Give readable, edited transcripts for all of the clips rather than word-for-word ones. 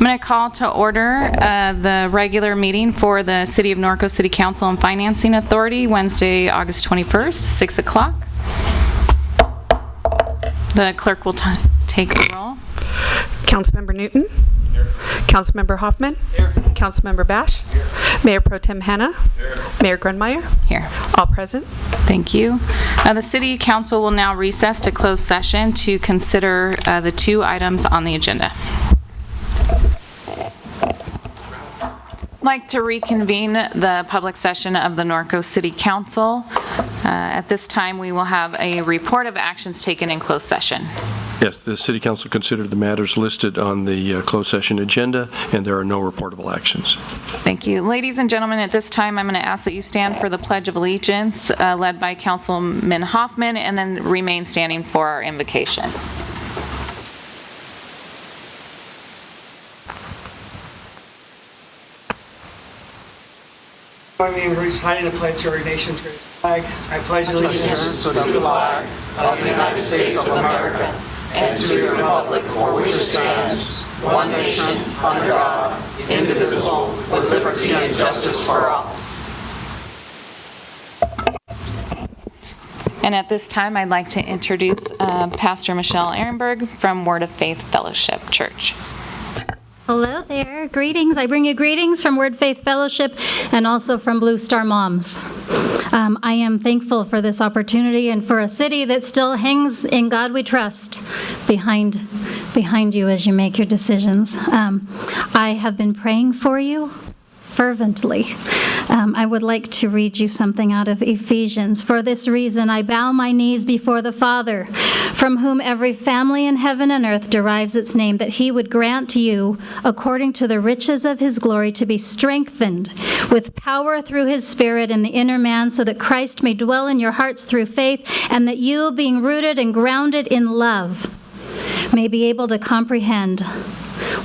I'm going to call to order the regular meeting for the City of Norco City Council and Financing Authority, Wednesday, August 21st, 6 o'clock. The clerk will take the roll. Councilmember Newton. Here. Councilmember Hoffman. Here. Councilmember Bash. Here. Mayor Pro Tem Hanna. Here. Mayor Greenmeier. Here. All present. Thank you. The City Council will now recess to close session to consider the two items on the agenda. I'd like to reconvene the public session of the Norco City Council. At this time, we will have a report of actions taken in closed session. Yes, the City Council considered the matters listed on the closed session agenda, and there are no reportable actions. Thank you. Ladies and gentlemen, at this time, I'm going to ask that you stand for the Pledge of Allegiance, led by Councilman Hoffman, and then remain standing for our invocation. Join me in reciting the pledge to our nation's greatest flag. I pledge allegiance to the flag of the United States of America and to the republic for which it stands, one nation, under God, indivisible, with liberty and justice for all. And at this time, I'd like to introduce Pastor Michelle Ehrenberg from Word of Faith Fellowship Church. Hello there. Greetings. I bring you greetings from Word Faith Fellowship and also from Blue Star Moms. I am thankful for this opportunity and for a city that still hangs in God we trust behind you as you make your decisions. I have been praying for you fervently. I would like to read you something out of Ephesians. For this reason, I bow my knees before the Father, from whom every family in heaven and earth derives its name, that he would grant you, according to the riches of his glory, to be strengthened with power through his Spirit in the inner man, so that Christ may dwell in your hearts through faith, and that you, being rooted and grounded in love, may be able to comprehend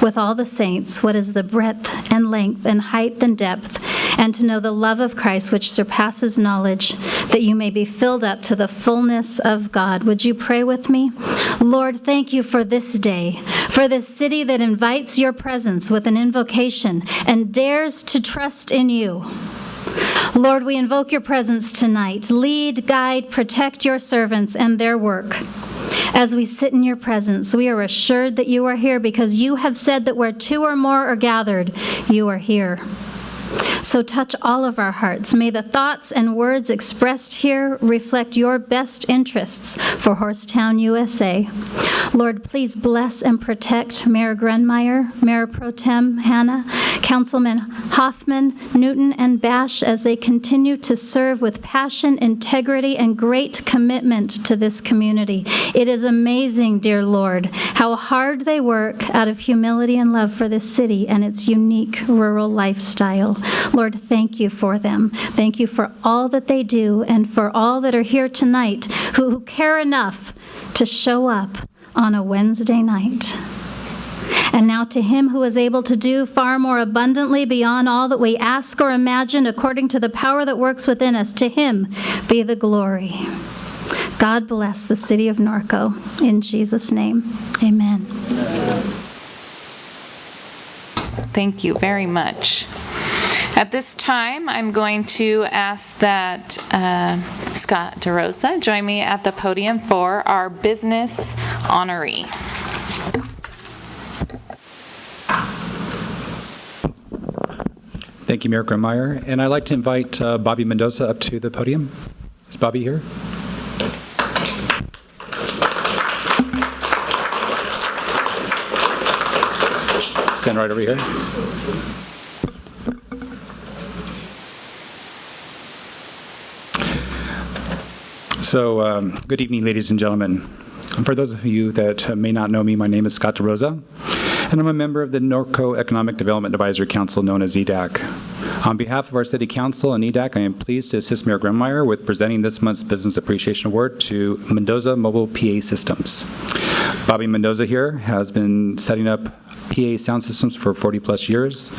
with all the saints what is the breadth and length and height and depth, and to know the love of Christ which surpasses knowledge, that you may be filled up to the fullness of God. Would you pray with me? Lord, thank you for this day, for this city that invites your presence with an invocation and dares to trust in you. Lord, we invoke your presence tonight. Lead, guide, protect your servants and their work. As we sit in your presence, we are assured that you are here because you have said that where two or more are gathered, you are here. So touch all of our hearts. May the thoughts and words expressed here reflect your best interests for Horsetown, USA. Lord, please bless and protect Mayor Greenmeier, Mayor Pro Tem Hanna, Councilman Hoffman, Newton, and Bash as they continue to serve with passion, integrity, and great commitment to this community. It is amazing, dear Lord, how hard they work out of humility and love for this city and its unique rural lifestyle. Lord, thank you for them. Thank you for all that they do and for all that are here tonight who care enough to show up on a Wednesday night. And now to him who is able to do far more abundantly beyond all that we ask or imagine, according to the power that works within us, to him be the glory. God bless the city of Norco. In Jesus' name, amen. Thank you very much. At this time, I'm going to ask that Scott DeRosa join me at the podium for our business honoree. Thank you, Mayor Greenmeier. And I'd like to invite Bobby Mendoza up to the podium. Is Bobby here? Stand right over here. So, good evening, ladies and gentlemen. For those of you that may not know me, my name is Scott DeRosa, and I'm a member of the Norco Economic Development Advisory Council, known as EDAC. On behalf of our City Council and EDAC, I am pleased to assist Mayor Greenmeier with presenting this month's Business Appreciation Award to Mendoza Mobile PA Systems. Bobby Mendoza here has been setting up PA sound systems for 40 plus years,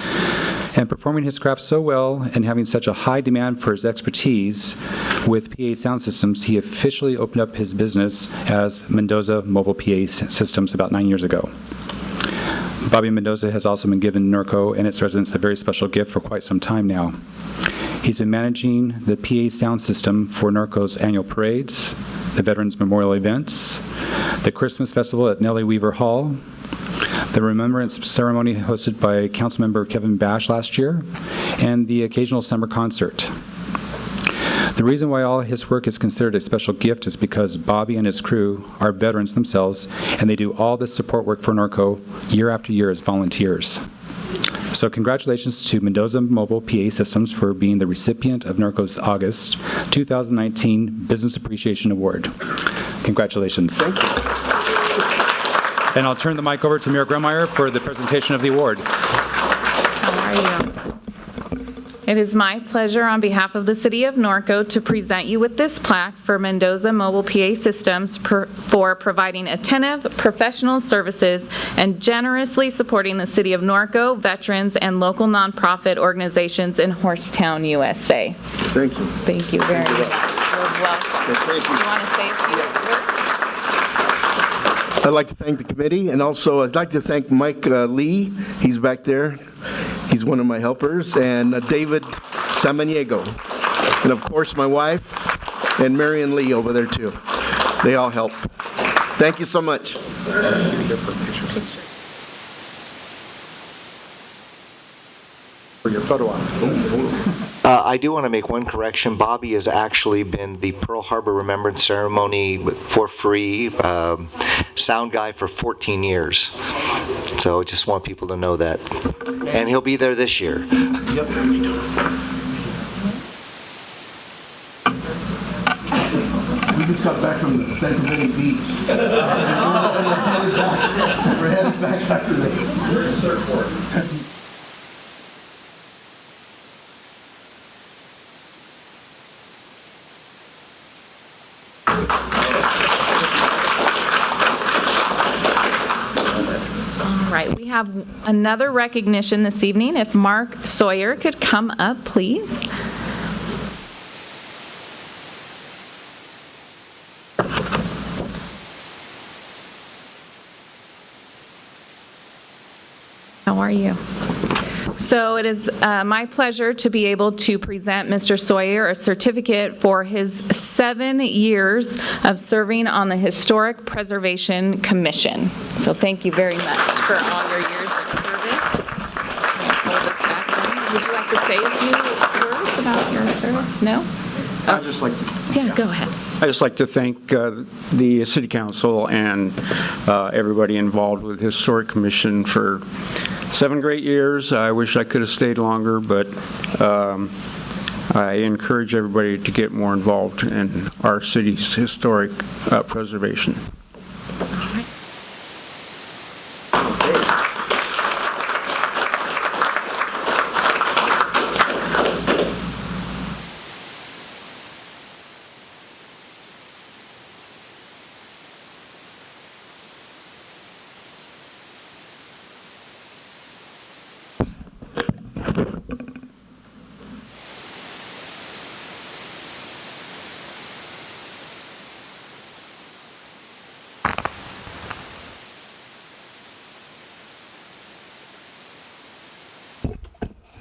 and performing his craft so well and having such a high demand for his expertise with PA sound systems, he officially opened up his business as Mendoza Mobile PA Systems about 9 years ago. Bobby Mendoza has also been given Norco and its residents a very special gift for quite some time now. He's been managing the PA sound system for Norco's annual parades, the Veterans Memorial events, the Christmas Festival at Nellie Weaver Hall, the Remembrance Ceremony hosted by Councilmember Kevin Bash last year, and the occasional summer concert. The reason why all his work is considered a special gift is because Bobby and his crew are veterans themselves, and they do all this support work for Norco year after year as volunteers. So congratulations to Mendoza Mobile PA Systems for being the recipient of Norco's August 2019 Business Appreciation Award. Congratulations. Thank you. And I'll turn the mic over to Mayor Greenmeier for the presentation of the award. How are you? It is my pleasure on behalf of the City of Norco to present you with this plaque for Mendoza Mobile PA Systems for providing attentive, professional services and generously supporting the City of Norco, veterans, and local nonprofit organizations in Horsetown, USA. Thank you. Thank you very much. You're welcome. Thank you. You want to say a few words? I'd like to thank the committee, and also I'd like to thank Mike Lee. He's back there. He's one of my helpers, and David Samaniego. And of course, my wife and Marion Lee over there too. They all help. Thank you so much. For your photo op. I do want to make one correction. Bobby has actually been the Pearl Harbor Remembrance Ceremony for free sound guy for 14 years. So just want people to know that. And he'll be there this year. Yep. We just got back from the Subcommittee Beach. We're headed back after this. Where's the surfboard? All right, we have another recognition this evening. If Mark Sawyer could come up, please. How are you? So it is my pleasure to be able to present Mr. Sawyer a certificate for his 7 years of serving on the Historic Preservation Commission. So thank you very much for all your years of service. Hold this back then. Would you like to say a few words about your service? No? I'd just like to, Yeah, go ahead. I'd just like to thank the City Council and everybody involved with the Historic Commission for 7 great years. I wish I could have stayed longer, but I encourage everybody to get more involved in our city's historic preservation.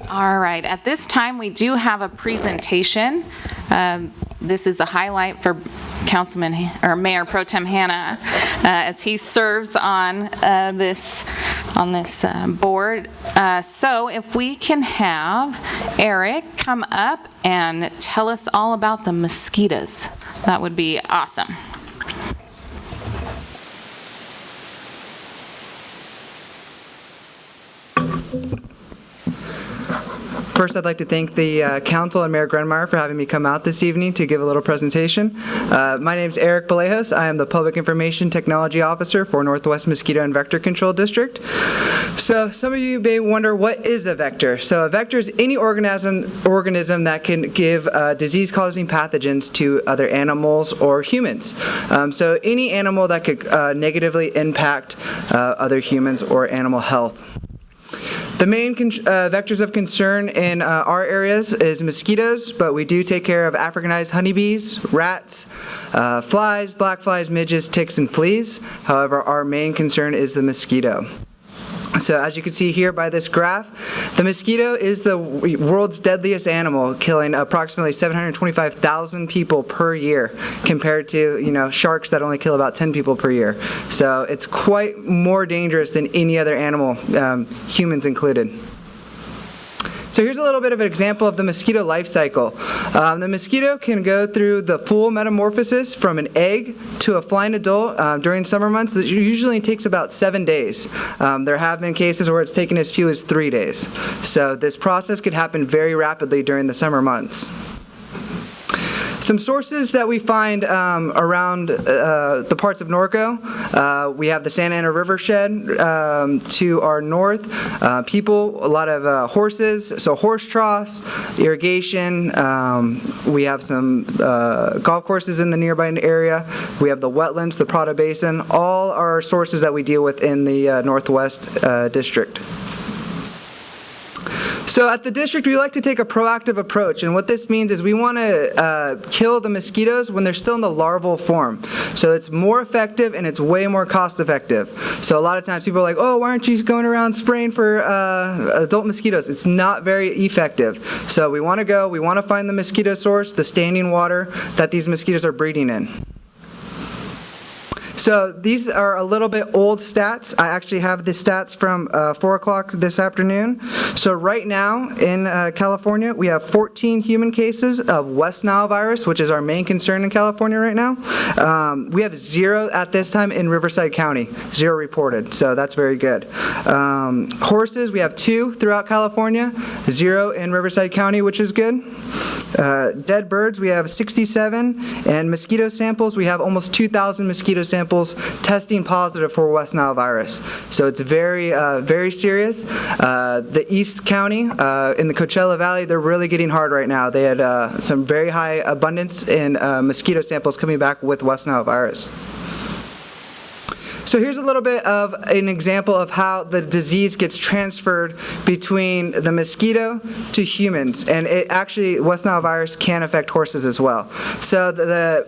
All right, at this time, we do have a presentation. This is a highlight for Mayor Pro Tem Hanna as he serves on this board. So if we can have Eric come up and tell us all about the mosquitoes, that would be awesome. First, I'd like to thank the council and Mayor Greenmeier for having me come out this evening to give a little presentation. My name is Eric Vallejas. I am the Public Information Technology Officer for Northwest Mosquito and Vector Control District. So some of you may wonder, what is a vector? So a vector is any organism that can give disease-causing pathogens to other animals or humans. So any animal that could negatively impact other humans or animal health. The main vectors of concern in our areas is mosquitoes, but we do take care of Africanized honeybees, rats, flies, black flies, midges, ticks, and fleas. However, our main concern is the mosquito. So as you can see here by this graph, the mosquito is the world's deadliest animal, killing approximately 725,000 people per year, compared to, sharks that only kill about 10 people per year. So it's quite more dangerous than any other animal, humans included. So here's a little bit of an example of the mosquito life cycle. The mosquito can go through the full metamorphosis from an egg to a flying adult during summer months. It usually takes about 7 days. There have been cases where it's taken as few as 3 days. So this process could happen very rapidly during the summer months. Some sources that we find around the parts of Norco, we have the Santa Ana River Shed to our north. People, a lot of horses, so horse troughs, irrigation. We have some golf courses in the nearby area. We have the wetlands, the Prado Basin. All are sources that we deal with in the Northwest District. So at the district, we like to take a proactive approach, and what this means is we want to kill the mosquitoes when they're still in the larval form. So it's more effective and it's way more cost effective. So a lot of times people are like, oh, why aren't you going around spraying for adult mosquitoes? It's not very effective. So we want to find the mosquito source, the standing water that these mosquitoes are breeding in. So these are a little bit old stats. I actually have the stats from 4 o'clock this afternoon. So right now in California, we have 14 human cases of West Nile virus, which is our main concern in California right now. We have 0 at this time in Riverside County, 0 reported. So that's very good. Horses, we have 2 throughout California, 0 in Riverside County, which is good. Dead birds, we have 67, and mosquito samples, we have almost 2,000 mosquito samples testing positive for West Nile virus. So it's very, very serious. The East County in the Coachella Valley, they're really getting hard right now. They had some very high abundance in mosquito samples coming back with West Nile virus. So here's a little bit of an example of how the disease gets transferred between the mosquito to humans. And it actually, West Nile virus can affect horses as well. So the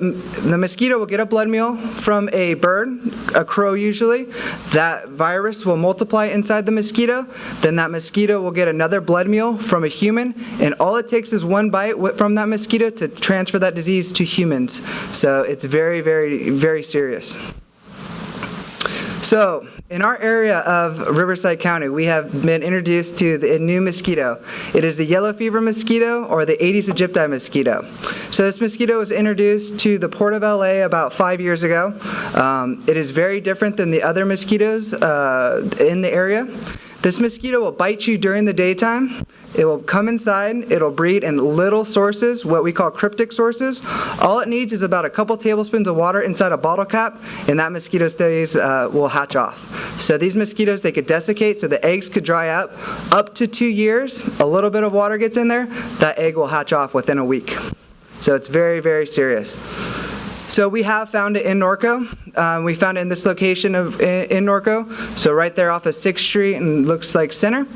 mosquito will get a blood meal from a bird, a crow usually. That virus will multiply inside the mosquito. Then that mosquito will get another blood meal from a human. And all it takes is one bite from that mosquito to transfer that disease to humans. So it's very, very, very serious. So, in our area of Riverside County, we have been introduced to a new mosquito. It is the yellow fever mosquito, or the Aedes aegypti mosquito. So this mosquito was introduced to the Port of LA about 5 years ago. It is very different than the other mosquitoes in the area. This mosquito will bite you during the daytime. It will come inside, it'll breed in little sources, what we call cryptic sources. All it needs is about a couple tablespoons of water inside a bottle cap, and that mosquito will hatch off. So these mosquitoes, they could desiccate, so the eggs could dry up to 2 years. A little bit of water gets in there, that egg will hatch off within a week. So it's very, very serious. So we have found it in Norco. We found it in this location in Norco, so right there off of 6th Street and looks like Center.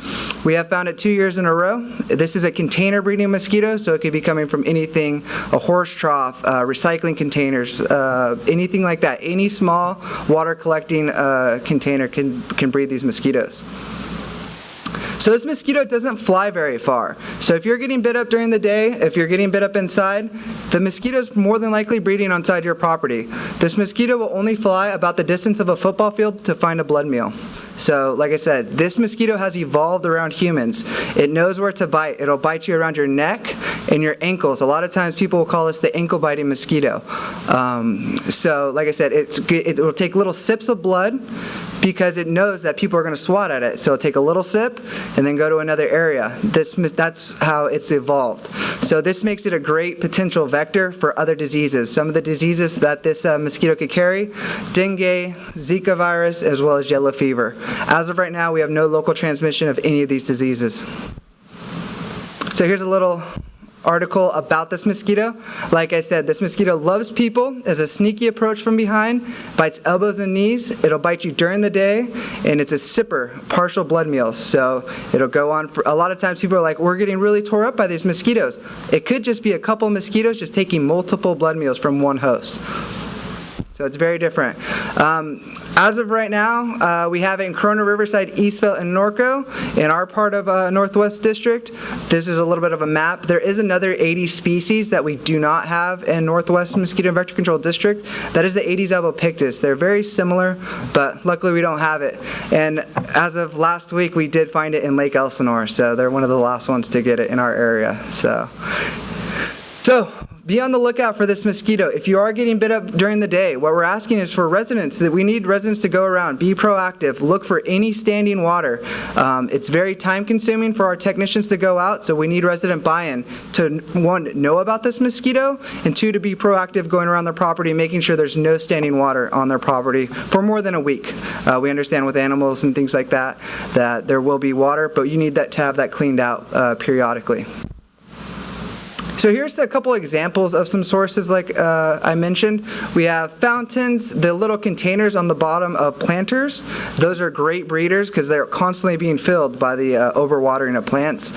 We have found it 2 years in a row. This is a container breeding mosquito, so it could be coming from anything, a horse trough, recycling containers, anything like that. Any small water collecting container can breed these mosquitoes. So this mosquito doesn't fly very far. So if you're getting bit up during the day, if you're getting bit up inside, the mosquito's more than likely breeding inside your property. This mosquito will only fly about the distance of a football field to find a blood meal. So, like I said, this mosquito has evolved around humans. It knows where to bite. It'll bite you around your neck and your ankles. A lot of times people will call this the ankle-biting mosquito. So, like I said, it will take little sips of blood because it knows that people are going to swat at it. So it'll take a little sip and then go to another area. That's how it's evolved. So this makes it a great potential vector for other diseases. Some of the diseases that this mosquito could carry: dengue, Zika virus, as well as yellow fever. As of right now, we have no local transmission of any of these diseases. So here's a little article about this mosquito. Like I said, this mosquito loves people, has a sneaky approach from behind, bites elbows and knees. It'll bite you during the day, and it's a sipper, partial blood meals. So it'll go on for a lot of times. People are like, we're getting really tore up by these mosquitoes. It could just be a couple mosquitoes just taking multiple blood meals from one host. So So it's very different. As of right now, we have it in Corona, Riverside, Eastville, and Norco in our part of Northwest District. This is a little bit of a map. There is another 80 species that we do not have in Northwest Mosquito and Vector Control District. That is the Aedes albopictus. They're very similar, but luckily we don't have it. And as of last week, we did find it in Lake Elsinore, so they're one of the last ones to get it in our area. So be on the lookout for this mosquito. If you are getting bit up during the day, what we're asking is for residents, that we need residents to go around, be proactive, look for any standing water. It's very time consuming for our technicians to go out, so we need resident buy-in to, one, know about this mosquito, and two, to be proactive going around their property, making sure there's no standing water on their property for more than a week. We understand with animals and things like that, that there will be water, but you need that to have that cleaned out periodically. So here's a couple examples of some sources like I mentioned. We have fountains, the little containers on the bottom of planters. Those are great breeders because they're constantly being filled by the overwatering of plants.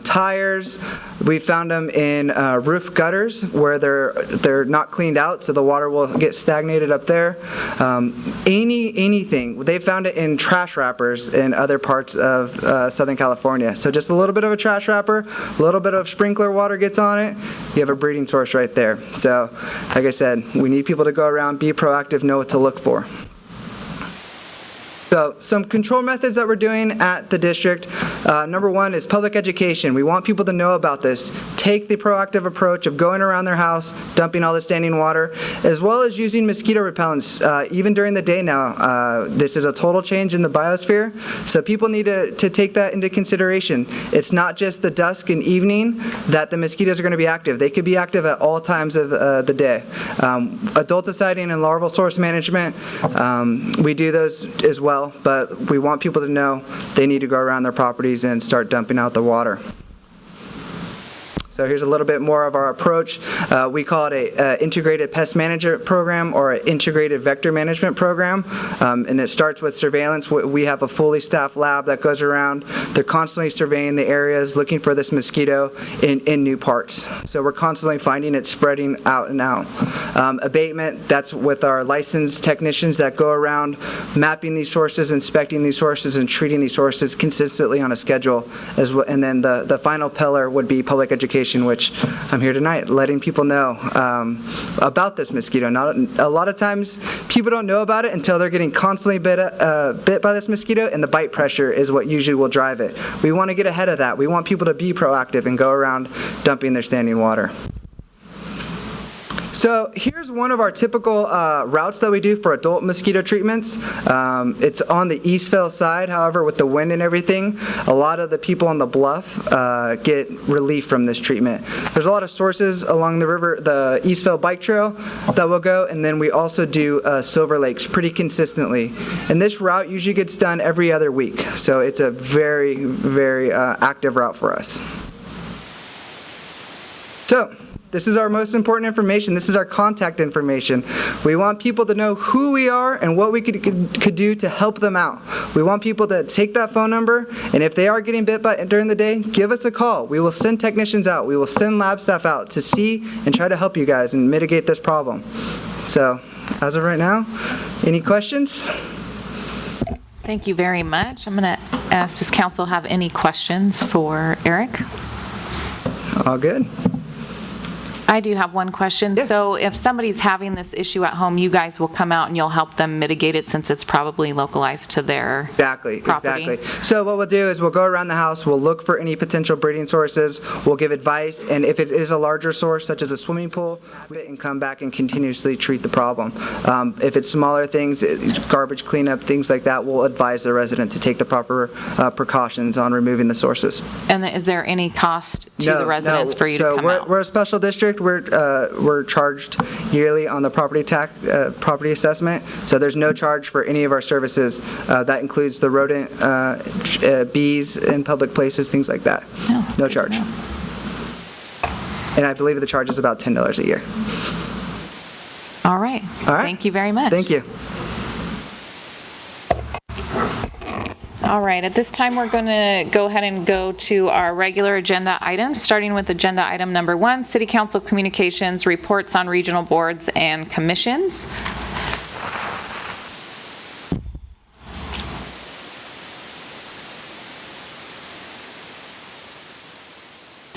Tires, we found them in roof gutters where they're not cleaned out, so the water will get stagnated up there. Anything. They found it in trash wrappers in other parts of Southern California. So just a little bit of a trash wrapper, a little bit of sprinkler water gets on it, you have a breeding source right there. So, like I said, we need people to go around, be proactive, know what to look for. So some control methods that we're doing at the district, number one is public education. We want people to know about this. Take the proactive approach of going around their house, dumping all the standing water, as well as using mosquito repellents, even during the day now. This is a total change in the biosphere, so people need to take that into consideration. It's not just the dusk and evening that the mosquitoes are going to be active. They could be active at all times of the day. Adulticiding and larval source management, we do those as well. But we want people to know they need to go around their properties and start dumping out the water. So here's a little bit more of our approach. We call it an integrated pest management program or an integrated vector management program. And it starts with surveillance. We have a fully staffed lab that goes around. They're constantly surveying the areas, looking for this mosquito in new parts. So we're constantly finding it spreading out and out. Abatement, that's with our licensed technicians that go around mapping these sources, inspecting these sources, and treating these sources consistently on a schedule. And then the final pillar would be public education, which I'm here tonight, letting people know about this mosquito. A lot of times, people don't know about it until they're getting constantly bit by this mosquito, and the bite pressure is what usually will drive it. We want to get ahead of that. We want people to be proactive and go around dumping their standing water. So here's one of our typical routes that we do for adult mosquito treatments. It's on the Eastville side. However, with the wind and everything, a lot of the people on the bluff get relief from this treatment. There's a lot of sources along the river, the Eastville bike trail that will go, and then we also do Silver Lakes pretty consistently. And this route usually gets done every other week. So it's a very, very active route for us. So this is our most important information. This is our contact information. We want people to know who we are and what we could do to help them out. We want people to take that phone number, and if they are getting bit during the day, give us a call. We will send technicians out. We will send lab staff out to see and try to help you guys and mitigate this problem. So, as of right now, any questions? Thank you very much. I'm going to ask, does council have any questions for Eric? All good. I do have one question. Yeah. So if somebody's having this issue at home, you guys will come out and you'll help them mitigate it since it's probably localized to their property? Exactly. So what we'll do is we'll go around the house, we'll look for any potential breeding sources, we'll give advice, and if it is a larger source, such as a swimming pool, and come back and continuously treat the problem. If it's smaller things, garbage cleanup, things like that, we'll advise the resident to take the proper precautions on removing the sources. And is there any cost to the residents for you to come out? We're a special district. We're charged yearly on the property tax, property assessment, so there's no charge for any of our services. That includes the rodent, bees in public places, things like that. No charge. And I believe the charge is about $10 a year. All right. Thank you very much. Thank you. All right, at this time, we're going to go ahead and go to our regular agenda items, starting with agenda item number 1, City Council Communications, Reports on Regional Boards and Commissions.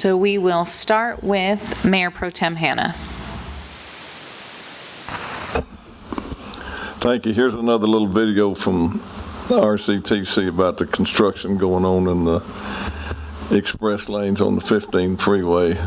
So we will start with Mayor Pro Tem Hanna. Thank you. Here's another little video from the RCTC about the construction going on in the express lanes on the 15 freeway.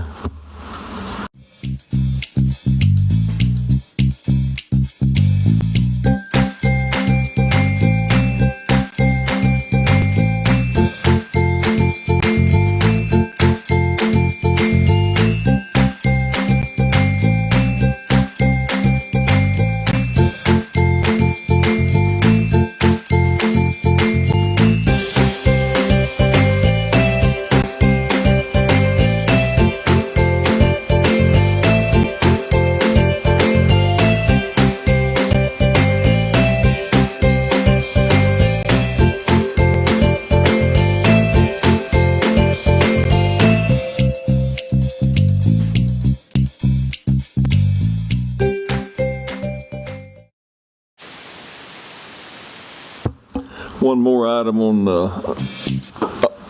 One more item on the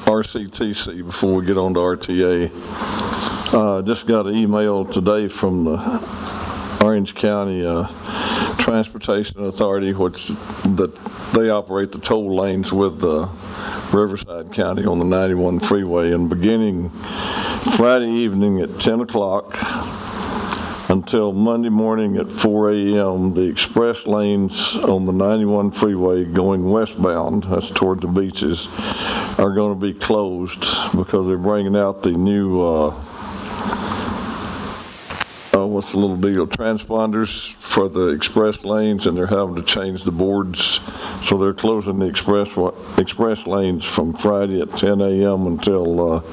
RCTC before we get on to RTA. Just got an email today from the Orange County Transportation Authority, that they operate the toll lanes with Riverside County on the 91 freeway, and beginning Friday evening at 10 o'clock until Monday morning at 4 a.m., the express lanes on the 91 freeway going westbound, that's toward the beaches, are going to be closed because they're bringing out the new, what's the little deal, transponders for the express lanes, and they're having to change the boards. So they're closing the express lanes from Friday at 10 a.m. until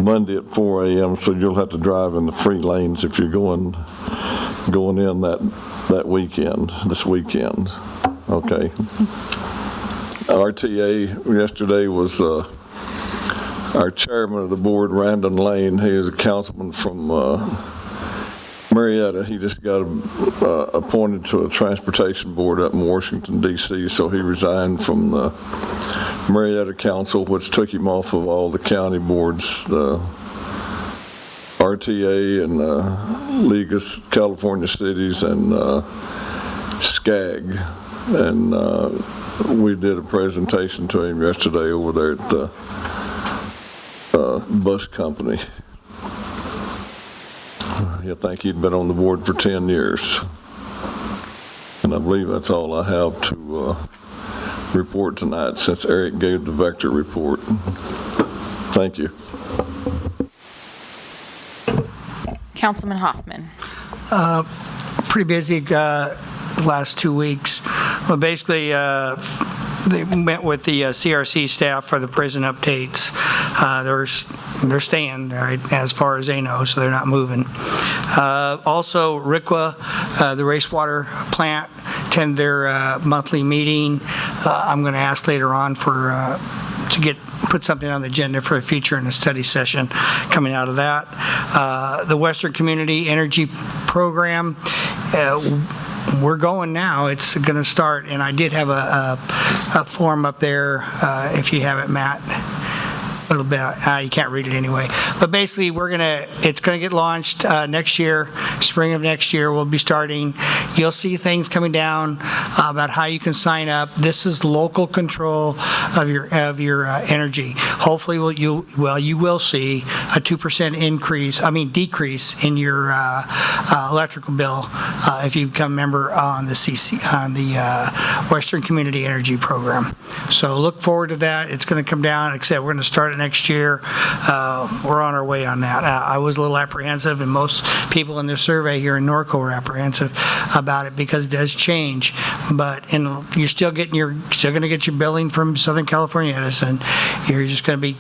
Monday at 4 a.m. So you'll have to drive in the free lanes if you're going in this weekend. Okay. RTA yesterday was our chairman of the board, Randon Lane. He is a councilman from Marietta. He just got appointed to a transportation board up in Washington, D.C., so he resigned from the Marietta Council, which took him off of all the county boards, the RTA and League of California Cities and SCAG. And we did a presentation to him yesterday over there at the bus company. I think he'd been on the board for 10 years. And I believe that's all I have to report tonight, since Eric gave the vector report. Thank you. Councilman Hoffman. Pretty busy last 2 weeks. Well, basically, they met with the CRC staff for the prison updates. They're staying, right, as far as they know, so they're not moving. Also, RCWA, the wastewater plant, attend their monthly meeting. I'm going to ask later on to put something on the agenda for a feature in a study session coming out of that. The Western Community Energy Program, we're going now. It's going to start, and I did have a form up there, if you have it, Matt. A little bit. You can't read it anyway. But basically, it's going to get launched next year, spring of next year. We'll be starting. You'll see things coming down about how you can sign up. This is local control of your energy. Hopefully, you will see a 2% decrease in your electrical bill if you become a member on the Western Community Energy Program. So look forward to that. It's going to come down. Like I said, we're going to start it next year. We're on our way on that. I was a little apprehensive, and most people in this survey here in Norco were apprehensive about it because it does change. But you're still going to get your billing from Southern California Edison. You're just going to be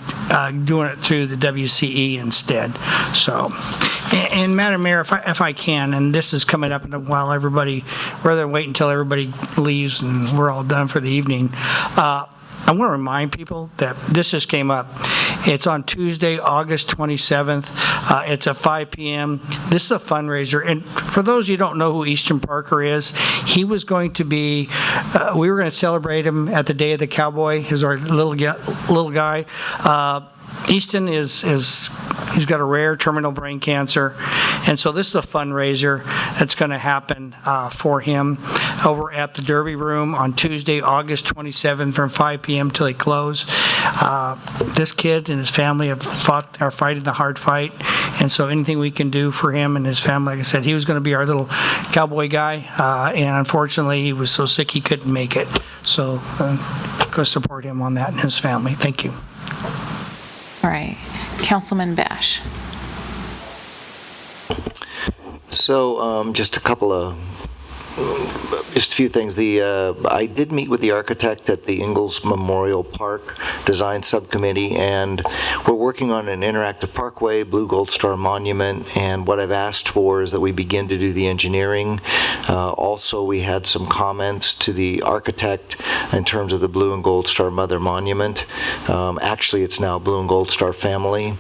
doing it through the WCE instead. So, and Madam Mayor, if I can, and this is coming up while everybody, rather than wait until everybody leaves and we're all done for the evening, I want to remind people that this just came up. It's on Tuesday, August 27th. It's at 5 p.m. This is a fundraiser. And for those of you who don't know who Easton Parker is, he was going to be, we were going to celebrate him at the Day of the Cowboy. He's our little guy. Easton is He's got a rare terminal brain cancer, and so this is a fundraiser that's going to happen for him over at the Derby Room on Tuesday, August 27th from 5 p.m. till they close. This kid and his family are fighting the hard fight, and so anything we can do for him and his family, like I said, he was going to be our little cowboy guy, and unfortunately he was so sick he couldn't make it. So go support him on that and his family. Thank you. All right. Councilman Bash. So just a few things. I did meet with the architect at the Ingles Memorial Park Design Subcommittee, and we're working on an interactive parkway, Blue Gold Star Monument, and what I've asked for is that we begin to do the engineering. Also, we had some comments to the architect in terms of the Blue and Gold Star Mother Monument. Actually, it's now Blue and Gold Star Family,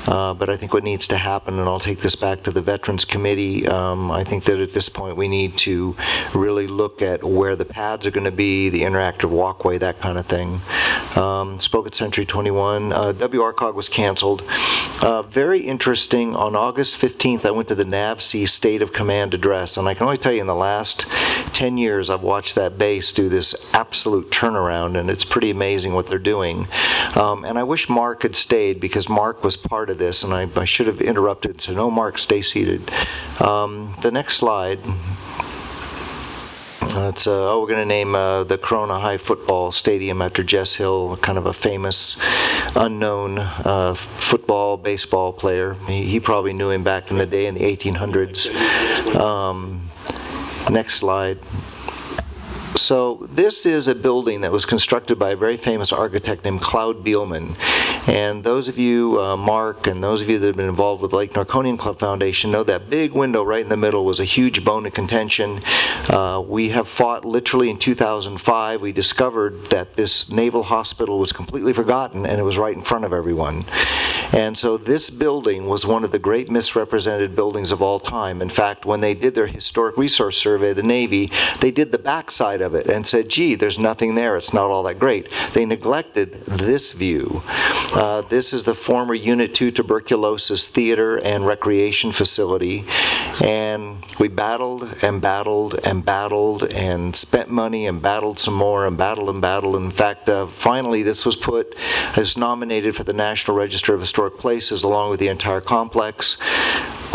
but I think what needs to happen, and I'll take this back to the Veterans Committee, I think that at this point we need to really look at where the pads are going to be, the interactive walkway, that kind of thing. Spoke at Century 21. WRCOG was canceled. Very interesting, on August 15th, I went to the NAVC State of Command address, and I can only tell you in the last 10 years I've watched that base do this absolute turnaround, and it's pretty amazing what they're doing. And I wish Mark had stayed, because Mark was part of this, and I should have interrupted and said, no, Mark, stay seated. The next slide. We're going to name the Corona High Football Stadium after Jess Hill, kind of a famous, unknown football, baseball player. He probably knew him back in the day in the 1800s. Next slide. So this is a building that was constructed by a very famous architect named Cloud Beelman. And those of you, Mark, and those of you that have been involved with the Lake Norconian Club Foundation know that big window right in the middle was a huge bone of contention. We have fought literally in 2005. We discovered that this naval hospital was completely forgotten, and it was right in front of everyone. And so this building was one of the great misrepresented buildings of all time. In fact, when they did their historic resource survey, the Navy, they did the backside of it and said, gee, there's nothing there, it's not all that great. They neglected this view. This is the former Unit 2 Tuberculosis Theater and Recreation Facility, and we battled and battled and battled and spent money and battled some more and battled and battled. In fact, finally this was nominated for the National Register of Historic Places along with the entire complex.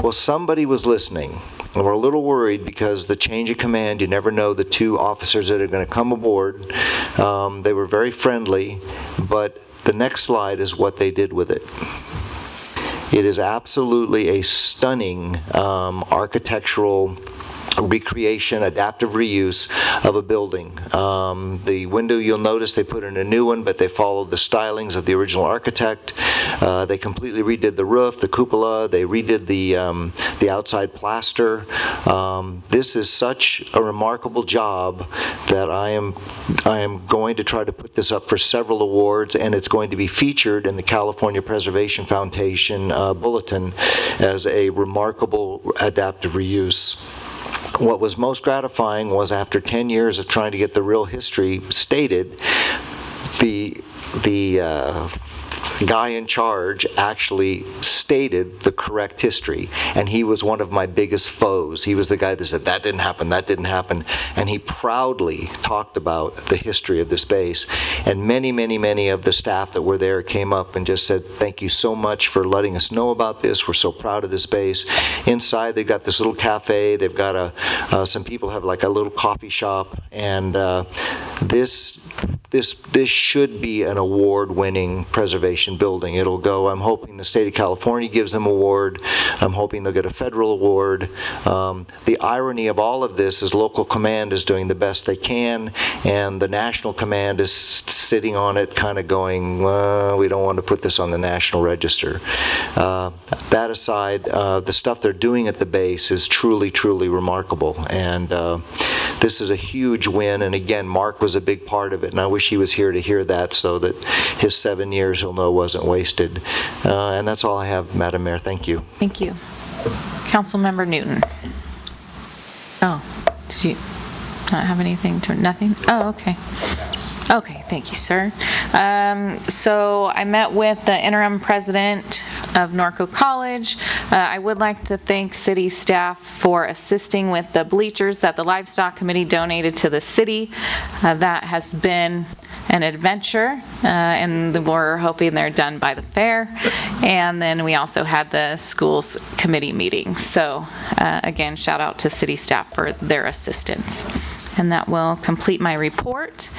Well, somebody was listening. And we're a little worried because the change of command, you never know the two officers that are going to come aboard. They were very friendly, but the next slide is what they did with it. It is absolutely a stunning architectural recreation, adaptive reuse of a building. The window, you'll notice they put in a new one, but they followed the stylings of the original architect. They completely redid the roof, the cupola, they redid the outside plaster. This is such a remarkable job that I am going to try to put this up for several awards, and it's going to be featured in the California Preservation Foundation bulletin as a remarkable adaptive reuse. What was most gratifying was after 10 years of trying to get the real history stated, the guy in charge actually stated the correct history, and he was one of my biggest foes. He was the guy that said, that didn't happen, and he proudly talked about the history of the space. And many of the staff that were there came up and just said, thank you so much for letting us know about this. We're so proud of this space. Inside, they've got this little cafe. They've got some people have like a little coffee shop, and this should be an award-winning preservation building. It'll go, I'm hoping the state of California gives them an award. I'm hoping they'll get a federal award. The irony of all of this is local command is doing the best they can, and the national command is sitting on it kind of going, well, we don't want to put this on the national register. That aside, the stuff they're doing at the base is truly remarkable, and this is a huge win. And again, Mark was a big part of it, and I wish he was here to hear that so that his 7 years he'll know wasn't wasted. And that's all I have, Madam Mayor. Thank you. Thank you. Councilmember Newton. Oh, did you not have anything to, nothing? Oh, okay. Okay, thank you, sir. So I met with the interim president of Norco College. I would like to thank city staff for assisting with the bleachers that the Livestock Committee donated to the city. That has been an adventure, and we're hoping they're done by the fair. And then we also had the schools committee meeting. So again, shout out to city staff for their assistance. And that will complete my report.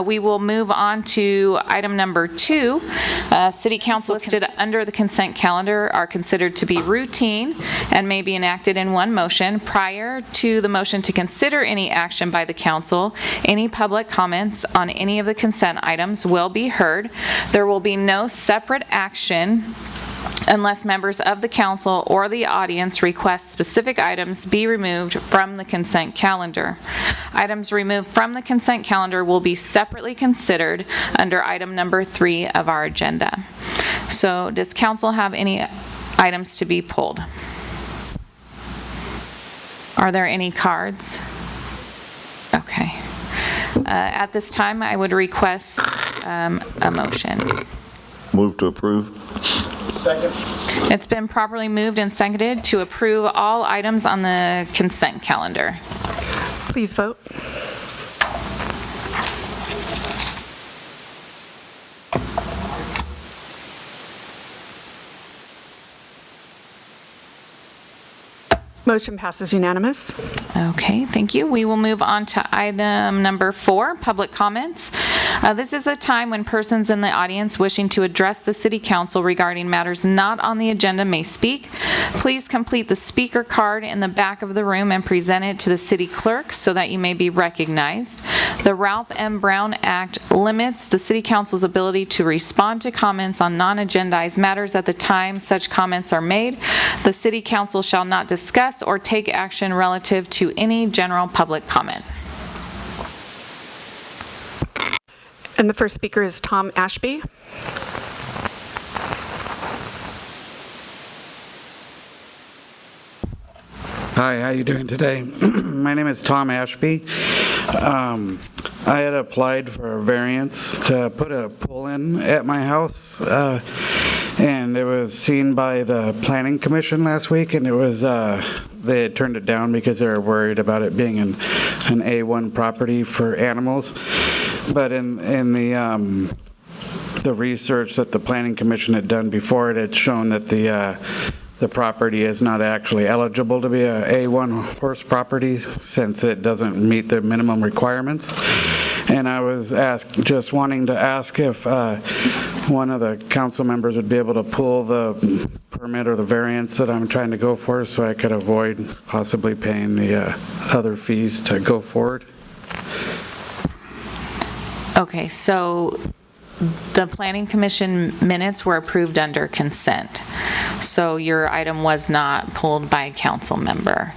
We will move on to item number 2. City council listed under the consent calendar are considered to be routine and may be enacted in one motion. Prior to the motion to consider any action by the council, any public comments on any of the consent items will be heard. There will be no separate action unless members of the council or the audience request specific items be removed from the consent calendar. Items removed from the consent calendar will be separately considered under item number 3 of our agenda. So does council have any items to be pulled? Are there any cards? Okay. At this time, I would request a motion. Move to approve. Second. It's been properly moved and seconded to approve all items on the consent calendar. Please vote. Motion passes unanimous. Okay, thank you. We will move on to item number 4, public comments. This is a time when persons in the audience wishing to address the City Council regarding matters not on the agenda may speak. Please complete the speaker card in the back of the room and present it to the City Clerk so that you may be recognized. The Ralph M. Brown Act limits the City Council's ability to respond to comments on non-agendized matters at the time such comments are made. The City Council shall not discuss or take action relative to any general public comment. And the first speaker is Tom Ashby. Hi, how you doing today? My name is Tom Ashby. I had applied for a variance to put a pool in at my house, and it was seen by the Planning Commission last week, and it was they had turned it down because they were worried about it being an A1 property for animals. But in the research that the Planning Commission had done before, it had shown that the property is not actually eligible to be a A1 horse property since it doesn't meet the minimum requirements. And I was just wanting to ask if one of the council members would be able to pull the permit or the variance that I'm trying to go for so I could avoid possibly paying the other fees to go forward. Okay, so the Planning Commission minutes were approved under consent. So your item was not pulled by a council member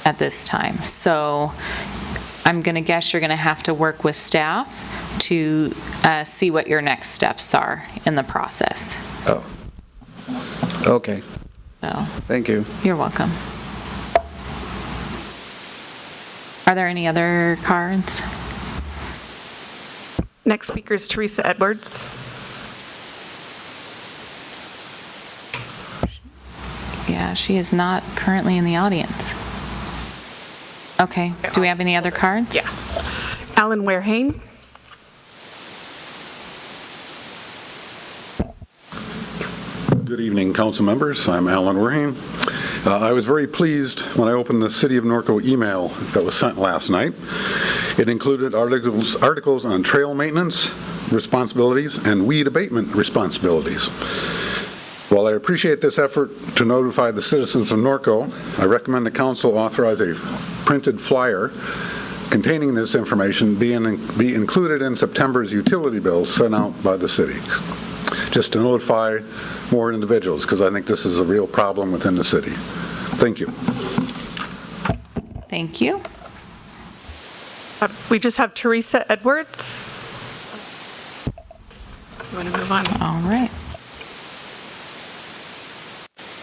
at this time. So I'm going to guess you're going to have to work with staff to see what your next steps are in the process. Oh, okay. So, thank you. You're welcome. Are there any other cards? Next speaker is Teresa Edwards. Yeah, she is not currently in the audience. Okay, do we have any other cards? Yeah. Alan Warehane. Good evening, council members. I'm Alan Warehane. I was very pleased when I opened the City of Norco email that was sent last night. It included articles on trail maintenance responsibilities and weed abatement responsibilities. While I appreciate this effort to notify the citizens of Norco, I recommend the council authorize a printed flyer containing this information be included in September's utility bills sent out by the city, just to notify more individuals, because I think this is a real problem within the city. Thank you. Thank you. We just have Teresa Edwards. You want to move on? All right.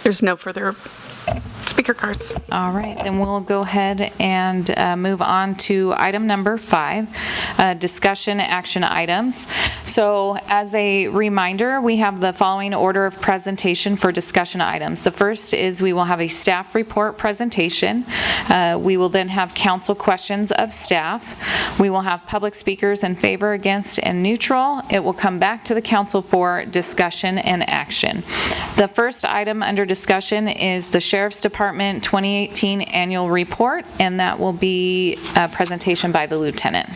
There's no further speakers. speaker cards. All right, then we'll go ahead and move on to item number 5, discussion action items. So as a reminder, we have the following order of presentation for discussion items. The first is we will have a staff report presentation. We will then have council questions of staff. We will have public speakers in favor, against, and neutral. It will come back to the council for discussion and action. The first item under discussion is the Sheriff's Department 2018 Annual Report, and that will be a presentation by the Lieutenant.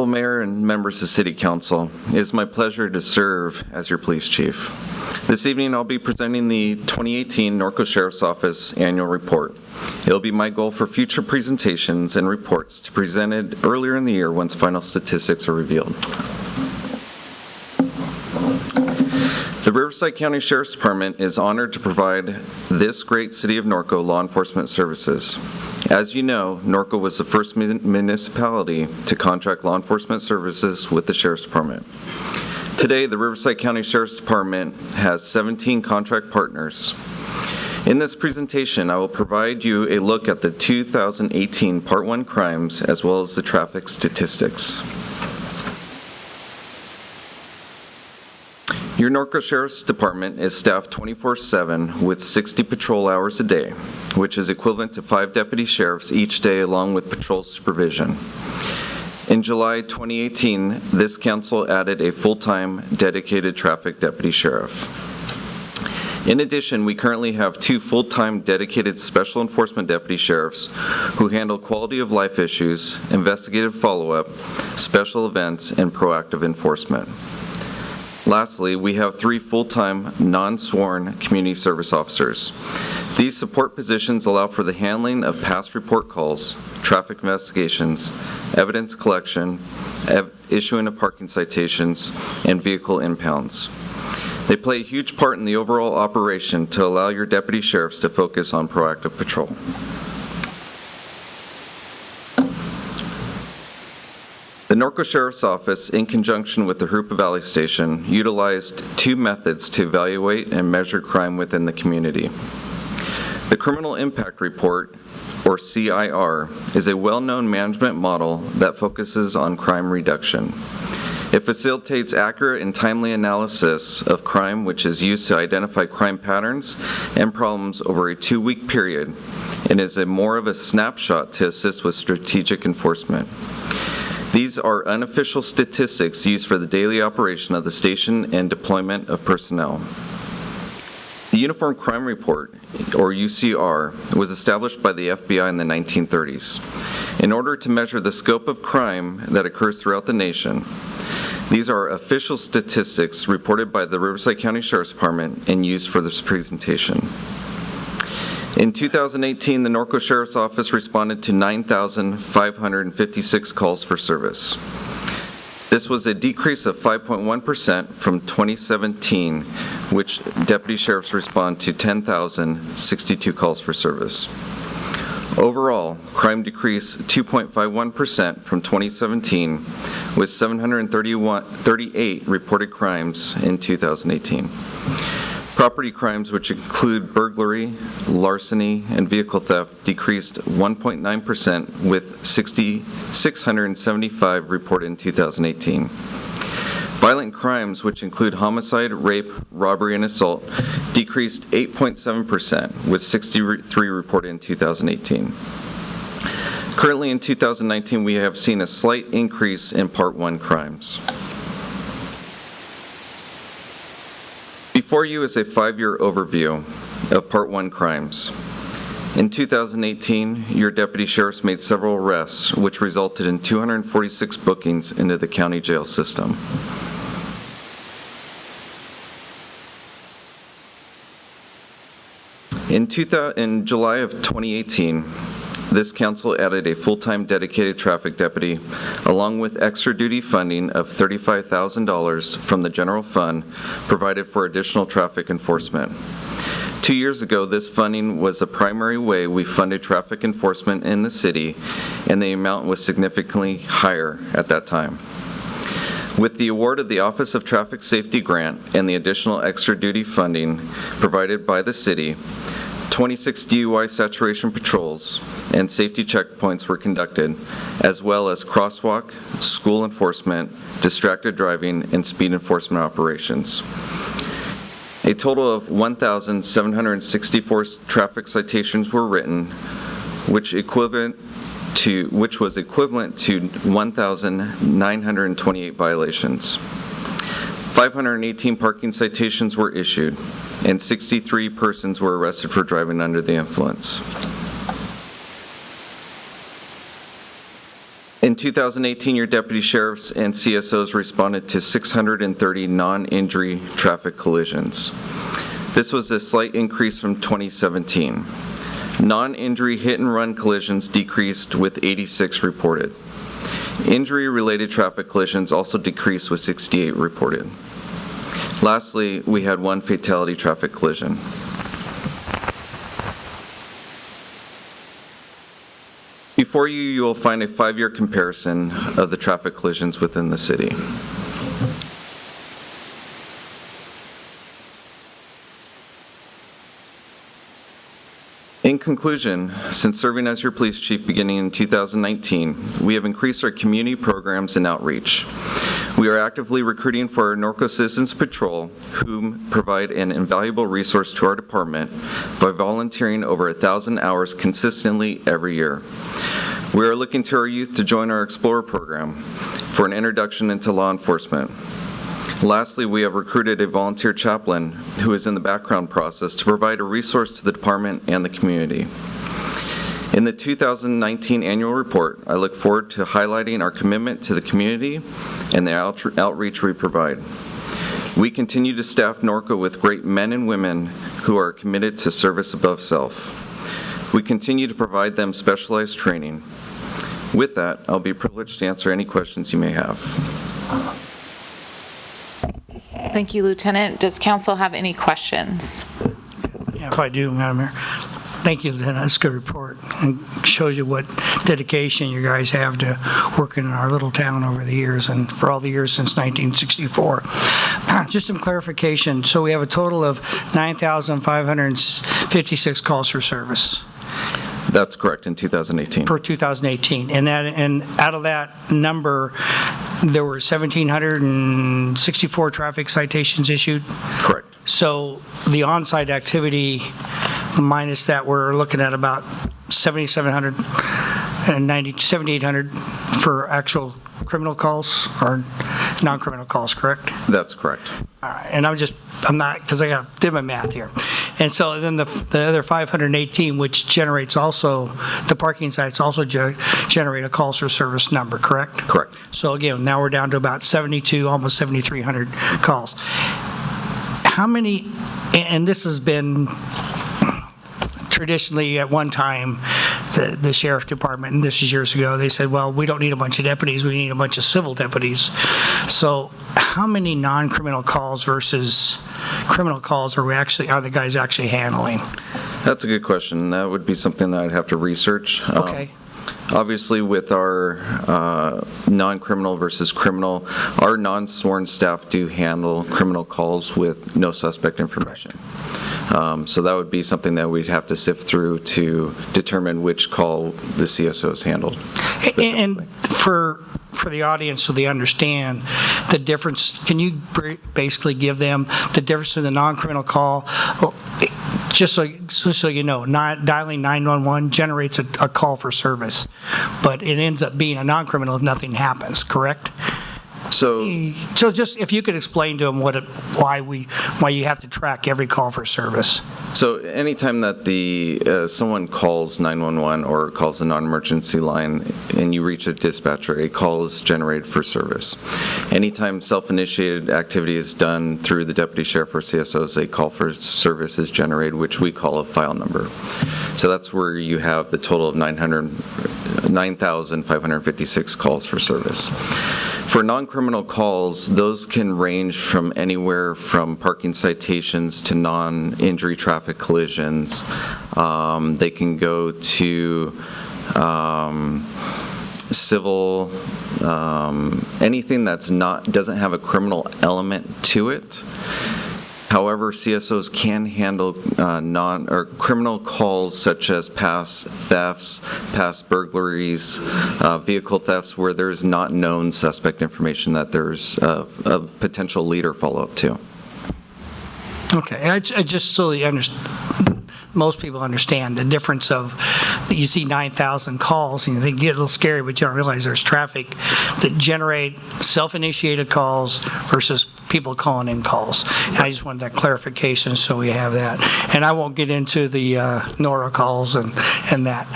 Mayor and members of City Council, it is my pleasure to serve as your police chief. This evening I'll be presenting the 2018 Norco Sheriff's Office Annual Report. It will be my goal for future presentations and reports to be presented earlier in the year once final statistics are revealed. The Riverside County Sheriff's Department is honored to provide this great city of Norco law enforcement services. As you know, Norco was the first municipality to contract law enforcement services with the Sheriff's Department. Today, the Riverside County Sheriff's Department has 17 contract partners. In this presentation, I will provide you a look at the 2018 Part 1 crimes as well as the traffic statistics. Your Norco Sheriff's Department is staffed 24/7 with 60 patrol hours a day, which is equivalent to 5 deputy sheriffs each day along with patrol supervision. In July 2018, this council added a full-time dedicated traffic deputy sheriff. In addition, we currently have 2 full-time dedicated special enforcement deputy sheriffs who handle quality of life issues, investigative follow-up, special events, and proactive enforcement. Lastly, we have 3 full-time, non-sworn community service officers. These support positions allow for the handling of past report calls, traffic investigations, evidence collection, issuing of parking citations, and vehicle impounds. They play a huge part in the overall operation to allow your deputy sheriffs to focus on proactive patrol. The Norco Sheriff's Office, in conjunction with the Hoopa Valley Station, utilized 2 methods to evaluate and measure crime within the community. The Criminal Impact Report, or CIR, is a well-known management model that focuses on crime reduction. It facilitates accurate and timely analysis of crime, which is used to identify crime patterns and problems over a 2-week period, and is more of a snapshot to assist with strategic enforcement. These are unofficial statistics used for the daily operation of the station and deployment of personnel. The Uniform Crime Report, or UCR, was established by the FBI in the 1930s in order to measure the scope of crime that occurs throughout the nation. These are official statistics reported by the Riverside County Sheriff's Department and used for this presentation. In 2018, the Norco Sheriff's Office responded to 9,556 calls for service. This was a decrease of 5.1% from 2017, which deputy sheriffs respond to 10,062 calls for service. Overall, crime decreased 2.51% from 2017, with 738 reported crimes in 2018. Property crimes, which include burglary, larceny, and vehicle theft, decreased 1.9%, with 675 reported in 2018. Violent crimes, which include homicide, rape, robbery, and assault, decreased 8.7%, with 63 reported in 2018. Currently in 2019, we have seen a slight increase in Part 1 crimes. Before you is a 5-year overview of Part 1 crimes. In 2018, your deputy sheriffs made several arrests, which resulted in 246 bookings into the county jail system. In July of 2018, this council added a full-time dedicated traffic deputy, along with extra duty funding of $35,000 from the general fund provided for additional traffic enforcement. 2 years ago, this funding was the primary way we funded traffic enforcement in the city, and the amount was significantly higher at that time. With the award of the Office of Traffic Safety Grant and the additional extra duty funding provided by the city, 26 DUI saturation patrols and safety checkpoints were conducted, as well as crosswalk, school enforcement, distracted driving, and speed enforcement operations. A total of 1,764 traffic citations were written, which was equivalent to 1,928 violations. 518 parking citations were issued, and 63 persons were arrested for driving under the influence. In 2018, your deputy sheriffs and CSOs responded to 630 non-injury traffic collisions. This was a slight increase from 2017. Non-injury hit-and-run collisions decreased with 86 reported. Injury-related traffic collisions also decreased with 68 reported. Lastly, we had one fatality traffic collision. Before you, you will find a 5-year comparison of the traffic collisions within the city. In conclusion, since serving as your police chief beginning in 2019, we have increased our community programs and outreach. We are actively recruiting for our Norco Citizens Patrol, whom provide an invaluable resource to our department by volunteering over 1,000 hours consistently every year. We are looking to our youth to join our Explorer program for an introduction into law enforcement. Lastly, we have recruited a volunteer chaplain who is in the background process to provide a resource to the department and the community. In the 2019 annual report, I look forward to highlighting our commitment to the community and the outreach we provide. We continue to staff Norco with great men and women who are committed to service above self. We continue to provide them specialized training. With that, I'll be privileged to answer any questions you may have. Thank you, Lieutenant. Does council have any questions? Yeah, if I do, Madam Mayor. Thank you, Lieutenant. That's a good report. It shows you what dedication you guys have to working in our little town over the years and for all the years since 1964. Just some clarification. So we have a total of 9,556 calls for service. That's correct, in 2018. For 2018. And out of that number, there were 1,764 traffic citations issued? Correct. So the on-site activity minus that, we're looking at about 7,700 and 7,800 for actual criminal calls or non-criminal calls, correct? That's correct. All right, and I'm not, because I did my math here. And so then the other 518, which generates also, the parking sites also generate a calls for service number, correct? Correct. So again, now we're down to about 72, almost 7,300 calls. How many, and this has been traditionally at one time, the sheriff department, and this is years ago, they said, well, we don't need a bunch of deputies, we need a bunch of civil deputies. So how many non-criminal calls versus criminal calls are the guys actually handling? That's a good question. That would be something that I'd have to research. Okay. Obviously, with our non-criminal versus criminal, our non-sworn staff do handle criminal calls with no suspect information. So that would be something that we'd have to sift through to determine which call the CSOs handled. And for the audience so they understand the difference, can you basically give them the difference in the non-criminal call? Just so you know, dialing 911 generates a call for service, but it ends up being a non-criminal if nothing happens, correct? So just if you could explain to them why you have to track every call for service. So anytime that someone calls 911 or calls the non-emergency line and you reach a dispatcher, a call is generated for service. Anytime self-initiated activity is done through the deputy sheriff or CSOs, a call for service is generated, which we call a file number. So that's where you have the total of 9,556 calls for service. For non-criminal calls, those can range from anywhere from parking citations to non-injury traffic collisions. They can go to civil, anything that's doesn't have a criminal element to it. However, CSOs can handle criminal calls such as past thefts, past burglaries, vehicle thefts where there's not known suspect information that there's a potential lead or follow-up to. Okay, I just so you understand. Most people understand the difference of, you see 9,000 calls, and they get a little scary, but you don't realize there's traffic that generate self-initiated calls versus people calling in calls. And I just wanted that clarification, so we have that. And I won't get into the Nora calls and that.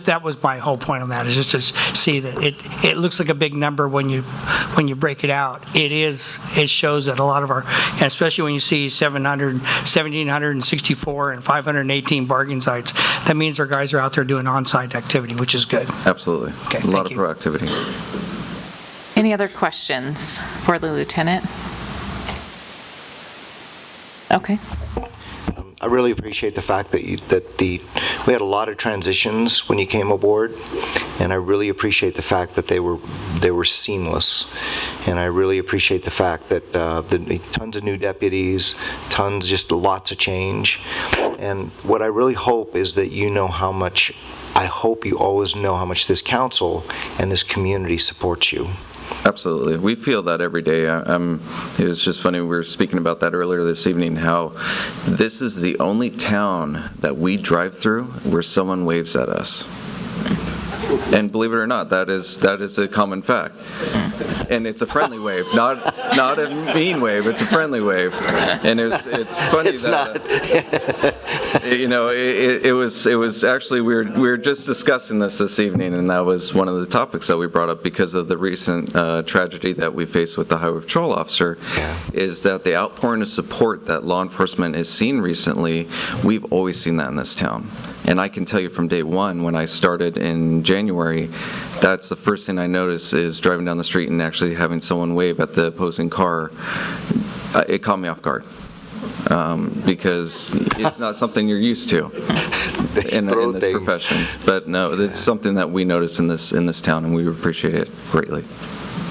That was my whole point on that, is just to see that it looks like a big number when you break it out. It shows that a lot of our, and especially when you see 1,764 and 518 bargaining sites, that means our guys are out there doing on-site activity, which is good. Absolutely. Okay, a lot of proactivity. Any other questions for the lieutenant? Okay. I really appreciate the fact that we had a lot of transitions when you came aboard, and I really appreciate the fact that they were seamless. And I really appreciate the fact that tons of new deputies, just lots of change. And what I really hope is that I hope you always know how much this council and this community supports you. Absolutely. We feel that every day. It was just funny, we were speaking about that earlier this evening, how this is the only town that we drive through where someone waves at us. And believe it or not, that is a common fact. And it's a friendly wave, not a mean wave. It's a friendly wave, and it's funny it was actually we were just discussing this evening, and that was one of the topics that we brought up because of the recent tragedy that we faced with the highway patrol officer. Is that the outpouring of support that law enforcement has seen recently? We've always seen that in this town. And I can tell you from day one, when I started in January, that's the first thing I noticed is driving down the street and actually having someone wave at the opposing car. It caught me off guard because it's not something you're used to in this profession. But no, it's something that we notice in this town, and we appreciate it greatly.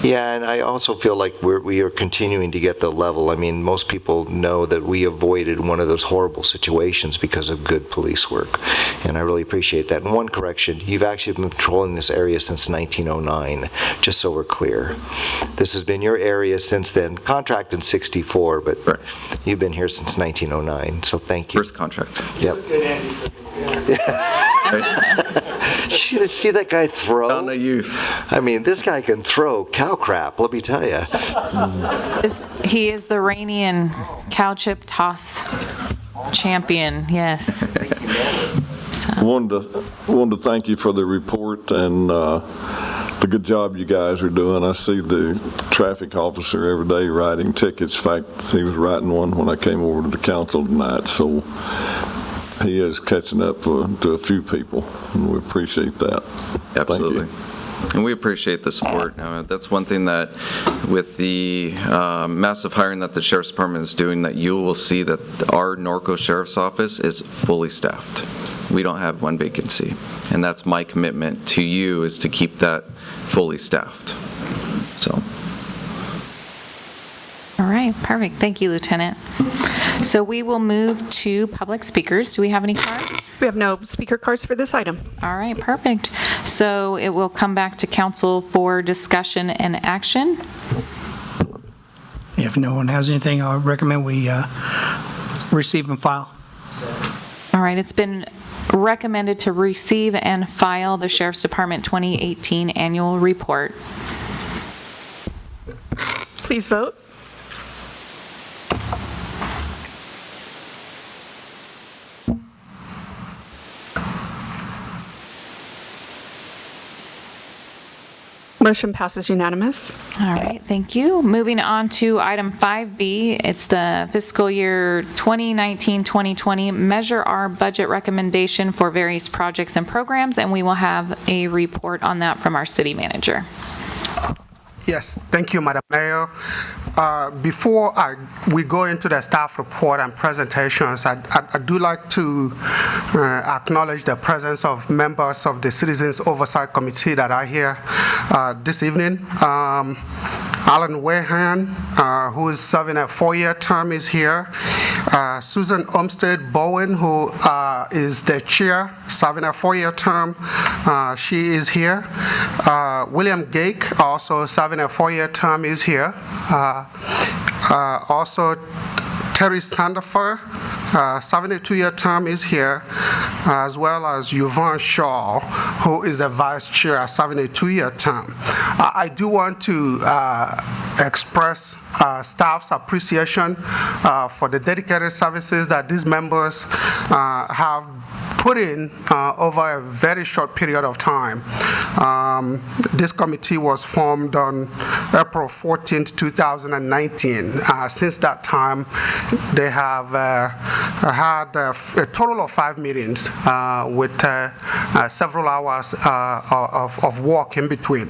Yeah, and I also feel like we are continuing to get the level. I mean, most people know that we avoided one of those horrible situations because of good police work, and I really appreciate that. And one correction, you've actually been patrolling this area since 1909, just so we're clear. This has been your area since then, contract in 64, but you've been here since 1909, so thank you. First contract. Yep. See that guy throw? On a youth. I mean, this guy can throw cow crap, let me tell you. He is the Rainian cow chip toss champion, yes. Wanted to thank you for the report and the good job you guys are doing. I see the traffic officer every day writing tickets. In fact, he was writing one when I came over to the council tonight, so he is catching up to a few people, and we appreciate that. Absolutely. And we appreciate the support. That's one thing that with the massive hiring that the Sheriff's Department is doing, that you will see that our Norco Sheriff's Office is fully staffed. We don't have one vacancy. And that's my commitment to you, is to keep that fully staffed. So. All right, perfect. Thank you, Lieutenant. So we will move to public speakers. Do we have any cards? We have no speaker cards for this item. All right, perfect. So it will come back to council for discussion and action. If no one has anything, I would recommend we receive and file. All right, it's been recommended to receive and file the Sheriff's Department 2018 annual report. Please vote. Motion passes unanimous. All right, thank you. Moving on to item 5B, it's the fiscal year 2019-2020 measure our budget recommendation for various projects and programs, and we will have a report on that from our city manager. Yes, thank you, Madam Mayor. Before we go into the staff report and presentations, I do like to acknowledge the presence of members of the Citizens Oversight Committee that are here this evening. Alan Wayhan, who is serving a 4-year term, is here. Susan Olmsted Bowen, who is the chair, serving a 4-year term, she is here. William Gake, also serving a 4-year term, is here. Also, Terry Sandifer, 72-year term, is here, as well as Yvonne Shaw, who is a vice chair, serving a 2-year term. I do want to express staff's appreciation for the dedicated services that these members have put in over a very short period of time. This committee was formed on April 14th, 2019. Since that time, they have had a total of 5 meetings with several hours of work in between.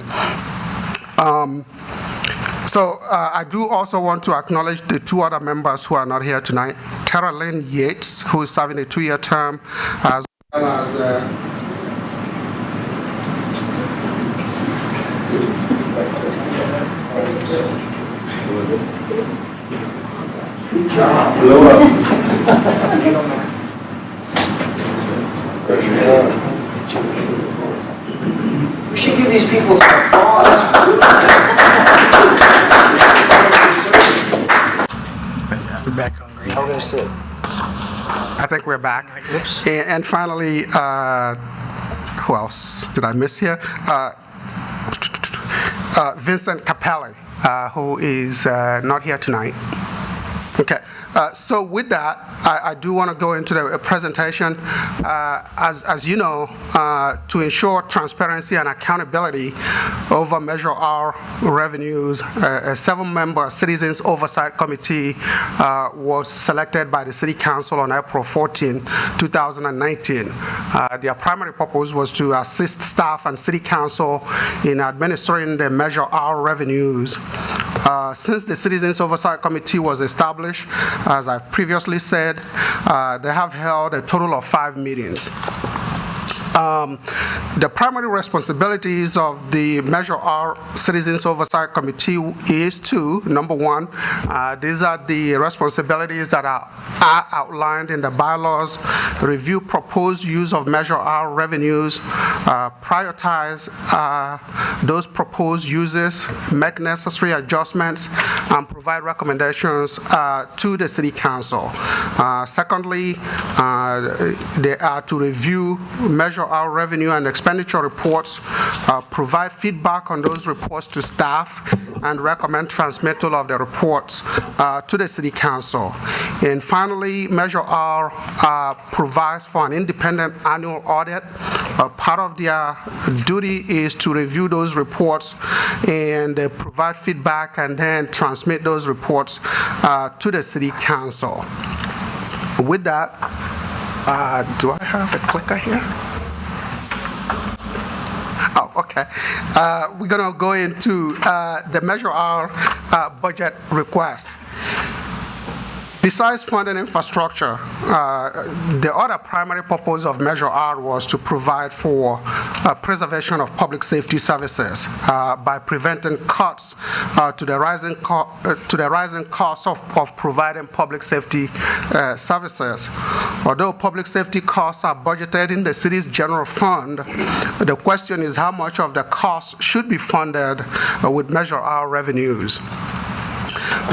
So I do also want to acknowledge the 2 other members who are not here tonight. Tara Lynn Yates, who is serving a 2-year term, as well as We should give these people some applause. We're back on green. How are we going to sit? I think we're back. Oops. And finally, who else did I miss here? Vincent Capelli, who is not here tonight. Okay, so with that, I do want to go into the presentation. As you know, to ensure transparency and accountability over Measure R revenues, a 7-member Citizens Oversight Committee was selected by the City Council on April 14, 2019. Their primary purpose was to assist staff and City Council in administering the Measure R revenues. Since the Citizens Oversight Committee was established, as I previously said, they have held a total of 5 meetings. The primary responsibilities of the Measure R Citizens Oversight Committee is to, number 1, these are the responsibilities that are outlined in the bylaws: review proposed use of Measure R revenues, prioritize those proposed uses, make necessary adjustments, and provide recommendations to the City Council. Secondly, they are to review Measure R revenue and expenditure reports, provide feedback on those reports to staff, and recommend transmittal of the reports to the City Council. And finally, Measure R provides for an independent annual audit. Part of their duty is to review those reports and provide feedback and then transmit those reports to the City Council. With that, do I have a clicker here? Oh, okay. We're going to go into the Measure R budget request. Besides funding infrastructure, the other primary purpose of Measure R was to provide for preservation of public safety services by preventing cuts to the rising cost of providing public safety services. Although public safety costs are budgeted in the city's general fund, the question is how much of the cost should be funded with Measure R revenues.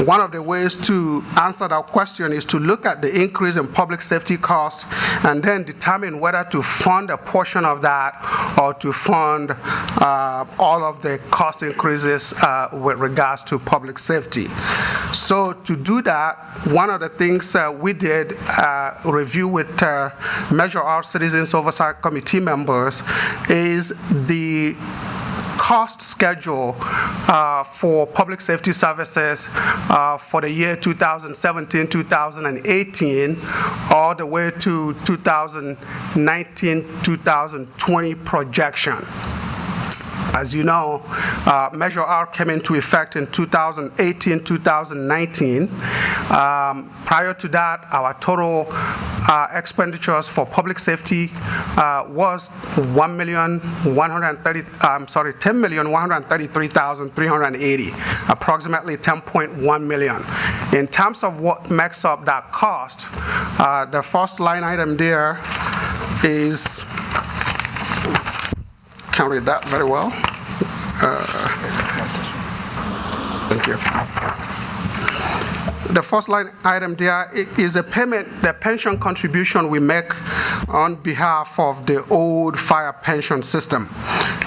One of the ways to answer that question is to look at the increase in public safety costs and then determine whether to fund a portion of that or to fund all of the cost increases with regards to public safety. So to do that, one of the things we did review with Measure R Citizens Oversight Committee members is the cost schedule for public safety services for the year 2017-2018 all the way to 2019-2020 projection. As you know, Measure R came into effect in 2018, 2019. Prior to that, our total expenditures for public safety was $10,133,380, approximately $10.1 million. In terms of what makes up that cost, the first line item there is, can't read that very well. Thank you. The first line item there is a payment, the pension contribution we make on behalf of the old fire pension system.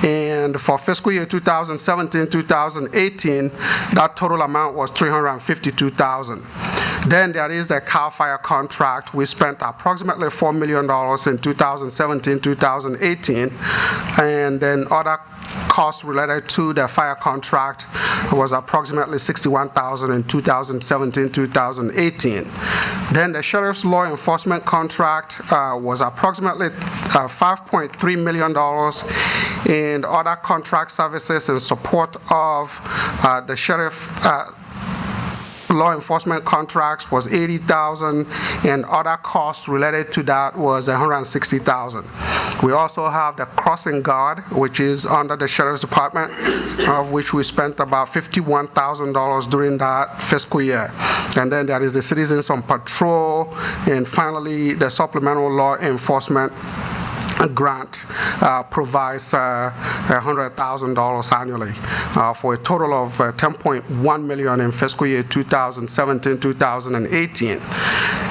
And for fiscal year 2017-2018, that total amount was $352,000. Then there is the CAL FIRE contract. We spent approximately $4 million in 2017-2018, and then other costs related to the fire contract was approximately $61,000 in 2017-2018. Then the sheriff's law enforcement contract was approximately $5.3 million, and other contract services in support of the sheriff law enforcement contracts was $80,000, and other costs related to that was $160,000. We also have the crossing guard, which is under the Sheriff's Department, of which we spent about $51,000 during that fiscal year. And then there is the Citizens on Patrol, and finally the Supplemental Law Enforcement grant provides $100,000 annually for a total of $10.1 million in fiscal year 2017-2018.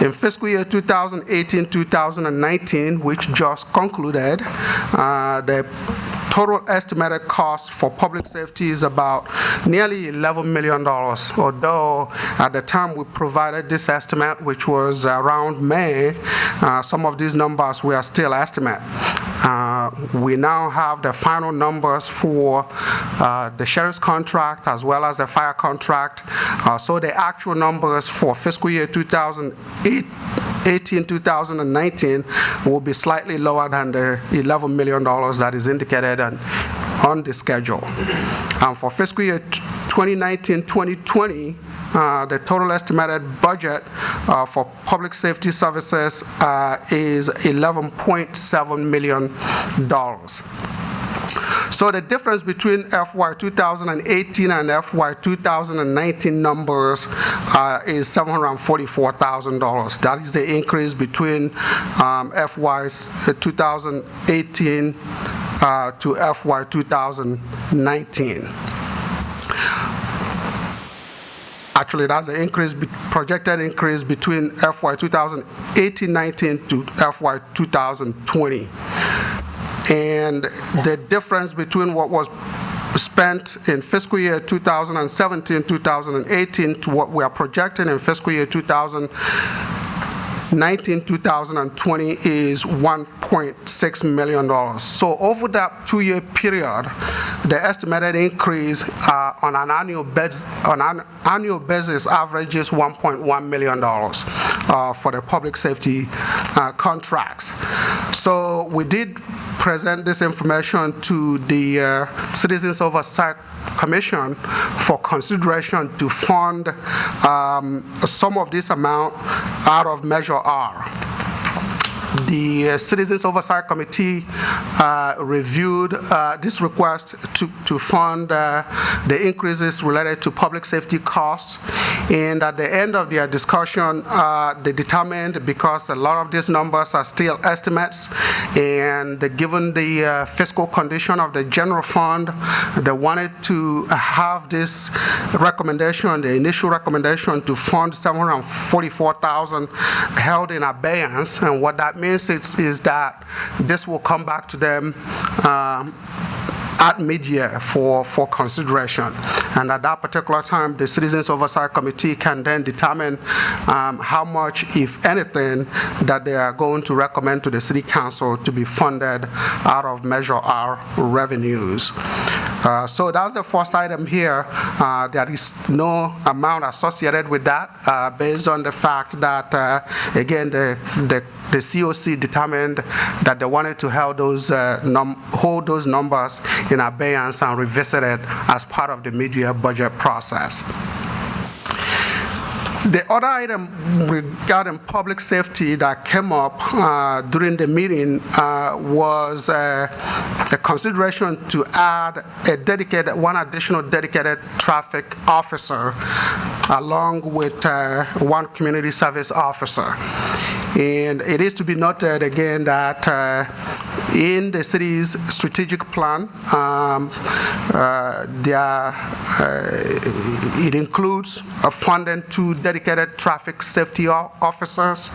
In fiscal year 2018-2019, which just concluded, the total estimated cost for public safety is about nearly $11 million, although at the time we provided this estimate, which was around May, some of these numbers were still estimate. We now have the final numbers for the sheriff's contract as well as the fire contract. So the actual numbers for fiscal year 2018-2019 will be slightly lower than the $11 million that is indicated on the schedule. For fiscal year 2019-2020, the total estimated budget for public safety services is $11.7 million. So the difference between FY 2018 and FY 2019 numbers is $744,000. That is the increase between FY 2018 to FY 2019. Actually, that's the increase, projected increase between FY 2018-19 to FY 2020. And the difference between what was spent in fiscal year 2017-2018 to what we are projecting in fiscal year 2019-2020 is $1.6 million. So over that 2-year period, the estimated increase on an annual basis averages $1.1 million for the public safety contracts. So we did present this information to the Citizens Oversight Commission for consideration to fund some of this amount out of Measure R. The Citizens Oversight Committee reviewed this request to fund the increases related to public safety costs, and at the end of their discussion, they determined, because a lot of these numbers are still estimates, and given the fiscal condition of the general fund, they wanted to have this recommendation, the initial recommendation, to fund $744,000 held in abeyance. And what that means is that this will come back to them at mid-year for consideration. And at that particular time, the Citizens Oversight Committee can then determine how much, if anything, that they are going to recommend to the City Council to be funded out of Measure R revenues. So that's the first item here. There is no amount associated with that based on the fact that, again, the COC determined that they wanted to hold those numbers in abeyance and revisited as part of the mid-year budget process. The other item regarding public safety that came up during the meeting was a consideration to add one additional dedicated traffic officer along with one community service officer. And it is to be noted again that in the city's strategic plan, it includes funding to dedicated traffic safety officers.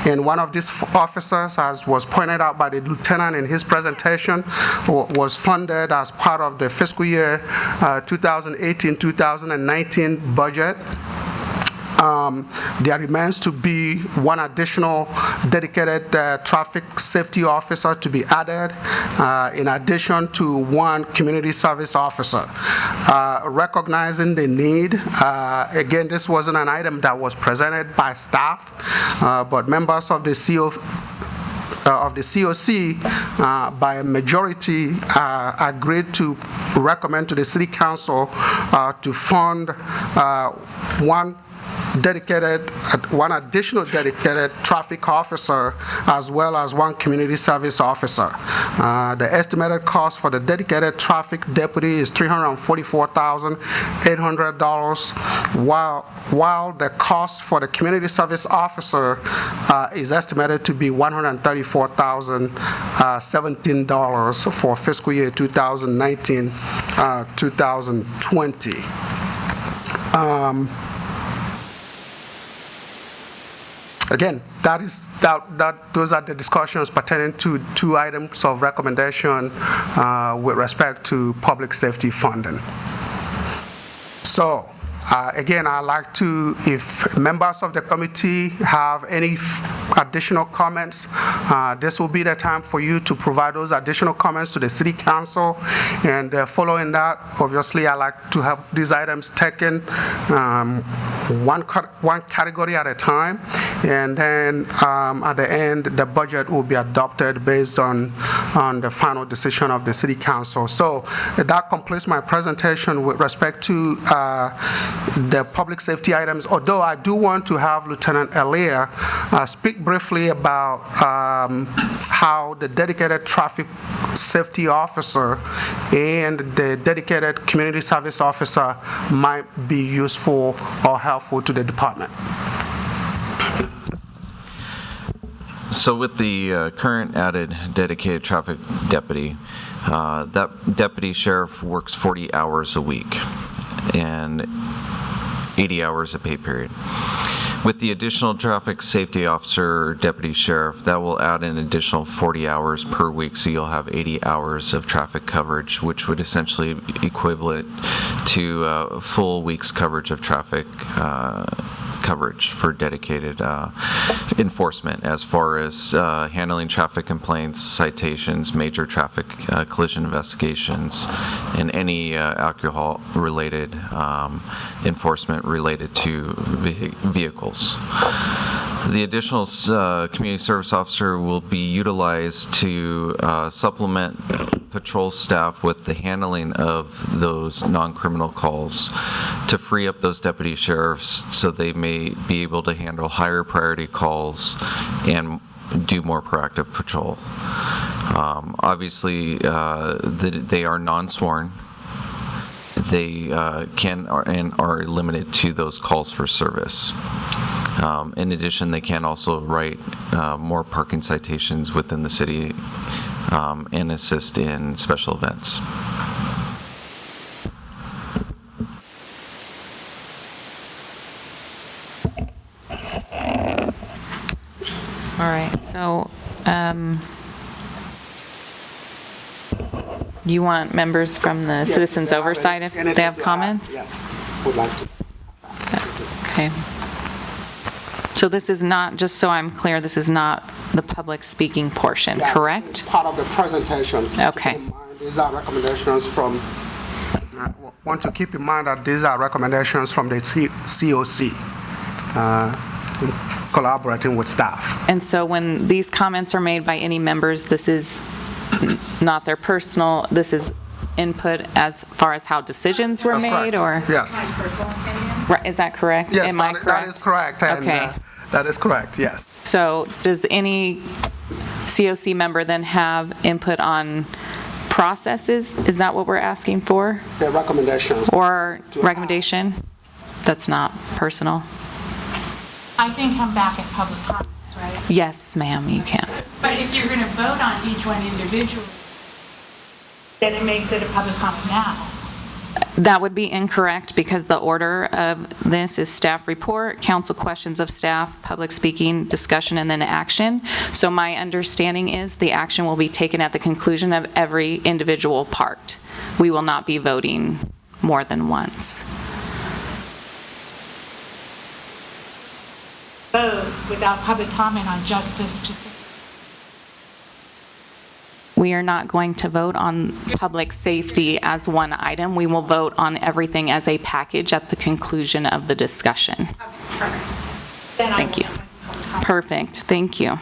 And one of these officers, as was pointed out by the lieutenant in his presentation, was funded as part of the fiscal year 2018-2019 budget. There remains to be one additional dedicated traffic safety officer to be added, in addition to one community service officer. Recognizing the need, again, this wasn't an item that was presented by staff, but members of the COC by a majority agreed to recommend to the City Council to fund one additional dedicated traffic officer as well as one community service officer. The estimated cost for the dedicated traffic deputy is $344,800, while the cost for the community service officer is estimated to be $134,017 for fiscal year 2019-2020. Again, those are the discussions pertaining to two items of recommendation with respect to public safety funding. So, again, I'd like to, if members of the committee have any additional comments, this will be the time for you to provide those additional comments to the City Council. And following that, obviously, I'd like to have these items taken one category at a time. And then at the end, the budget will be adopted based on the final decision of the City Council. So that completes my presentation with respect to the public safety items, although I do want to have Lieutenant Elia speak briefly about how the dedicated traffic safety officer and the dedicated community service officer might be useful or helpful to the department. So with the current added dedicated traffic deputy, that deputy sheriff works 40 hours a week and 80 hours a pay period. With the additional traffic safety officer, deputy sheriff, that will add an additional 40 hours per week, so you'll have 80 hours of traffic coverage, which would essentially equivalent to a full week's coverage of traffic coverage for dedicated enforcement as far as handling traffic complaints, citations, major traffic collision investigations, and any alcohol-related enforcement related to vehicles. The additional community service officer will be utilized to supplement patrol staff with the handling of those non-criminal calls to free up those deputy sheriffs so they may be able to handle higher priority calls and do more proactive patrol. Obviously, they are non-sworn. They can and are limited to those calls for service. In addition, they can also write more parking citations within the city and assist in special events. All right, so you want members from the Citizens Oversight if they have comments? Yes, would like to. Okay. So this is not, just so I'm clear, this is not the public speaking portion, correct? It's part of the presentation. Okay. These are recommendations from, I want to keep in mind that these are recommendations from the COC, collaborating with staff. And so when these comments are made by any members, this is not their personal, this is input as far as how decisions were That's made, correct. or? Yes. Right, is that correct? Yes, Am I that is correct. And, Okay. that is correct, yes. So does any COC member then have input on processes? Is that what we're asking for? The recommendations. Or recommendation? That's not personal? I can come back at public comments, right? Yes, ma'am, you can. But if you're going to vote on each one individually, then it makes it a public comment now. That would be incorrect because the order of this is staff report, council questions of staff, public speaking, discussion, and then action. So my understanding is the action will be taken at the conclusion of every individual part. We will not be voting more than once. Vote without public comment on just this particular. We are not going to vote on public safety as one item. We will vote on everything as a package at the conclusion of the discussion. Thank you. Perfect, thank you.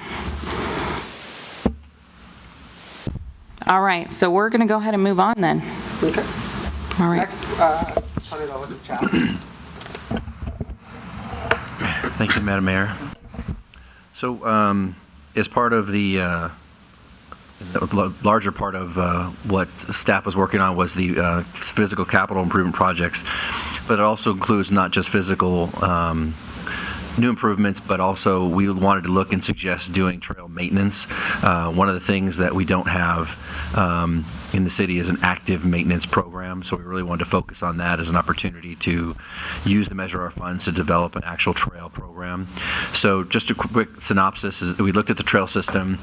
All right, so we're going to go ahead and move on then. Okay. All right. Next, turn it over to Chad. Thank you, Madam Mayor. So as part of the larger part of what staff was working on was the physical capital improvement projects, but it also includes not just physical new improvements, but also we wanted to look and suggest doing trail maintenance. One of the things that we don't have in the city is an active maintenance program, so we really wanted to focus on that as an opportunity to use the Measure Our funds to develop an actual trail program. So just a quick synopsis is we looked at the trail system,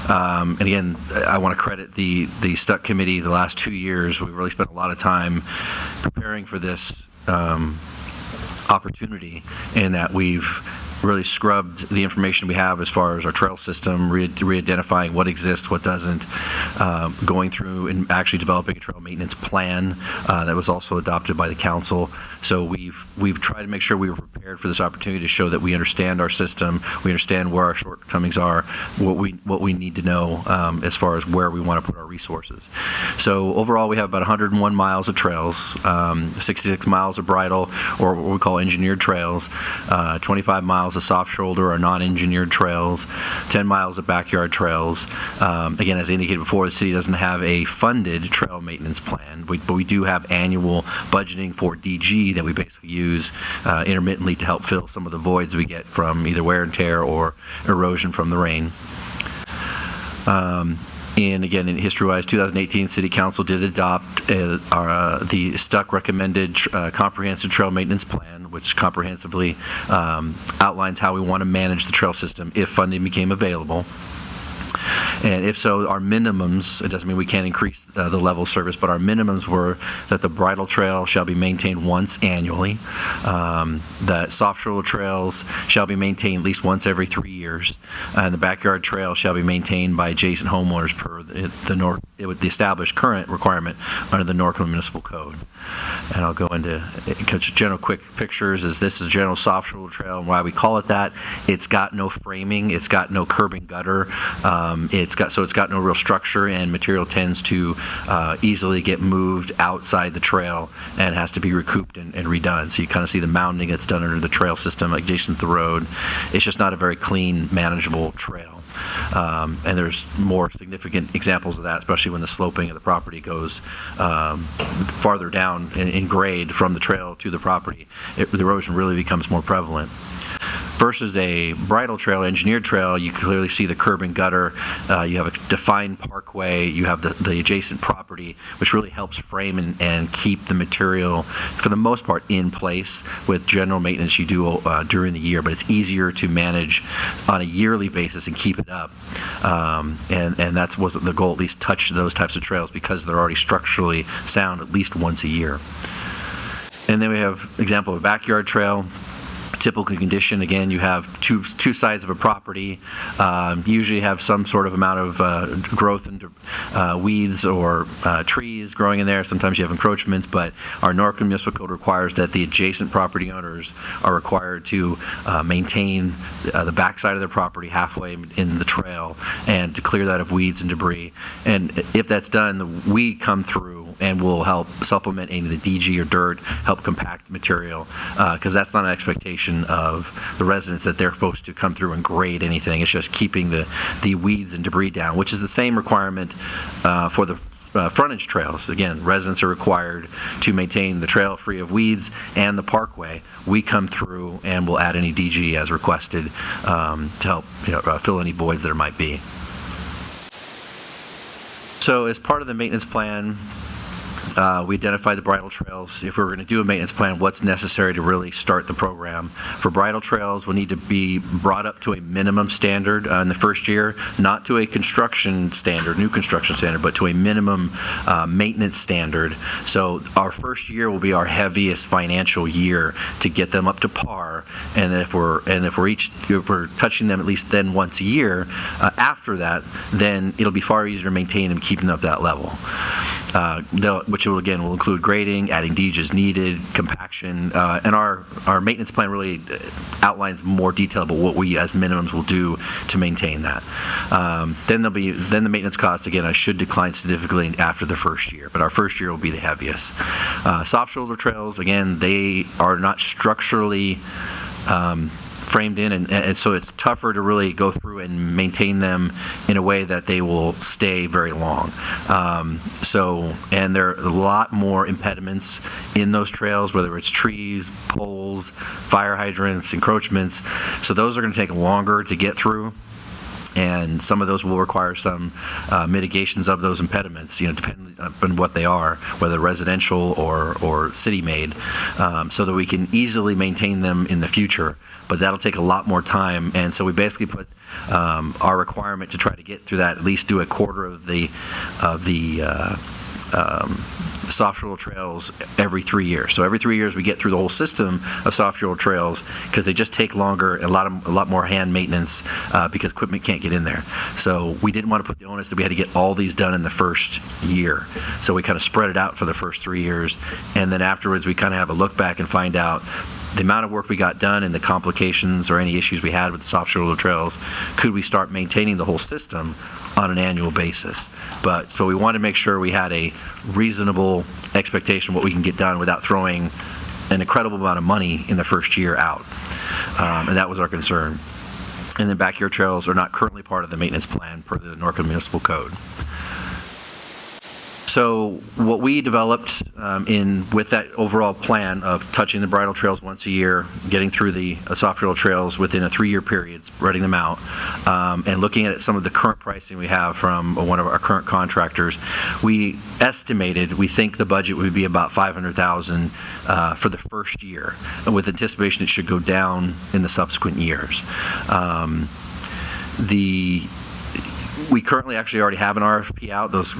and again, I want to credit the Stuck Committee the last 2 years. We really spent a lot of time preparing for this opportunity, in that we've really scrubbed the information we have as far as our trail system, re-identifying what exists, what doesn't, going through and actually developing a trail maintenance plan that was also adopted by the council. So we've tried to make sure we were prepared for this opportunity to show that we understand our system, we understand where our shortcomings are, what we need to know as far as where we want to put our resources. So overall, we have about 101 miles of trails, 66 miles of bridle, or what we call engineered trails, 25 miles of soft shoulder or non-engineered trails, 10 miles of backyard trails. Again, as I indicated before, the city doesn't have a funded trail maintenance plan, but we do have annual budgeting for DG that we basically use intermittently to help fill some of the voids we get from either wear and tear or erosion from the rain. And again, in history-wise, 2018, City Council did adopt the Stuck recommended comprehensive trail maintenance plan, which comprehensively outlines how we want to manage the trail system if funding became available. And if so, our minimums, it doesn't mean we can't increase the level of service, but our minimums were that the bridle trail shall be maintained once annually. The soft shoulder trails shall be maintained at least once every 3 years. And the backyard trail shall be maintained by adjacent homeowners per the established current requirement under the Norco Municipal Code. And I'll go into general quick pictures. This is a general soft shoulder trail, and why we call it that. It's got no framing, it's got no curb and gutter. It's got no real structure, and material tends to easily get moved outside the trail and has to be recouped and redone. So you kind of see the mounding that's done under the trail system adjacent to the road. It's just not a very clean, manageable trail. And there's more significant examples of that, especially when the sloping of the property goes farther down in grade from the trail to the property. The erosion really becomes more prevalent. Versus a bridle trail, engineered trail, you clearly see the curb and gutter. You have a defined parkway. You have the adjacent property, which really helps frame and keep the material, for the most part, in place with general maintenance you do during the year. But it's easier to manage on a yearly basis and keep it up. And that was the goal, at least touch those types of trails because they're already structurally sound at least once a year. And then we have example of a backyard trail. Typical condition, again, you have two sides of a property, usually have some sort of amount of growth and weeds or trees growing in there. Sometimes you have encroachments, but our Norco Municipal Code requires that the adjacent property owners are required to maintain the backside of their property halfway in the trail and to clear that of weeds and debris. And if that's done, we come through and will help supplement any of the DG or dirt, help compact material, because that's not an expectation of the residents that they're supposed to come through and grade anything. It's just keeping the weeds and debris down, which is the same requirement for the frontage trails. Again, residents are required to maintain the trail free of weeds and the parkway. We come through and we'll add any DG as requested to help fill any voids there might be. So as part of the maintenance plan, we identified the bridle trails. If we were going to do a maintenance plan, what's necessary to really start the program? For bridle trails, we'll need to be brought up to a minimum standard in the first year, not to a construction standard, new construction standard, but to a minimum maintenance standard. So our first year will be our heaviest financial year to get them up to par. And if we're touching them at least then once a year, after that, then it'll be far easier to maintain them, keeping up that level. Which will include grading, adding DG as needed, compaction, and our maintenance plan really outlines more detail about what we as minimums will do to maintain that. Then the maintenance costs again should decline significantly after the first year, but our first year will be the heaviest. Soft shoulder trails, again, they are not structurally framed in, and so it's tougher to really go through and maintain them in a way that they will stay very long. And there are a lot more impediments in those trails, whether it's trees, poles, fire hydrants, encroachments. So those are going to take longer to get through. And some of those will require some mitigations of those impediments, depending on what they are, whether residential or city-made, so that we can easily maintain them in the future. But that'll take a lot more time, and so we basically put our requirement to try to get through that, at least do a quarter of the soft shoulder trails every 3 years. So every 3 years we get through the whole system of soft shoulder trails because they just take longer, a lot more hand maintenance because equipment can't get in there. So we didn't want to put the onus that we had to get all these done in the first year. So we kind of spread it out for the first 3 years, and then afterwards we kind of have a look back and find out the amount of work we got done and the complications or any issues we had with the soft shoulder trails. Could we start maintaining the whole system on an annual basis? So we wanted to make sure we had a reasonable expectation of what we can get done without throwing an incredible amount of money in the first year out. And that was our concern. And then backyard trails are not currently part of the maintenance plan per the Norco Municipal Code. So what we developed with that overall plan of touching the bridle trails once a year, getting through the soft shoulder trails within a 3-year period, spreading them out, and looking at some of the current pricing we have from one of our current contractors, we think the budget would be about $500,000 for the first year, with anticipation it should go down in the subsequent years. We currently actually already have an RFP out. Those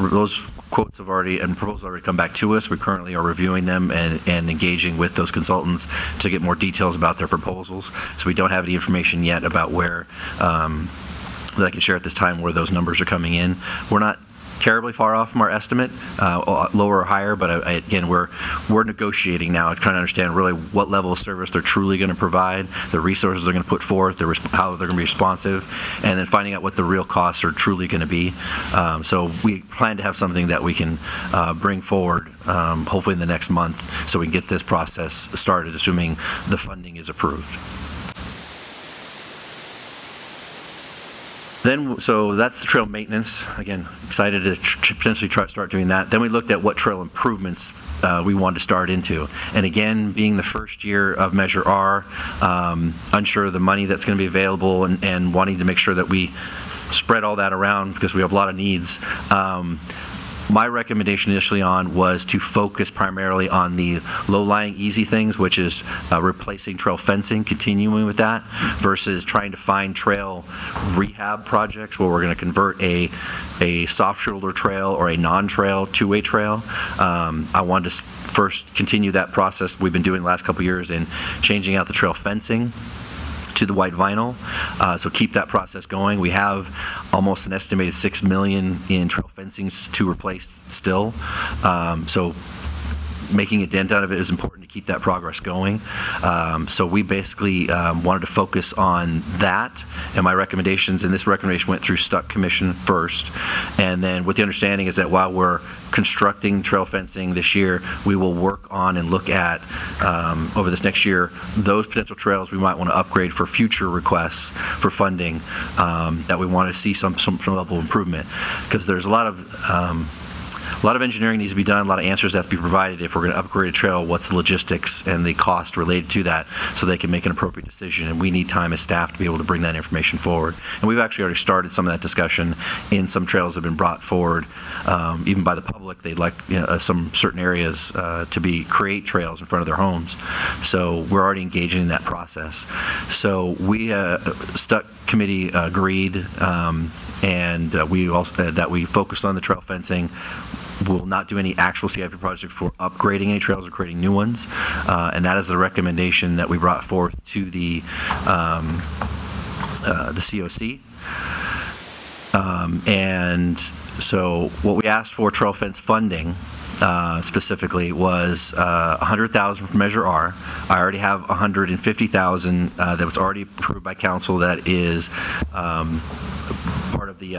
quotes have already and proposals have already come back to us. We currently are reviewing them and engaging with those consultants to get more details about their proposals. So we don't have any information yet about where that I can share at this time where those numbers are coming in. We're not terribly far off from our estimate, lower or higher, but again, we're negotiating now to try to understand really what level of service they're truly going to provide, the resources they're going to put forth, how they're going to be responsive, and then finding out what the real costs are truly going to be. So we plan to have something that we can bring forward hopefully in the next month so we can get this process started, assuming the funding is approved. So that's the trail maintenance. Again, excited to potentially start doing that. Then we looked at what trail improvements we wanted to start into. And again, being the first year of Measure R, unsure of the money that's going to be available and wanting to make sure that we spread all that around because we have a lot of needs. My recommendation initially was to focus primarily on the low-lying easy things, which is replacing trail fencing, continuing with that, versus trying to find trail rehab projects where we're going to convert a soft shoulder trail or a non-trail to a trail. I wanted to first continue that process we've been doing the last couple of years in changing out the trail fencing to the white vinyl, so keep that process going. We have almost an estimated $6 million in trail fencing to replace still, so making a dent out of it is important to keep that progress going. So we basically wanted to focus on that, and my recommendations, and this recommendation went through Stuck Commission first, and then with the understanding is that while we're constructing trail fencing this year, we will work on and look at over this next year those potential trails we might want to upgrade for future requests for funding, that we want to see some level of improvement, because there's a lot of engineering needs to be done, a lot of answers that have to be provided. If we're going to upgrade a trail, what's the logistics and the cost related to that, so they can make an appropriate decision, and we need time as staff to be able to bring that information forward. And we've actually already started some of that discussion in some trails that have been brought forward, even by the public. They'd like some certain areas to create trails in front of their homes. So we're already engaging in that process. So we, Stuck Committee agreed, and we also that we focused on the trail fencing. We'll not do any actual CIP project for upgrading any trails or creating new ones, and that is the recommendation that we brought forth to the COC. And so what we asked for trail fence funding specifically was $100,000 from Measure R. I already have $150,000 that was already approved by council. That is part of the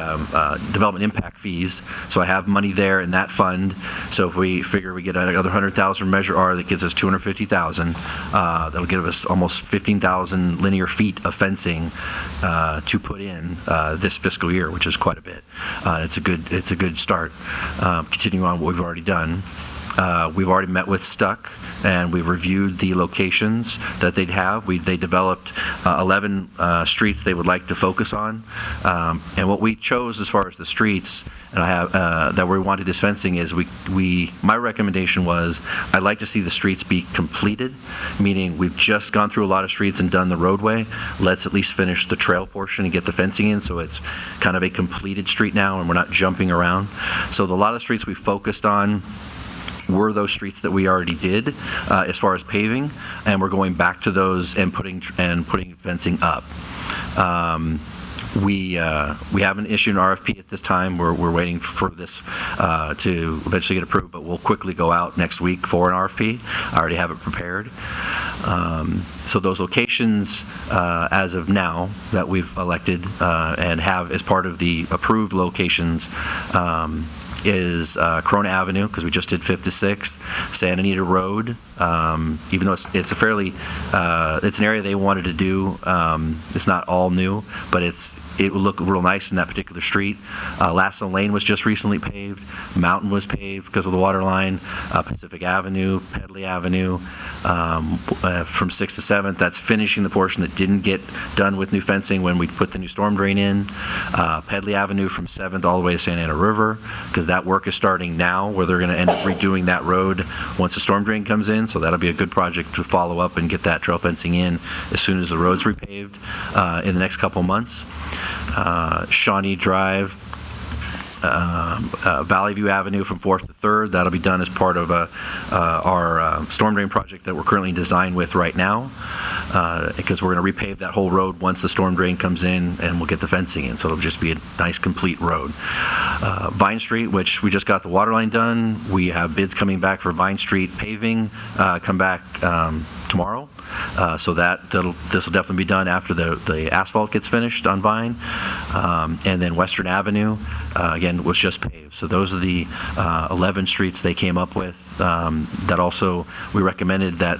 development impact fees. So I have money there in that fund. So if we figure we get another $100,000 from Measure R, that gives us $250,000. That'll give us almost 15,000 linear feet of fencing to put in this fiscal year, which is quite a bit. It's a good start. Continuing on what we've already done. We've already met with Stuck, and we've reviewed the locations that they'd have. They developed 11 streets they would like to focus on. And what we chose as far as the streets and I have that we wanted this fencing is my recommendation was I'd like to see the streets be completed, meaning we've just gone through a lot of streets and done the roadway. Let's at least finish the trail portion and get the fencing in, so it's kind of a completed street now and we're not jumping around. So a lot of streets we focused on were those streets that we already did as far as paving, and we're going back to those and putting fencing up. We haven't issued an RFP at this time. We're waiting for this to eventually get approved, but we'll quickly go out next week for an RFP. I already have it prepared. So those locations, as of now, that we've elected and have as part of the approved locations, is Corona Avenue, because we just did 5th to 6th, Santa Anita Road, even though it's a fairly, it's an area they wanted to do. It's not all new, but it will look real nice in that particular street. Lasso Lane was just recently paved. Mountain was paved because of the water line. Pacific Avenue, Pedley Avenue, from 6th to 7th, that's finishing the portion that didn't get done with new fencing when we put the new storm drain in. Pedley Avenue from 7th all the way to Santa Ana River, because that work is starting now, where they're going to end up redoing that road once the storm drain comes in. So that'll be a good project to follow up and get that trail fencing in as soon as the road's repaved in the next couple months. Shawnee Drive, Valley View Avenue from 4th to 3rd, that'll be done as part of our storm drain project that we're currently in design with right now, because we're going to repave that whole road once the storm drain comes in, and we'll get the fencing in, so it'll just be a nice complete road. Vine Street, which we just got the water line done, we have bids coming back for Vine Street paving, come back tomorrow. So this will definitely be done after the asphalt gets finished on Vine. And then Western Avenue, again, was just paved. So those are the 11 streets they came up with. That also, we recommended that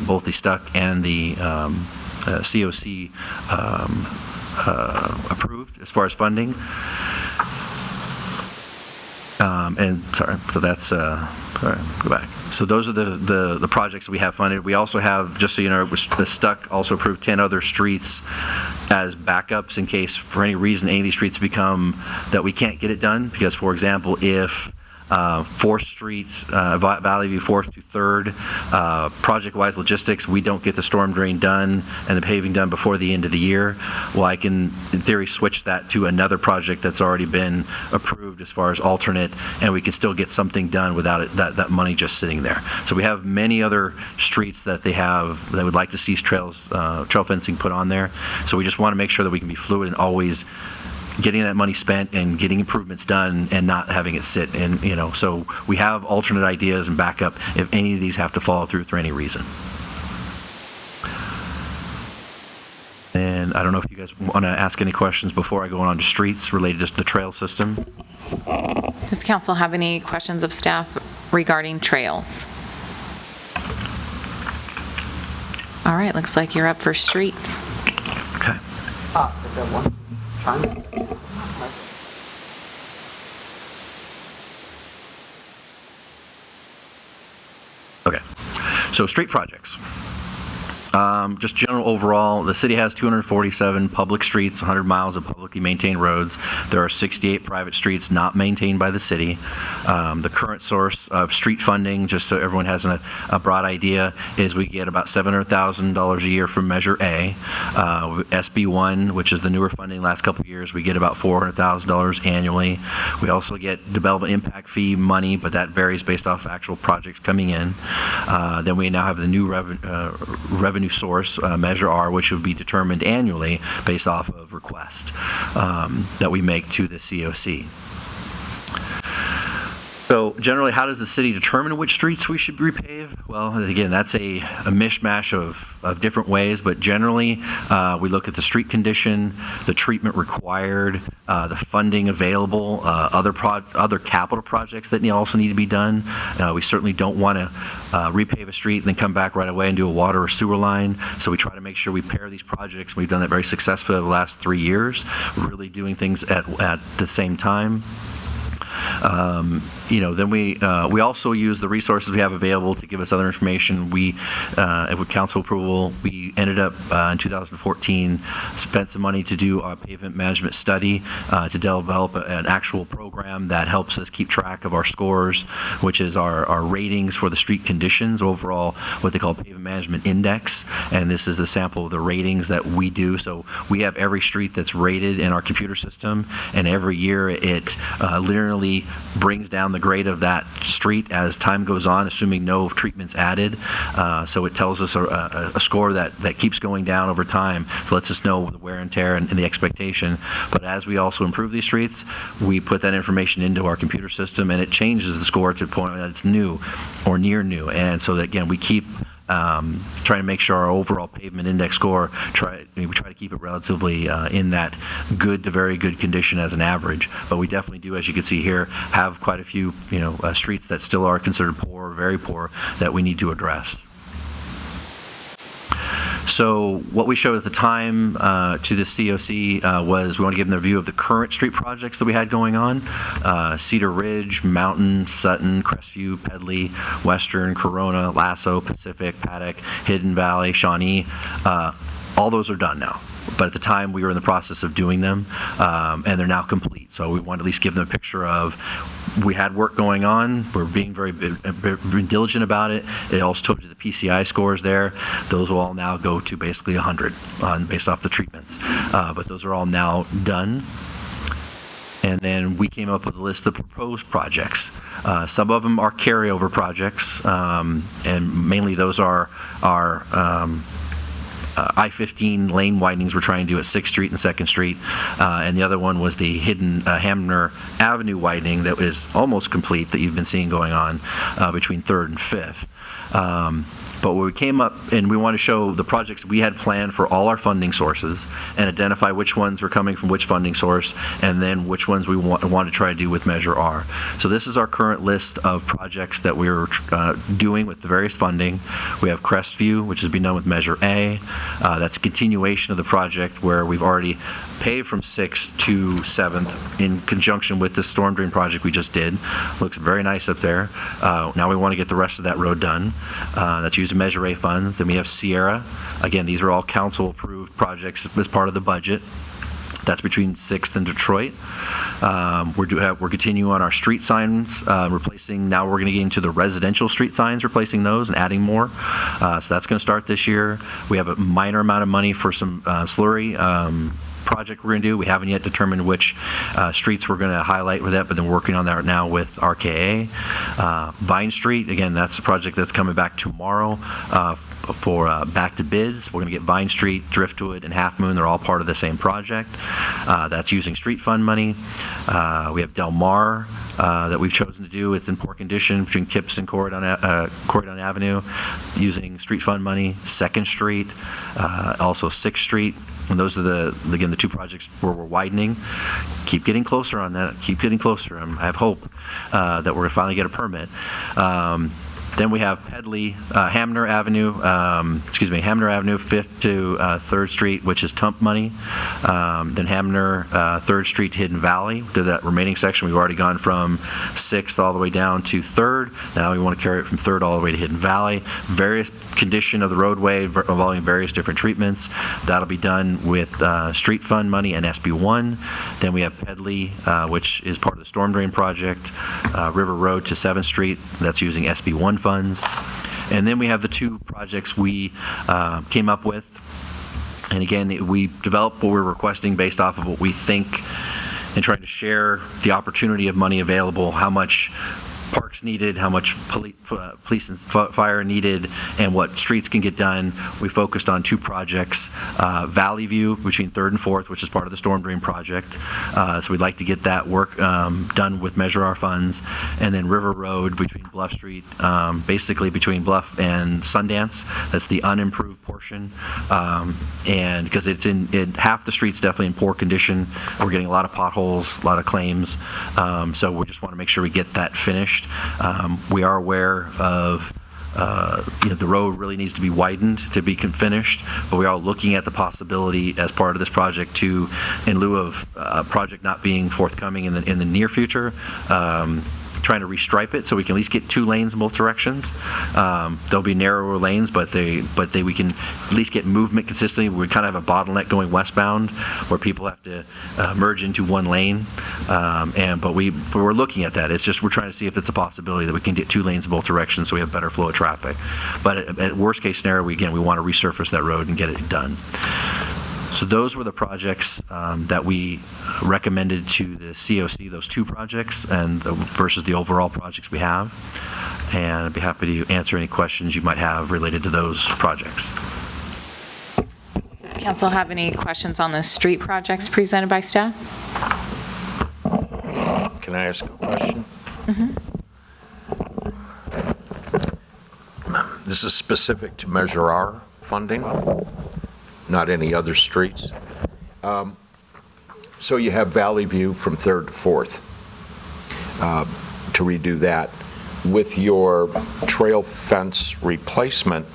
both the Stuck and the COC approved as far as funding. So that's, go back. So those are the projects we have funded. We also have, just so you know, the Stuck also approved 10 other streets as backups in case for any reason any of these streets become that we can't get it done. Because, for example, if 4th Street, Valley View 4th to 3rd, project-wise logistics, we don't get the storm drain done and the paving done before the end of the year, well, I can, in theory, switch that to another project that's already been approved as far as alternate, and we can still get something done without that money just sitting there. So we have many other streets that they would like to see trail fencing put on there. So we just want to make sure that we can be fluid and always getting that money spent and getting improvements done and not having it sit. And, so we have alternate ideas and backup if any of these have to follow through for any reason. And I don't know if you guys want to ask any questions before I go on to streets related to the trail system. Does council have any questions of staff regarding trails? All right, looks like you're up for streets. Okay. Okay, so street projects. Just general overall, the city has 247 public streets, 100 miles of publicly maintained roads. There are 68 private streets not maintained by the city. The current source of street funding, just so everyone has a broad idea, is we get about $700,000 a year from Measure A. SB1, which is the newer funding last couple of years, we get about $400,000 annually. We also get development impact fee money, but that varies based off actual projects coming in. Then we now have the new revenue source, Measure R, which would be determined annually based off of request that we make to the COC. So generally, how does the city determine which streets we should repave? Well, again, that's a mishmash of different ways, but generally, we look at the street condition, the treatment required, the funding available, other capital projects that also need to be done. We certainly don't want to repave a street and then come back right away and do a water or sewer line, so we try to make sure we pair these projects. We've done that very successfully over the last 3 years, really doing things at the same time. Then we also use the resources we have available to give us other information. With council approval, we ended up in 2014 spent some money to do a pavement management study to develop an actual program that helps us keep track of our scores, which is our ratings for the street conditions, overall what they call pavement management index, and this is the sample of the ratings that we do. So we have every street that's rated in our computer system, and every year it literally brings down the grade of that street as time goes on, assuming no treatments added. So it tells us a score that keeps going down over time. So lets us know the wear and tear and the expectation. But as we also improve these streets, we put that information into our computer system, and it changes the score to the point that it's new or near new. And so that, again, we keep trying to make sure our overall pavement index score, we try to keep it relatively in that good to very good condition as an average. But we definitely do, as you can see here, have quite a few streets that still are considered poor, very poor, that we need to address. So what we showed at the time to the COC was we want to give them a view of the current street projects that we had going on. Cedar Ridge, Mountain, Sutton, Crestview, Pedley, Western, Corona, Lasso, Pacific, Paddock, Hidden Valley, Shawnee. All those are done now. But at the time, we were in the process of doing them, and they're now complete. So we want to at least give them a picture of, we had work going on, we're being very diligent about it. It also told you the PCI scores there. Those will all now go to basically 100 based off the treatments. But those are all now done. And then we came up with a list of proposed projects. Some of them are carryover projects, and mainly those are I-15 lane widenings we're trying to do at 6th Street and 2nd Street. And the other one was the hidden Hamner Avenue widening that is almost complete that you've been seeing going on between 3rd and 5th. But we came up and we want to show the projects we had planned for all our funding sources and identify which ones were coming from which funding source, and then which ones we want to try to do with Measure R. So this is our current list of projects that we're doing with the various funding. We have Crestview, which has been done with Measure A. That's a continuation of the project where we've already paid from 6th to 7th in conjunction with the storm drain project we just did. Looks very nice up there. Now we want to get the rest of that road done. That's using Measure A funds. Then we have Sierra. Again, these are all council approved projects as part of the budget. That's between 6th and Detroit. We're continuing on our street signs, replacing. Now we're going to get into the residential street signs, replacing those and adding more. So that's going to start this year. We have a minor amount of money for some slurry project we're going to do. We haven't yet determined which streets we're going to highlight with that, but then we're working on that now with RKA. Vine Street, again, that's a project that's coming back tomorrow. for back to bids. We're going to get Vine Street, Driftwood, and Half Moon. They're all part of the same project. That's using street fund money. We have Del Mar that we've chosen to do. It's in poor condition between Kips and Corridon Avenue, using street fund money. 2nd Street, also 6th Street. And those are again, the two projects where we're widening. Keep getting closer on that. Keep getting closer. I have hope that we're going to finally get a permit. Then we have Pedley, Hamner Avenue, Hamner Avenue, 5th to 3rd Street, which is TUMP money. Then Hamner, 3rd Street to Hidden Valley. Did that remaining section. We've already gone from 6th all the way down to 3rd. Now we want to carry it from 3rd all the way to Hidden Valley. Various condition of the roadway involving various different treatments. That'll be done with street fund money and SB1. Then we have Pedley, which is part of the storm drain project. River Road to 7th Street. That's using SB1 funds. And then we have the two projects we came up with. And again, we developed what we're requesting based off of what we think and trying to share the opportunity of money available, how much parks needed, how much police and fire needed, and what streets can get done. We focused on two projects, Valley View between 3rd and 4th, which is part of the storm drain project. So we'd like to get that work done with Measure Our funds. And then River Road between Bluff Street, basically between Bluff and Sundance. That's the unimproved portion. And because it's in half the street's definitely in poor condition. We're getting a lot of potholes, a lot of claims. So we just want to make sure we get that finished. We are aware of the road really needs to be widened to be finished, but we are looking at the possibility as part of this project to, in lieu of a project not being forthcoming in the near future, trying to restripe it so we can at least get 2 lanes in both directions. There'll be narrower lanes, but we can at least get movement consistently. We kind of have a bottleneck going westbound where people have to merge into 1 lane. But we're looking at that. It's just we're trying to see if it's a possibility that we can get 2 lanes in both directions so we have better flow of traffic. But at worst case scenario, we want to resurface that road and get it done. So those were the projects that we recommended to the COC, those 2 projects, and versus the overall projects we have. And I'd be happy to answer any questions you might have related to those projects. Does council have any questions on the street projects presented by staff? Can I ask a question? This is specific to Measure R funding, not any other streets. So you have Valley View from 3rd to 4th to redo that. With your trail fence replacement,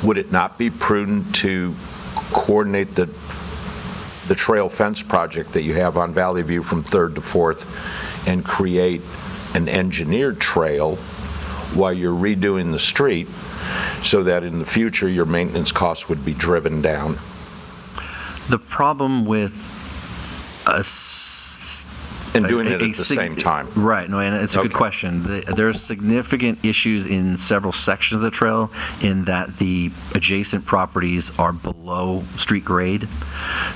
would it not be prudent to coordinate the trail fence project that you have on Valley View from 3rd to 4th and create an engineered trail while you're redoing the street, so that in the future your maintenance costs would be driven down? The problem with and doing it at the same time. Right, no, and it's a good question. There's significant issues in several sections of the trail in that the adjacent properties are below street grade.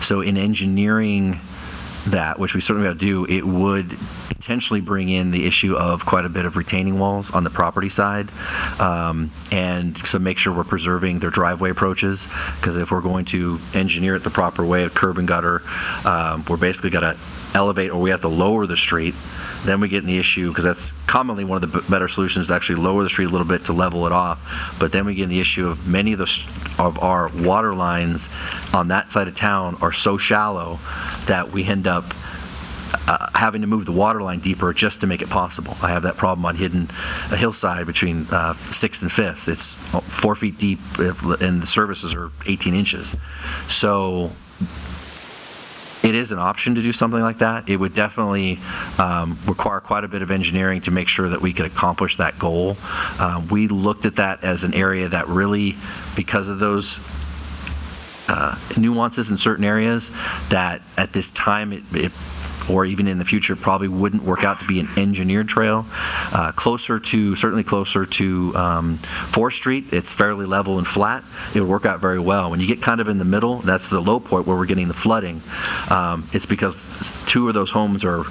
So in engineering that, which we certainly have to do, it would potentially bring in the issue of quite a bit of retaining walls on the property side, and so make sure we're preserving their driveway approaches, because if we're going to engineer it the proper way, a curb and gutter, we're basically got to elevate, or we have to lower the street. Then we get in the issue, because that's commonly one of the better solutions, to actually lower the street a little bit to level it off. But then we get in the issue of many of our water lines on that side of town are so shallow that we end up having to move the water line deeper just to make it possible. I have that problem on a hillside between 6th and 5th. It's 4 feet deep, and the services are 18 inches. So it is an option to do something like that. It would definitely require quite a bit of engineering to make sure that we could accomplish that goal. We looked at that as an area that really, because of those nuances in certain areas, that at this time it or even in the future probably wouldn't work out to be an engineered trail. Certainly closer to 4th Street, it's fairly level and flat. It would work out very well. When you get kind of in the middle, that's the low point where we're getting the flooding. It's because 2 of those homes are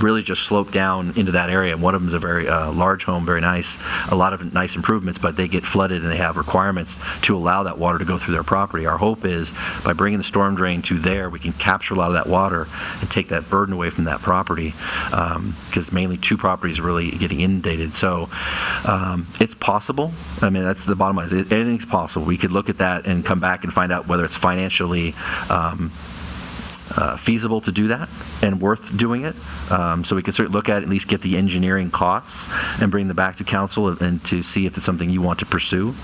really just slope down into that area. One of them is a very large home, very nice, a lot of nice improvements, but they get flooded and they have requirements to allow that water to go through their property. Our hope is by bringing the storm drain to there, we can capture a lot of that water and take that burden away from that property, because mainly 2 properties are really getting inundated. So it's possible. I mean, that's the bottom line. Anything's possible. We could look at that and come back and find out whether it's financially feasible to do that and worth doing it. So we can certainly look at least get the engineering costs and bring them back to council and to see if it's something you want to pursue.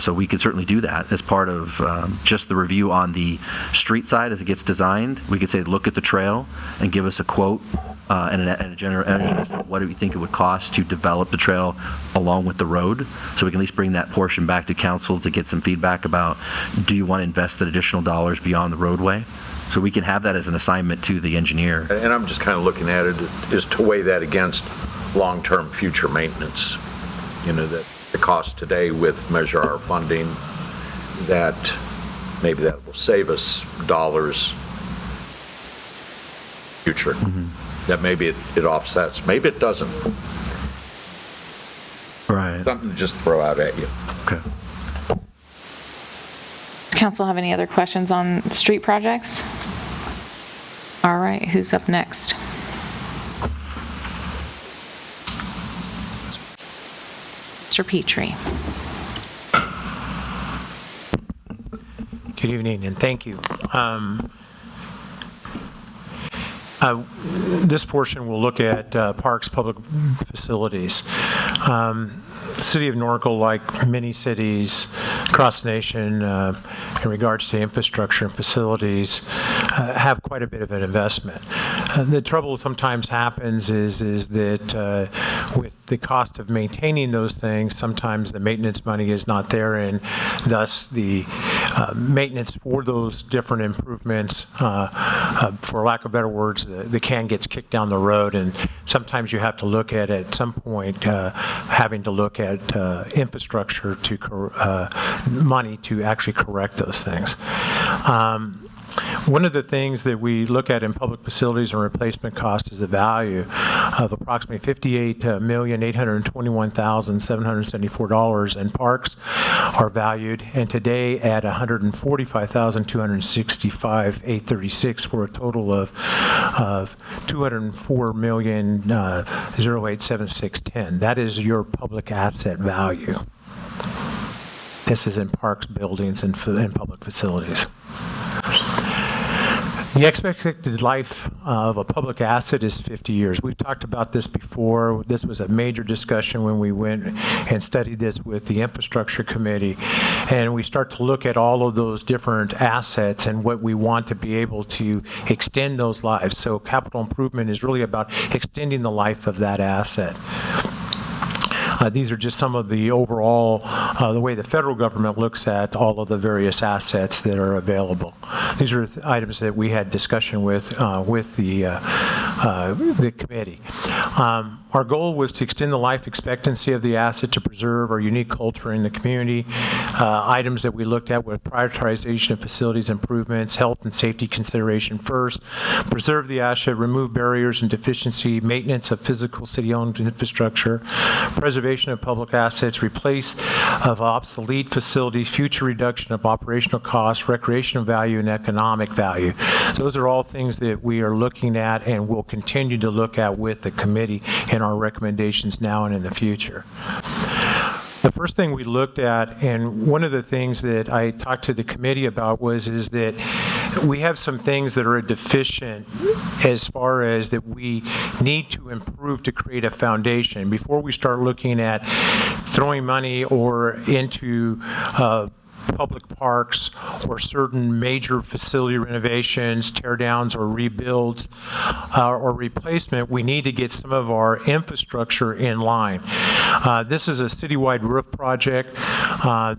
So we could certainly do that as part of just the review on the street side as it gets designed. We could say, look at the trail and give us a quote and a general estimate. What do you think it would cost to develop the trail along with the road? So we can at least bring that portion back to council to get some feedback about, do you want to invest the additional dollars beyond the roadway? So we can have that as an assignment to the engineer. And I'm just kind of looking at it is to weigh that against long-term future maintenance. You know, that the cost today with Measure R funding, that maybe that will save us dollars future. That maybe it offsets. Maybe it doesn't. Right. Something to just throw out at you. Okay. Council have any other questions on street projects? All right, who's up next? Mr. Petrie. Good evening, and thank you. This portion will look at parks, public facilities. The city of Norco, like many cities across the nation, in regards to infrastructure and facilities, have quite a bit of an investment. The trouble sometimes happens is that with the cost of maintaining those things, sometimes the maintenance money is not there, and thus the maintenance for those different improvements, for lack of better words, the can gets kicked down the road, and sometimes you have to look at some point having to look at infrastructure to money to actually correct those things. One of the things that we look at in public facilities and replacement cost is the value of approximately $58,821,774, and parks are valued, and today at $145,265,836 for a total of $204,008,7610. That is your public asset value. This is in parks, buildings, and public facilities. The expected life of a public asset is 50 years. We've talked about this before. This was a major discussion when we went and studied this with the infrastructure committee. And we start to look at all of those different assets and what we want to be able to extend those lives. So capital improvement is really about extending the life of that asset. These are just some of the overall, the way the federal government looks at all of the various assets that are available. These are items that we had discussion with the committee. Our goal was to extend the life expectancy of the asset to preserve our unique culture in the community. Items that we looked at were prioritization of facilities improvements, health and safety consideration first, preserve the asset, remove barriers and deficiency, maintenance of physical city-owned infrastructure, preservation of public assets, replace of obsolete facilities, future reduction of operational costs, recreational value, and economic value. So those are all things that we are looking at and will continue to look at with the committee in our recommendations now and in the future. The first thing we looked at, and one of the things that I talked to the committee about is that we have some things that are deficient as far as that we need to improve to create a foundation. Before we start looking at throwing money or into public parks or certain major facility renovations, tear downs or rebuilds or replacement, we need to get some of our infrastructure in line. This is a citywide roof project.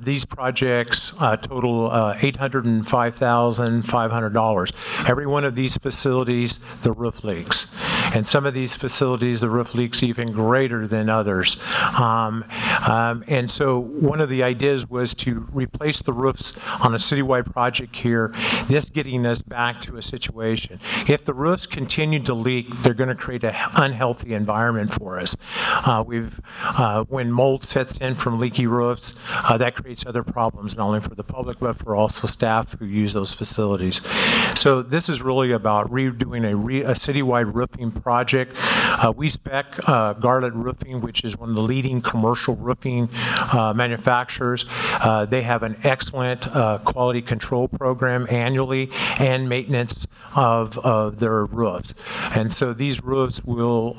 These projects total $805,500. Every one of these facilities, the roof leaks. And some of these facilities, the roof leaks even greater than others. And so one of the ideas was to replace the roofs on a citywide project here, this getting us back to a situation. If the roofs continue to leak, they're going to create an unhealthy environment for us. When mold sets in from leaky roofs, that creates other problems, not only for the public, but for also staff who use those facilities. So this is really about redoing a citywide roofing project. We spec Garland Roofing, which is one of the leading commercial roofing manufacturers. They have an excellent quality control program annually and maintenance of their roofs. And so these roofs will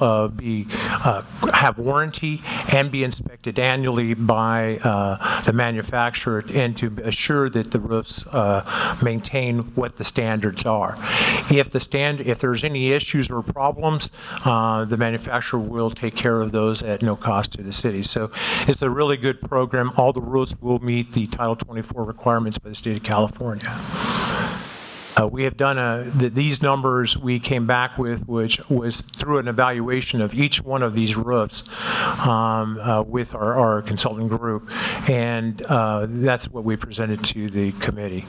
have warranty and be inspected annually by the manufacturer, and to assure that the roofs maintain what the standards are. If there's any issues or problems, the manufacturer will take care of those at no cost to the city. So it's a really good program. All the roofs will meet the Title 24 requirements by the state of California. We have done these numbers we came back with, which was through an evaluation of each one of these roofs with our consulting group, and that's what we presented to the committee.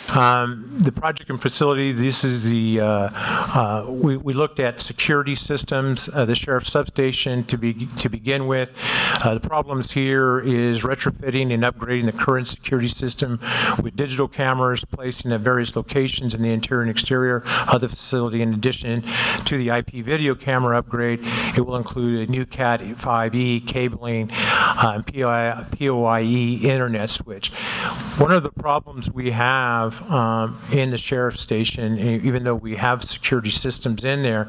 The project and facility, this is we looked at security systems, the sheriff's substation to begin with. The problems here is retrofitting and upgrading the current security system with digital cameras placing at various locations in the interior and exterior of the facility. In addition to the IP video camera upgrade, it will include a new Cat 5e cabling and PoIe internet switch. One of the problems we have in the sheriff's station, even though we have security systems in there,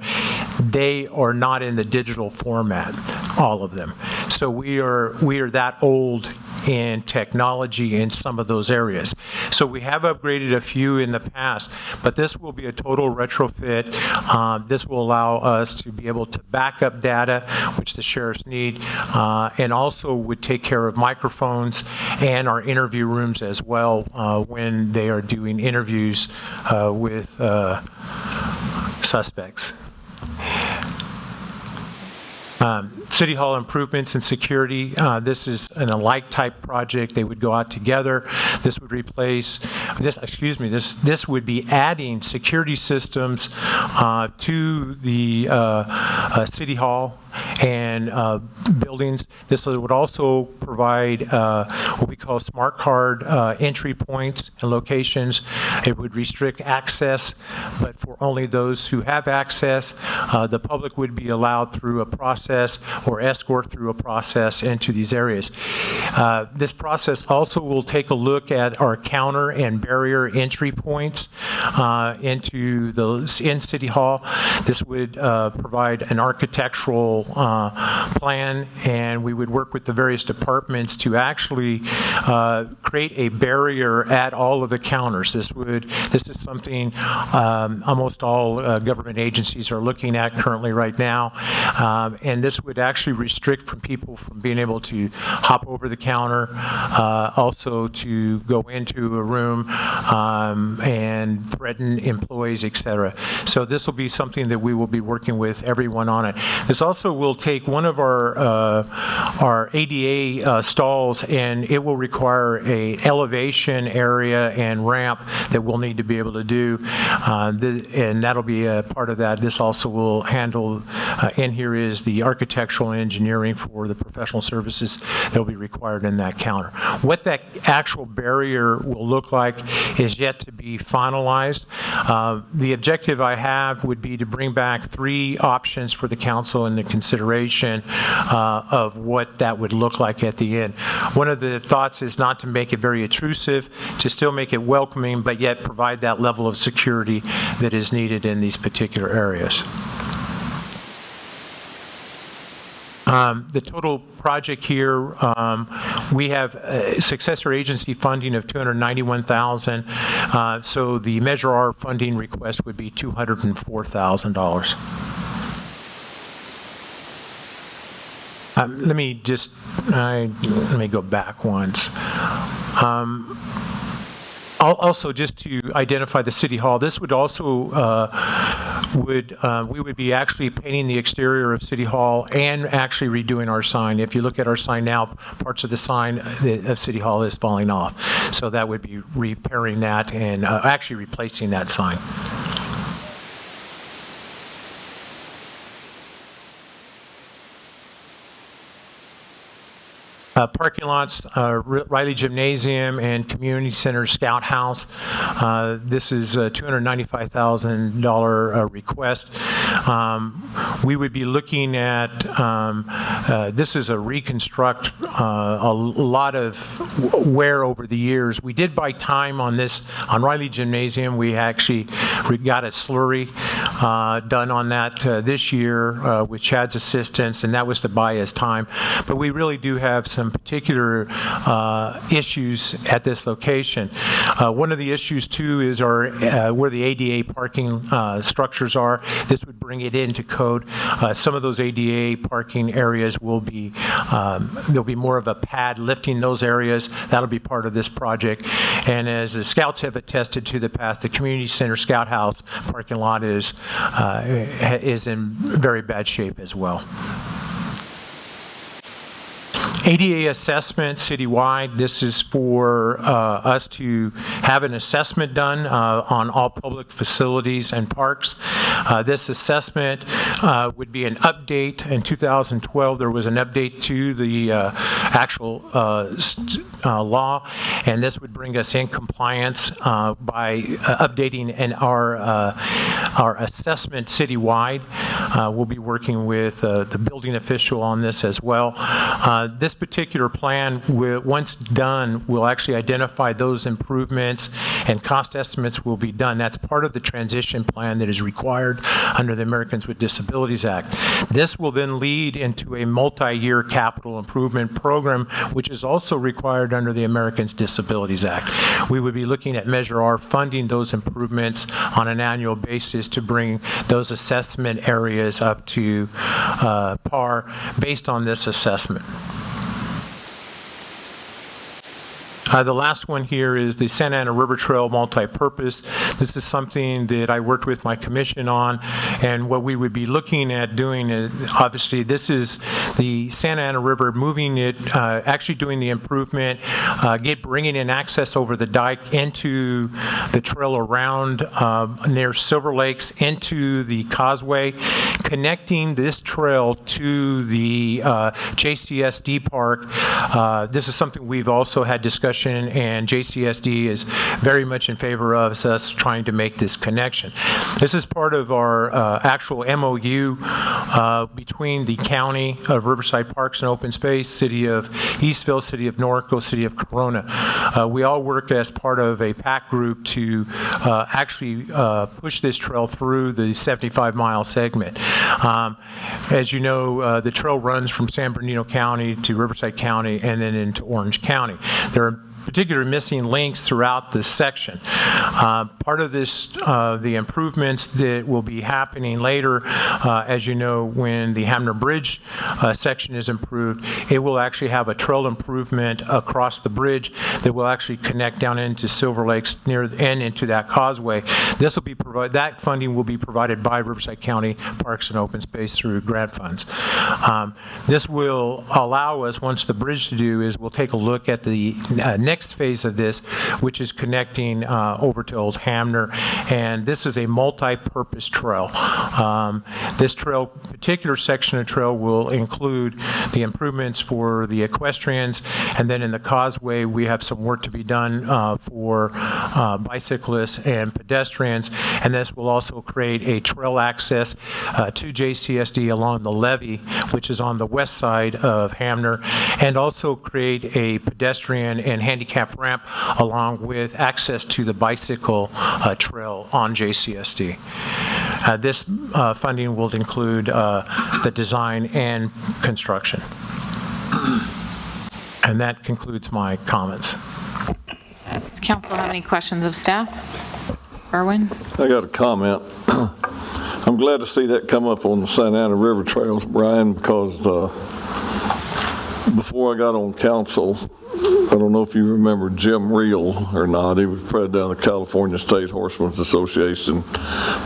they are not in the digital format, all of them. So we are that old in technology in some of those areas. So we have upgraded a few in the past, but this will be a total retrofit. This will allow us to be able to back up data, which the sheriffs need, and also would take care of microphones and our interview rooms as well when they are doing interviews with suspects. City Hall improvements and security. This is an alike type project. They would go out together. This would replace this would be adding security systems to the City Hall and buildings. This would also provide what we call smart card entry points and locations. It would restrict access, but for only those who have access. The public would be allowed through a process or escort through a process into these areas. This process also will take a look at our counter and barrier entry points in City Hall. This would provide an architectural plan, and we would work with the various departments to actually create a barrier at all of the counters. This is something almost all government agencies are looking at currently right now, and this would actually restrict people from being able to hop over the counter, also to go into a room and threaten employees, etc. So this will be something that we will be working with everyone on it. This also will take one of our ADA stalls, and it will require an elevation area and ramp that we'll need to be able to do, and that'll be a part of that. This also will handle, in here is the architectural and engineering for the professional services that will be required in that counter. What that actual barrier will look like is yet to be finalized. The objective I have would be to bring back 3 options for the council in the consideration of what that would look like at the end. One of the thoughts is not to make it very intrusive, to still make it welcoming, but yet provide that level of security that is needed in these particular areas. The total project here, we have successor agency funding of $291,000. So the Measure R funding request would be $204,000. Let me go back once. Also, just to identify the City Hall, this would also, we would be actually painting the exterior of City Hall and actually redoing our sign. If you look at our sign now, parts of the sign of City Hall is falling off. So that would be repairing that and actually replacing that sign. Parking lots, Riley Gymnasium and Community Center Scout House. This is a $295,000 request. We would be looking at, this is a reconstruct, a lot of wear over the years. We did buy time on this, on Riley Gymnasium. We actually got a slurry done on that this year with Chad's assistance, and that was to buy us time. But we really do have some particular issues at this location. One of the issues too is our where the ADA parking structures are. This would bring it into code. Some of those ADA parking areas will be there'll be more of a pad lifting those areas. That'll be part of this project. And as the scouts have attested to the past, the community center Scout House parking lot is in very bad shape as well. ADA assessment citywide. This is for us to have an assessment done on all public facilities and parks. This assessment would be an update. In 2012, there was an update to the actual law, and this would bring us in compliance by updating our assessment citywide. We'll be working with the building official on this as well. This particular plan, once done, will actually identify those improvements and cost estimates will be done. That's part of the transition plan that is required under the Americans with Disabilities Act. This will then lead into a multi-year capital improvement program, which is also required under the Americans Disabilities Act. We would be looking at Measure R funding those improvements on an annual basis to bring those assessment areas up to par based on this assessment. The last one here is the Santa Ana River Trail multi-purpose. This is something that I worked with my commission on, and what we would be looking at doing is, obviously, this is the Santa Ana River, moving it, actually doing the improvement, bringing in access over the dike into the trail around near Silver Lakes into the causeway, connecting this trail to the JCSD park. This is something we've also had discussion, and JCSD is very much in favor of us trying to make this connection. This is part of our actual MOU between the County of Riverside Parks and Open Space, City of Eastville, City of Norco, City of Corona. We all work as part of a PAC group to actually push this trail through the 75-mile segment. As you know, the trail runs from San Bernardino County to Riverside County and then into Orange County. There are particular missing links throughout this section. Part of this, the improvements that will be happening later, as you know, when the Hamner Bridge section is improved, it will actually have a trail improvement across the bridge that will actually connect down into Silver Lakes near and into that causeway. This will be that funding will be provided by Riverside County Parks and Open Space through grant funds. This will allow us, once the bridge to do is, we'll take a look at the next phase of this, which is connecting over to Old Hamner, and this is a multi-purpose trail. This particular section of trail will include the improvements for the equestrians, and then in the causeway we have some work to be done for bicyclists and pedestrians, and this will also create a trail access to JCSD along the levee, which is on the west side of Hamner, and also create a pedestrian and handicap ramp along with access to the bicycle trail on JCSD. This funding will include the design and construction. And that concludes my comments. Does council have any questions of staff? Erwin? I got a comment. I'm glad to see that come up on the Santa Ana River Trails, Brian, because before I got on council, I don't know if you remember Jim Reel or not. He was president of the California State Horsemen's Association.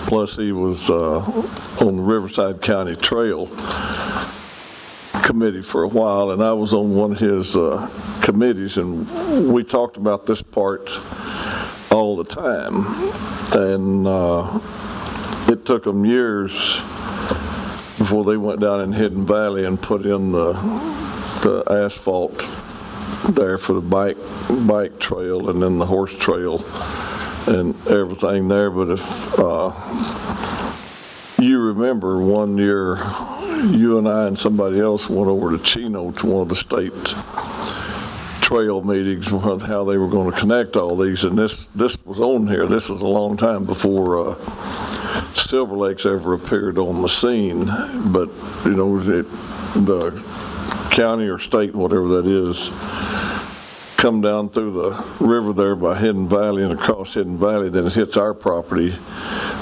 Plus, he was on the Riverside County Trail Committee for a while, and I was on one of his committees, and we talked about this part all the time. And it took them years before they went down in Hidden Valley and put in the asphalt there for the bike trail and then the horse trail and everything there. But if you remember, one year you and I and somebody else went over to Chino to one of the state trail meetings, how they were going to connect all these, and this was on here. This is a long time before Silver Lake's ever appeared on the scene. But you know, the county or state, whatever that is, come down through the river there by Hidden Valley and across Hidden Valley, then it hits our property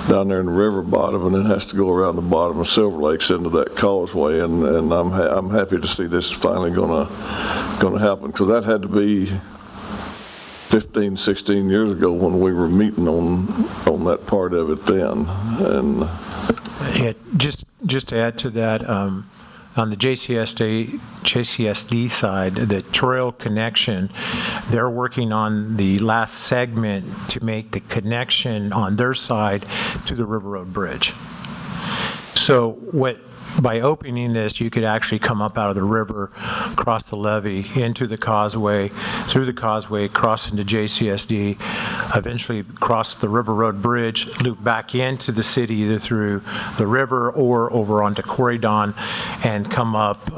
down there in the river bottom, and then has to go around the bottom of Silver Lakes into that causeway. And I'm happy to see this finally going to happen, because that had to be 15, 16 years ago when we were meeting on that part of it then. And yeah, just to add to that, on the JCSD side, the trail connection, they're working on the last segment to make the connection on their side to the River Road Bridge. So by opening this, you could actually come up out of the river, cross the levee, into the causeway, through the causeway, cross into JCSD, eventually cross the River Road Bridge, loop back into the city either through the river or over onto Corydon, and come up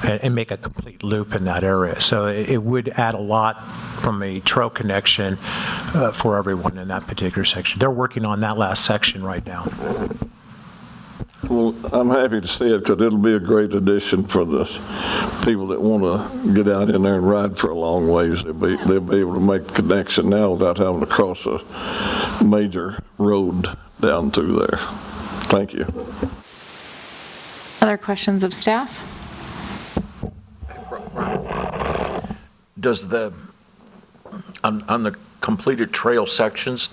and make a complete loop in that area. So it would add a lot from a trail connection for everyone in that particular section. They're working on that last section right now. well, I'm happy to see it, because it'll be a great addition for the people that want to get out in there and ride for a long ways. They'll be able to make the connection now without having to cross a major road down through there. Thank you. Other questions of staff? Does on the completed trail sections,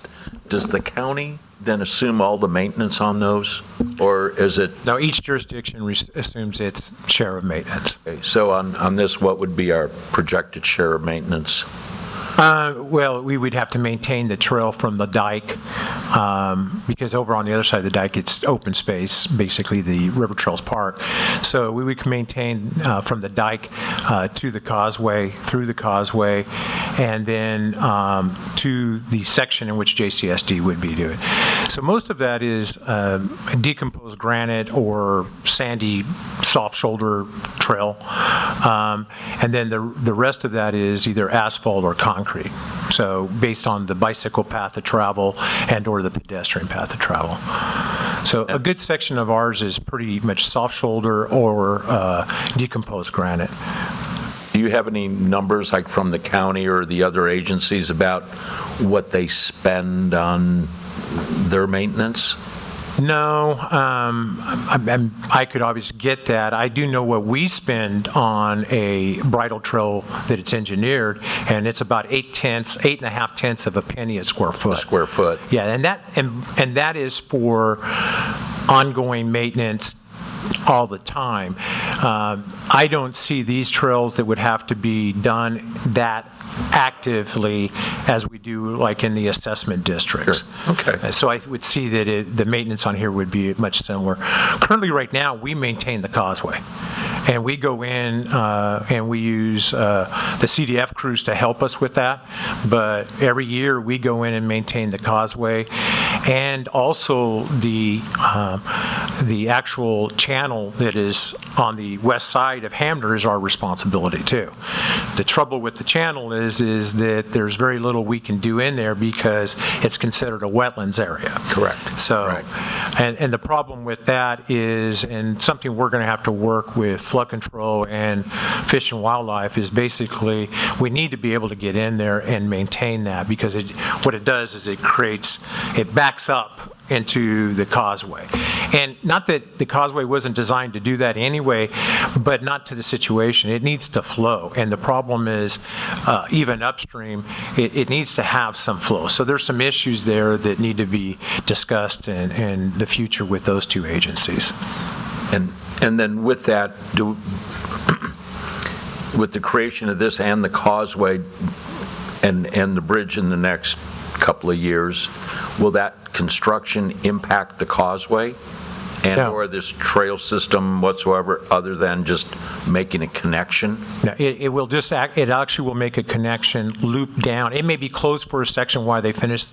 does the county then assume all the maintenance on those, or is it? No, each jurisdiction assumes its share of maintenance. Okay, so on this, what would be our projected share of maintenance? Well, we would have to maintain the trail from the dike, because over on the other side of the dike, it's open space, basically the River Trails Park. So we would maintain from the dike to the causeway, through the causeway, and then to the section in which JCSD would be doing. So most of that is decomposed granite or sandy soft shoulder trail, and then the rest of that is either asphalt or concrete. So based on the bicycle path of travel and or the pedestrian path of travel. So a good section of ours is pretty much soft shoulder or decomposed granite. Do you have any numbers, like from the county or the other agencies, about what they spend on their maintenance? No, I could obviously get that. I do know what we spend on a bridle trail that it's engineered, and it's about 8.5 tenths of a penny a square foot. A square foot. Yeah, and that is for ongoing maintenance all the time. I don't see these trails that would have to be done that actively as we do like in the assessment districts. Sure. Okay. So I would see that the maintenance on here would be much similar. Currently right now we maintain the causeway, and we go in and we use the CDF crews to help us with that, but every year we go in and maintain the causeway, and also the actual channel that is on the west side of Hamner is our responsibility too. The trouble with the channel is that there's very little we can do in there because it's considered a wetlands area. Correct. So, right. And the problem with that is, and something we're going to have to work with flood control and Fish and Wildlife, is basically we need to be able to get in there and maintain that, because what it does is it backs up into the causeway. And not that the causeway wasn't designed to do that anyway, but not to the situation. It needs to flow. And the problem is, even upstream, it needs to have some flow. So there's some issues there that need to be discussed in the future with those two agencies. And then with that, with the creation of this and the causeway and the bridge in the next couple of years, will that construction impact the causeway or this trail system whatsoever, other than just making a connection? No, it will just it actually will make a connection, loop down. It may be closed for a section while they finish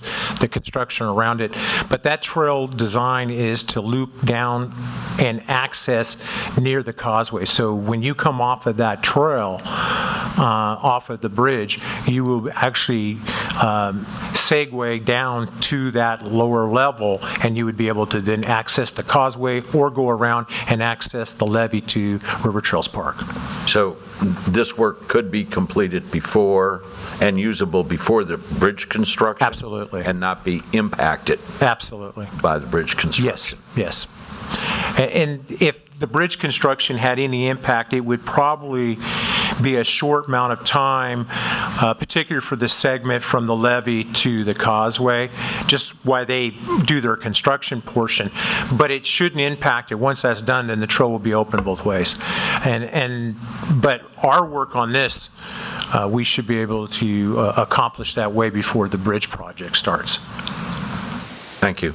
the construction around it, but that trail design is to loop down and access near the causeway. So when you come off of that trail, off of the bridge, you will actually segue down to that lower level, and you would be able to then access the causeway or go around and access the levee to River Trails Park. So this work could be completed before and usable before the bridge construction? Absolutely. And not be impacted? Absolutely. By the bridge construction? Yes. And if the bridge construction had any impact, it would probably be a short amount of time, particularly for the segment from the levee to the causeway, just while they do their construction portion. But it shouldn't impact it. Once that's done, then the trail will be open both ways. But our work on this, we should be able to accomplish that way before the bridge project starts. Thank you.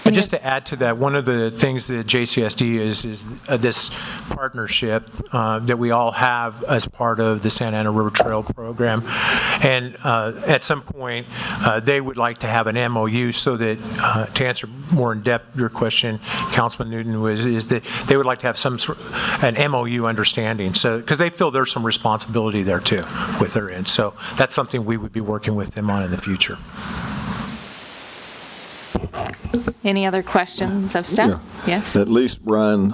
And just to add to that, one of the things that JCSD is this partnership that we all have as part of the Santa Ana River Trail program. And at some point, they would like to have an MOU so that, to answer more in depth your question, Councilman Newton, is that they would like to have some sort an MOU understanding. So, because they feel there's some responsibility there too with their end. So that's something we would be working with them on in the future. Any other questions of staff? Yeah. Yes? At least, Brian,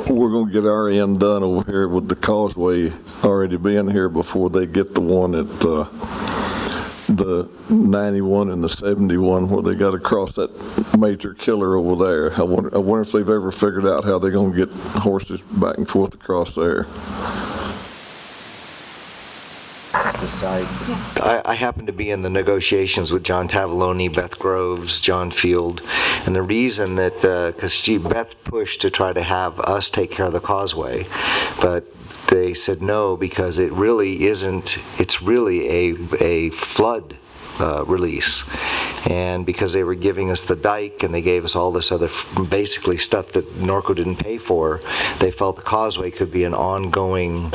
we're going to get our end done over here with the causeway already being here before they get the one at the 91 and the 71 where they got to cross that major killer over there. I wonder if they've ever figured out how they're going to get horses back and forth across there. I happen to be in the negotiations with John Tavoloni, Beth Groves, John Field, and the reason that, because Beth pushed to try to have us take care of the causeway, but they said no because it really isn't, it's really a flood release. And because they were giving us the dike and they gave us all this other basically stuff that Norco didn't pay for, they felt the causeway could be an ongoing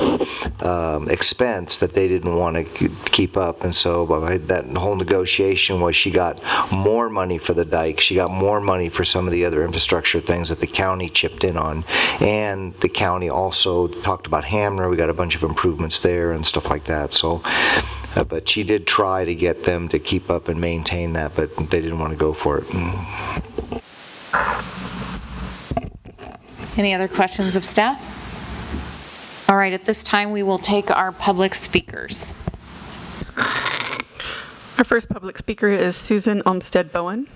expense that they didn't want to keep up. And so that whole negotiation was she got more money for the dike, she got more money for some of the other infrastructure things that the county chipped in on. And the county also talked about Hamner, we got a bunch of improvements there and stuff like that. So but she did try to get them to keep up and maintain that, but they didn't want to go for it. Any other questions of staff? All right, at this time, we will take our public speakers. Our first public speaker is Susan Olmsted Bowen.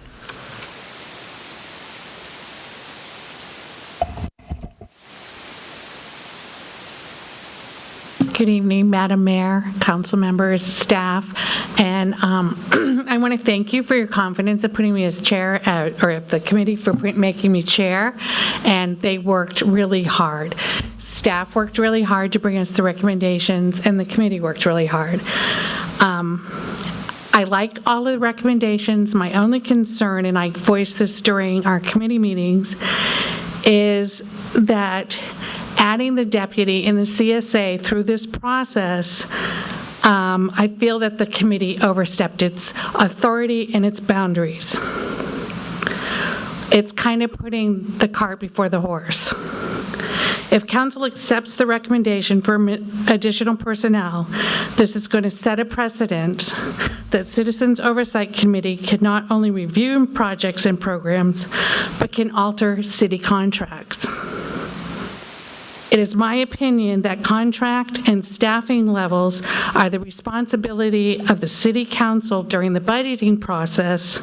Good evening, Madam Mayor, council members, staff, and I want to thank you for your confidence in putting me as chair, or the committee for making me chair, and they worked really hard. Staff worked really hard to bring us the recommendations, and the committee worked really hard. I liked all of the recommendations. My only concern, and I voiced this during our committee meetings, is that adding the deputy in the CSA through this process, I feel that the committee overstepped its authority and its boundaries. It's kind of putting the cart before the horse. If council accepts the recommendation for additional personnel, this is going to set a precedent that Citizens Oversight Committee can not only review projects and programs, but can alter city contracts. It is my opinion that contract and staffing levels are the responsibility of the City Council during the budgeting process,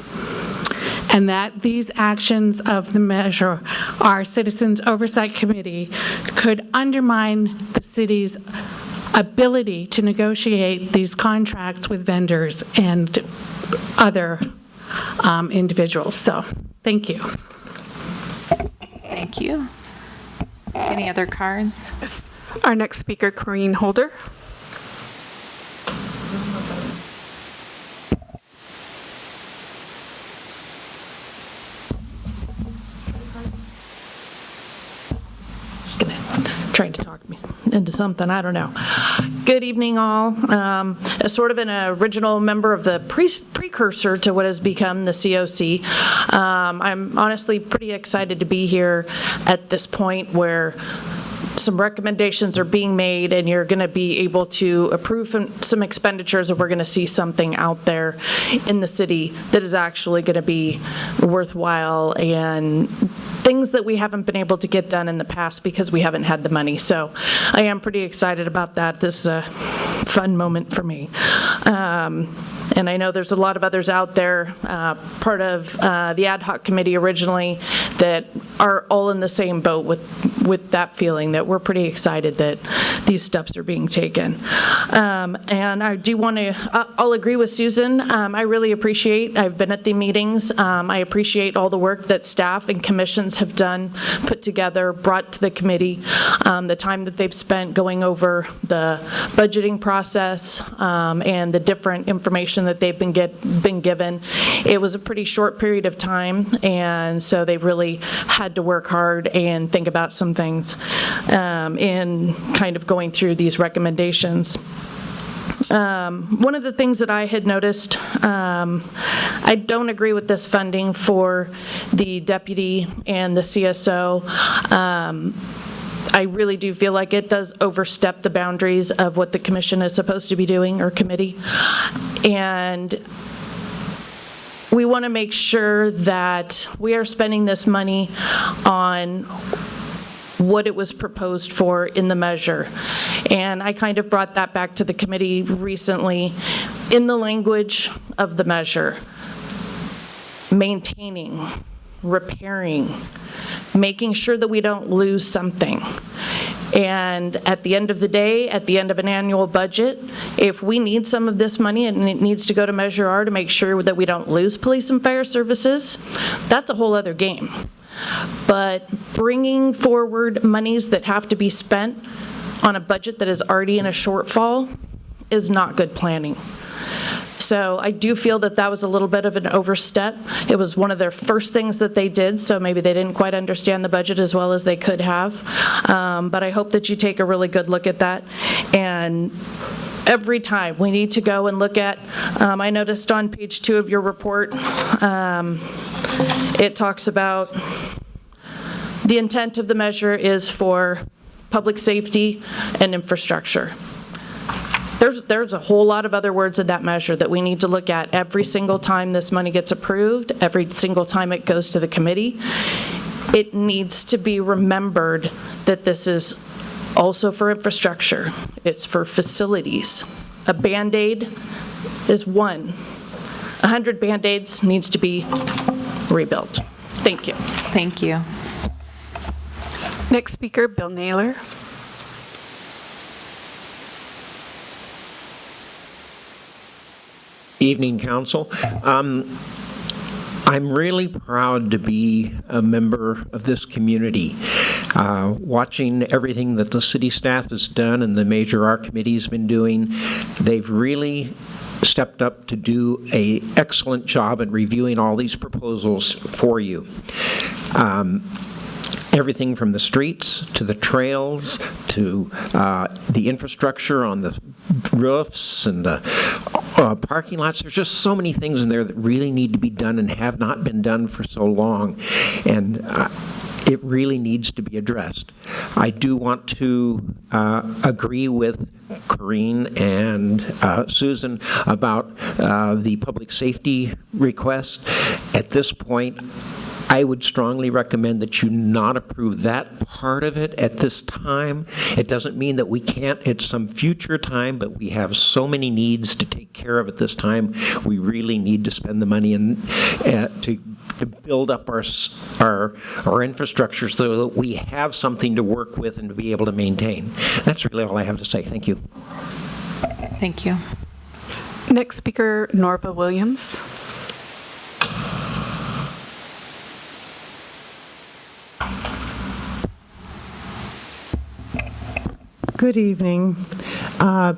and that these actions of the measure, our Citizens Oversight Committee, could undermine the city's ability to negotiate these contracts with vendors and other individuals. So, thank you. Thank you. Any other cards? Yes. Our next speaker, Corrine Holder. Trying to talk me into something, I don't know. Good evening, all. As sort of an original member of the precursor to what has become the COC, I'm honestly pretty excited to be here at this point where some recommendations are being made and you're going to be able to approve some expenditures, and we're going to see something out there in the city that is actually going to be worthwhile and things that we haven't been able to get done in the past because we haven't had the money. So I am pretty excited about that. This is a fun moment for me. And I know there's a lot of others out there, part of the ad hoc committee originally, that are all in the same boat with that feeling that we're pretty excited that these steps are being taken. And I do want to, I'll agree with Susan. I really appreciate, I've been at the meetings. I appreciate all the work that staff and commissions have done, put together, brought to the committee, the time that they've spent going over the budgeting process and the different information that they've been given. It was a pretty short period of time, and so they really had to work hard and think about some things in kind of going through these recommendations. One of the things that I had noticed, I don't agree with this funding for the deputy and the CSO. I really do feel like it does overstep the boundaries of what the commission is supposed to be doing, or committee. And we want to make sure that we are spending this money on what it was proposed for in the measure. And I kind of brought that back to the committee recently in the language of the measure. Maintaining, repairing, making sure that we don't lose something. And at the end of the day, at the end of an annual budget, if we need some of this money and it needs to go to Measure R to make sure that we don't lose police and fire services, that's a whole other game. But bringing forward monies that have to be spent on a budget that is already in a shortfall is not good planning. So I do feel that that was a little bit of an overstep. It was one of their first things that they did, so maybe they didn't quite understand the budget as well as they could have. But I hope that you take a really good look at that. And every time we need to go and look at, I noticed on page 2 of your report, it talks about the intent of the measure is for public safety and infrastructure. There's a whole lot of other words in that measure that we need to look at every single time this money gets approved, every single time it goes to the committee. It needs to be remembered that this is also for infrastructure. It's for facilities. A Band-Aid is one. 100 Band-Aids needs to be rebuilt. Thank you. Thank you. Next speaker, Bill Naylor. Evening, Council. I'm really proud to be a member of this community. Watching everything that the city staff has done and the Major R Committee has been doing, they've really stepped up to do an excellent job in reviewing all these proposals for you. Everything from the streets to the trails to the infrastructure on the roofs and the parking lots. There's just so many things in there that really need to be done and have not been done for so long. And it really needs to be addressed. I do want to agree with Corrine and Susan about the public safety request. At this point, I would strongly recommend that you not approve that part of it at this time. It doesn't mean that we can't at some future time, but we have so many needs to take care of at this time. We really need to spend the money to build up our infrastructure so that we have something to work with and to be able to maintain. That's really all I have to say. Thank you. Thank you. Next speaker, Norva Williams. Good evening.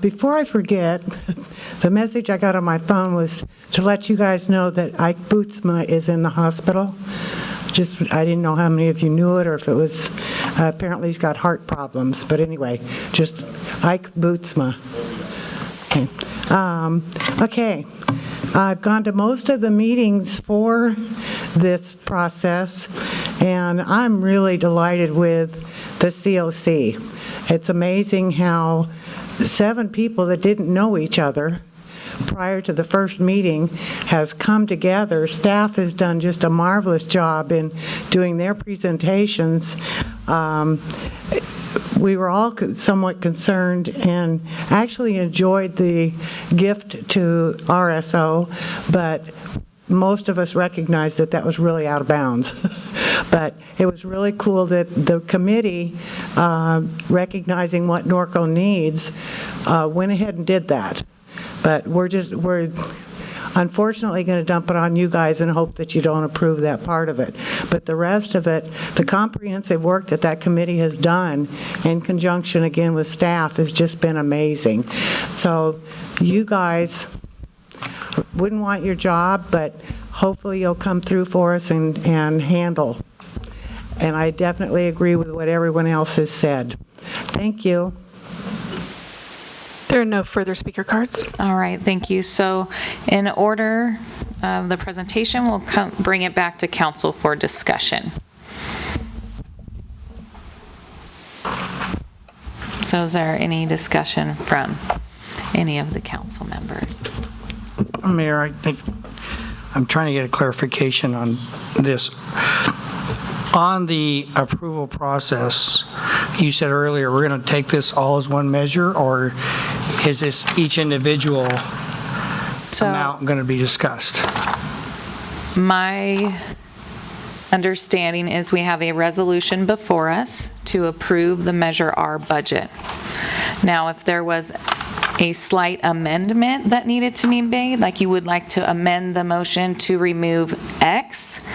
Before I forget, the message I got on my phone was to let you guys know that Ike Bootsma is in the hospital. I didn't know how many of you knew it or if it was, apparently he's got heart problems. But anyway, just Ike Bootsma. Okay. I've gone to most of the meetings for this process, and I'm really delighted with the COC. It's amazing how 7 people that didn't know each other prior to the first meeting has come together. Staff has done just a marvelous job in doing their presentations. We were all somewhat concerned and actually enjoyed the gift to RSO, but most of us recognized that that was really out of bounds. But it was really cool that the committee, recognizing what Norco needs, went ahead and did that. But we're unfortunately going to dump it on you guys and hope that you don't approve that part of it. But the rest of it, the comprehensive work that that committee has done in conjunction again with staff has just been amazing. So you guys wouldn't want your job, but hopefully you'll come through for us and handle. And I definitely agree with what everyone else has said. Thank you. There are no further speaker cards. All right, thank you. So in order of the presentation, we'll bring it back to council for discussion. So is there any discussion from any of the council members? Mayor, I'm trying to get a clarification on this. On the approval process, you said earlier we're going to take this all as one measure, or is this each individual amount going to be discussed? My understanding is we have a resolution before us to approve the Measure R budget. Now, if there was a slight amendment that needed to be made, like you would like to amend the motion to remove X,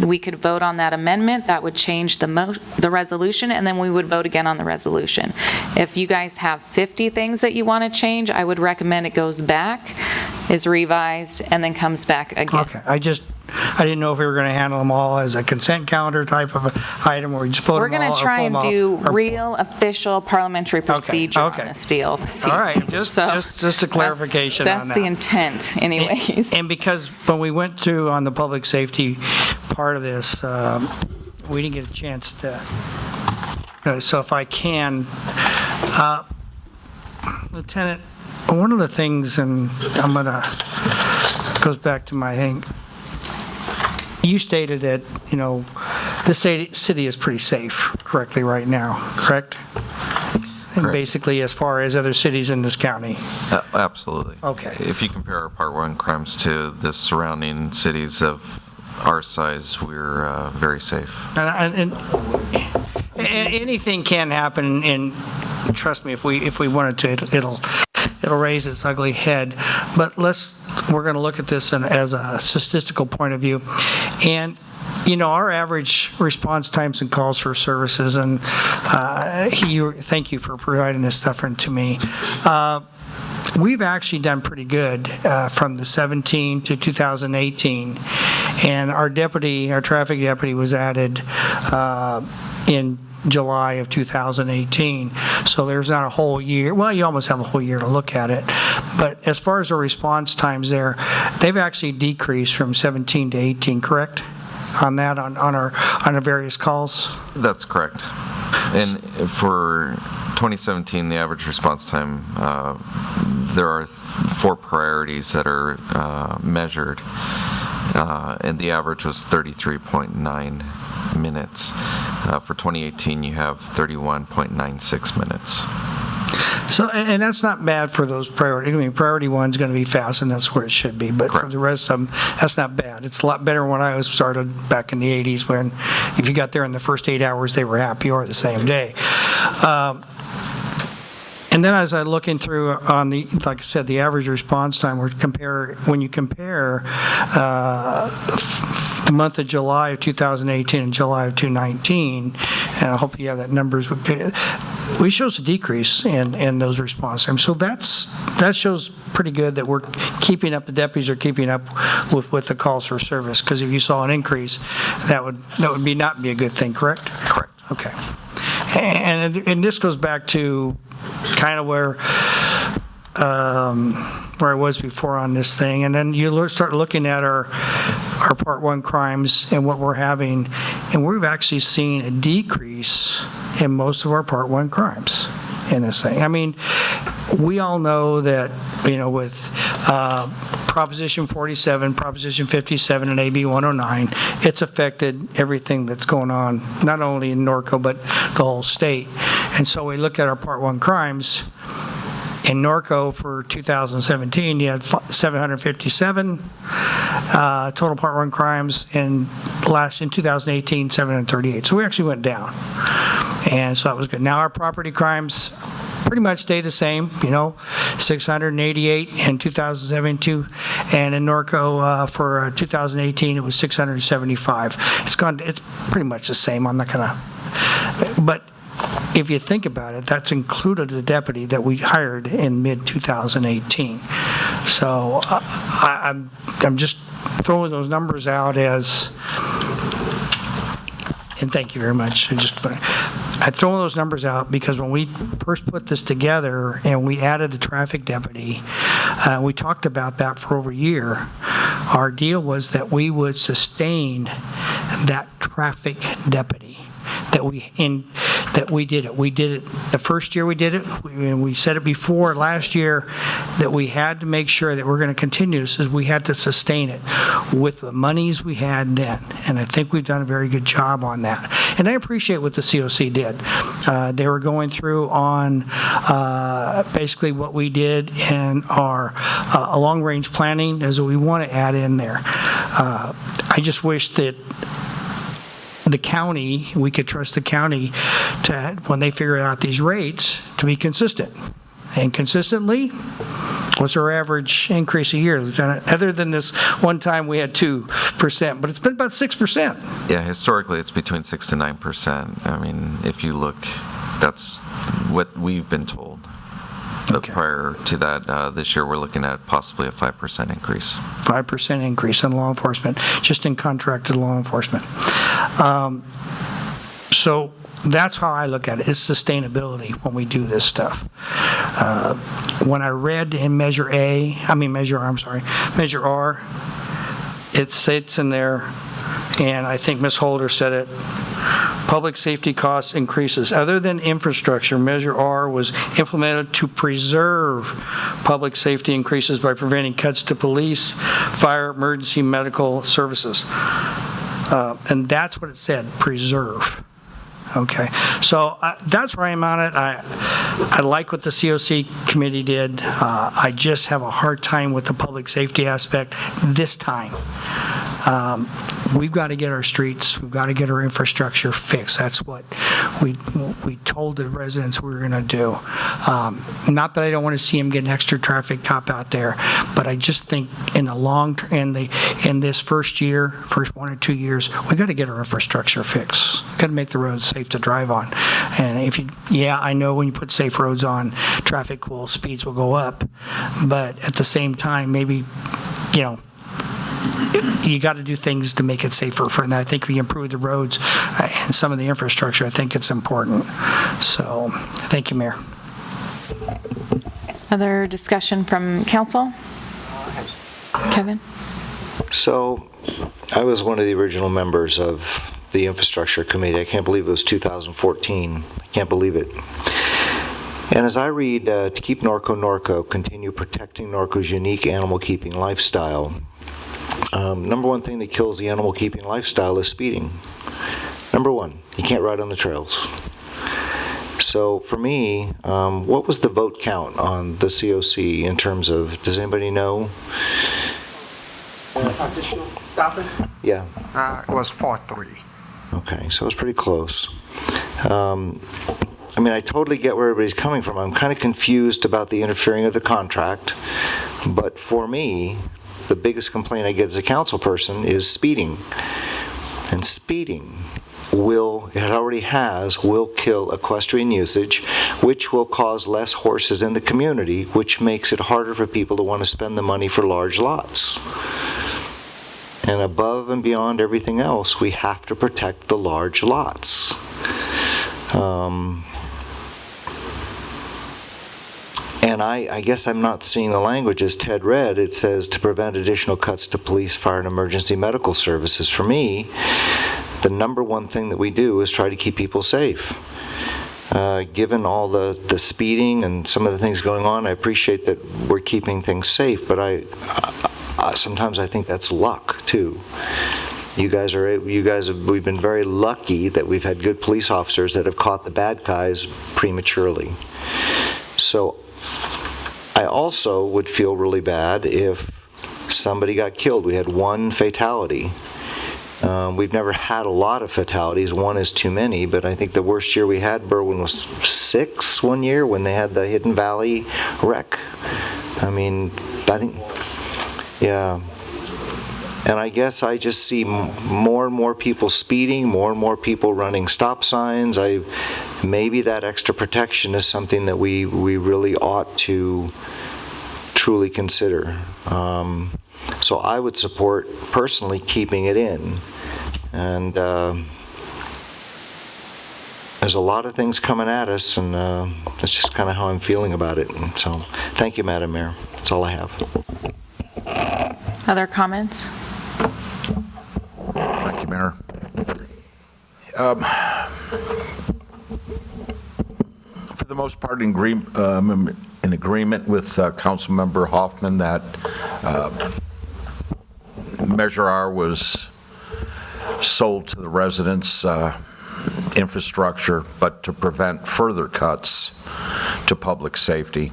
we could vote on that amendment. That would change the resolution, and then we would vote again on the resolution. If you guys have 50 things that you want to change, I would recommend it goes back, is revised, and then comes back again. Okay, I didn't know if we were going to handle them all as a consent calendar type of item, or we just vote We're them all. We're going to try and do real official parliamentary procedure on this deal. All right, just a clarification on that. That's the intent anyways. And because when we went through on the public safety part of this, we didn't get a chance to, so if I can, Lieutenant, one of the things, and I'm going to, goes back to my thing, you stated that, the city is pretty safe correctly right now, correct? And basically as far as other cities in this county? Absolutely. Okay. If you compare our Part 1 crimes to the surrounding cities of our size, we're very safe. And anything can happen, and trust me, if we wanted to, it'll raise its ugly head. But we're going to look at this as a statistical point of view. And, our average response times and calls for services, and thank you for providing this stuff to me. We've actually done pretty good from the 17 to 2018. And our traffic deputy was added in July of 2018. So there's not a whole year. Well, you almost have a whole year to look at it. But as far as the response times there, they've actually decreased from 17 to 18, correct? On that, on our various calls? That's correct. And for 2017, the average response time, there are 4 priorities that are measured. and the average was 33.9 minutes. For 2018, you have 31.96 minutes. So, and that's not bad for those priority. I mean, priority one's going to be fast, and that's where it should be. But for the rest of them, that's not bad. It's a lot better when I was started back in the 80s, when if you got there in the first 8 hours, they were happy, or the same day. And then as I looking through on the, like I said, the average response time, when you compare the month of July of 2018 and July of 2019, and I hope you have that numbers, we shows a decrease in those response times. So that shows pretty good that we're keeping up, the deputies are keeping up with the calls for service, because if you saw an increase, that would not be a good thing, correct? Correct. Okay. And this goes back to kind of where I was before on this thing, and then you start looking at our Part 1 crimes and what we're having, and we've actually seen a decrease in most of our Part 1 crimes in this thing. I mean, we all know that, with Proposition 47, Proposition 57, and AB 109, it's affected everything that's going on, not only in Norco, but the whole state. And so we look at our Part 1 crimes. In Norco for 2017, you had 757 total Part 1 crimes, and in 2018, 738. So we actually went down, and so that was good. Now our property crimes pretty much stay the same, 688 in 2017, and in Norco for 2018 it was 675. It's pretty much the same. I'm not gonna, but if you think about it, that's included the deputy that we hired in mid-2018. So I'm just throwing those numbers out as, and thank you very much. I throw those numbers out because when we first put this together and we added the traffic deputy, we talked about that for over a year. Our deal was that we would sustain that traffic deputy. That we did it. We did it the first year we did it, and we said it before last year that we had to make sure that we're going to continue this, is we had to sustain it with the monies we had then. And I think we've done a very good job on that. And I appreciate what the COC did. They were going through on basically what we did in our long-range planning, as we want to add in there. I just wish that the county, we could trust the county to, when they figure out these rates, to be consistent. And consistently, what's our average increase a year? Other than this one time we had 2%, but it's been about 6%. Yeah, historically it's between 6 to 9%. I mean, if you look, that's what we've been told. But prior to that, this year we're looking at possibly a 5% increase. 5% increase in law enforcement, just in contracted law enforcement. So that's how I look at it. It's sustainability when we do this stuff. When I read in Measure R, it states in there, and I think Ms. Holder said it, public safety costs increases. Other than infrastructure, Measure R was implemented to preserve public safety increases by preventing cuts to police, fire, emergency medical services. And that's what it said, preserve. Okay, so that's where I'm on it. I like what the COC committee did. I just have a hard time with the public safety aspect this time. We've got to get our streets, we've got to get our infrastructure fixed. That's what we told the residents we were going to do. Not that I don't want to see them get an extra traffic cop out there, but I just think in the long term, in this first 1 or 2 years, we got to get our infrastructure fixed. Got to make the roads safe to drive on. And I know when you put safe roads on, traffic speeds will go up, but at the same time, maybe, you got to do things to make it safer. And I think we improve the roads and some of the infrastructure. I think it's important. So, thank you, Mayor. Other discussion from council? Kevin? So, I was one of the original members of the infrastructure committee. I can't believe it was 2014. I can't believe it. And as I read, to keep Norco, continue protecting Norco's unique animal keeping lifestyle, Number one thing that kills the animal keeping lifestyle is speeding. Number one, you can't ride on the trails. So for me, what was the vote count on the COC in terms of, does anybody know? Additional stopping? Yeah. It was 4-3. Okay, so it's pretty close. I mean, I totally get where everybody's coming from. I'm kind of confused about the interfering of the contract, but for me, the biggest complaint I get as a council person is speeding. And speeding will kill equestrian usage, which will cause less horses in the community, which makes it harder for people to want to spend the money for large lots. And above and beyond everything else, we have to protect the large lots. And I guess I'm not seeing the language as Ted read. It says to prevent additional cuts to police, fire, and emergency medical services. For me, the number one thing that we do is try to keep people safe. Given all the speeding and some of the things going on, I appreciate that we're keeping things safe, but sometimes I think that's luck too. We've been very lucky that we've had good police officers that have caught the bad guys prematurely. So I also would feel really bad if somebody got killed. We had one fatality. We've never had a lot of fatalities. One is too many, but I think the worst year we had, Berwyn, was 6 one year when they had the Hidden Valley wreck. Yeah. And I guess I just see more and more people speeding, more and more people running stop signs. Maybe that extra protection is something that we really ought to truly consider. So I would support personally keeping it in. And there's a lot of things coming at us, and that's just kind of how I'm feeling about it. And so thank you, Madam Mayor. That's all I have. Other comments? Thank you, Mayor. For the most part, in agreement with Councilmember Hoffman that Measure R was sold to the residents' infrastructure, but to prevent further cuts to public safety,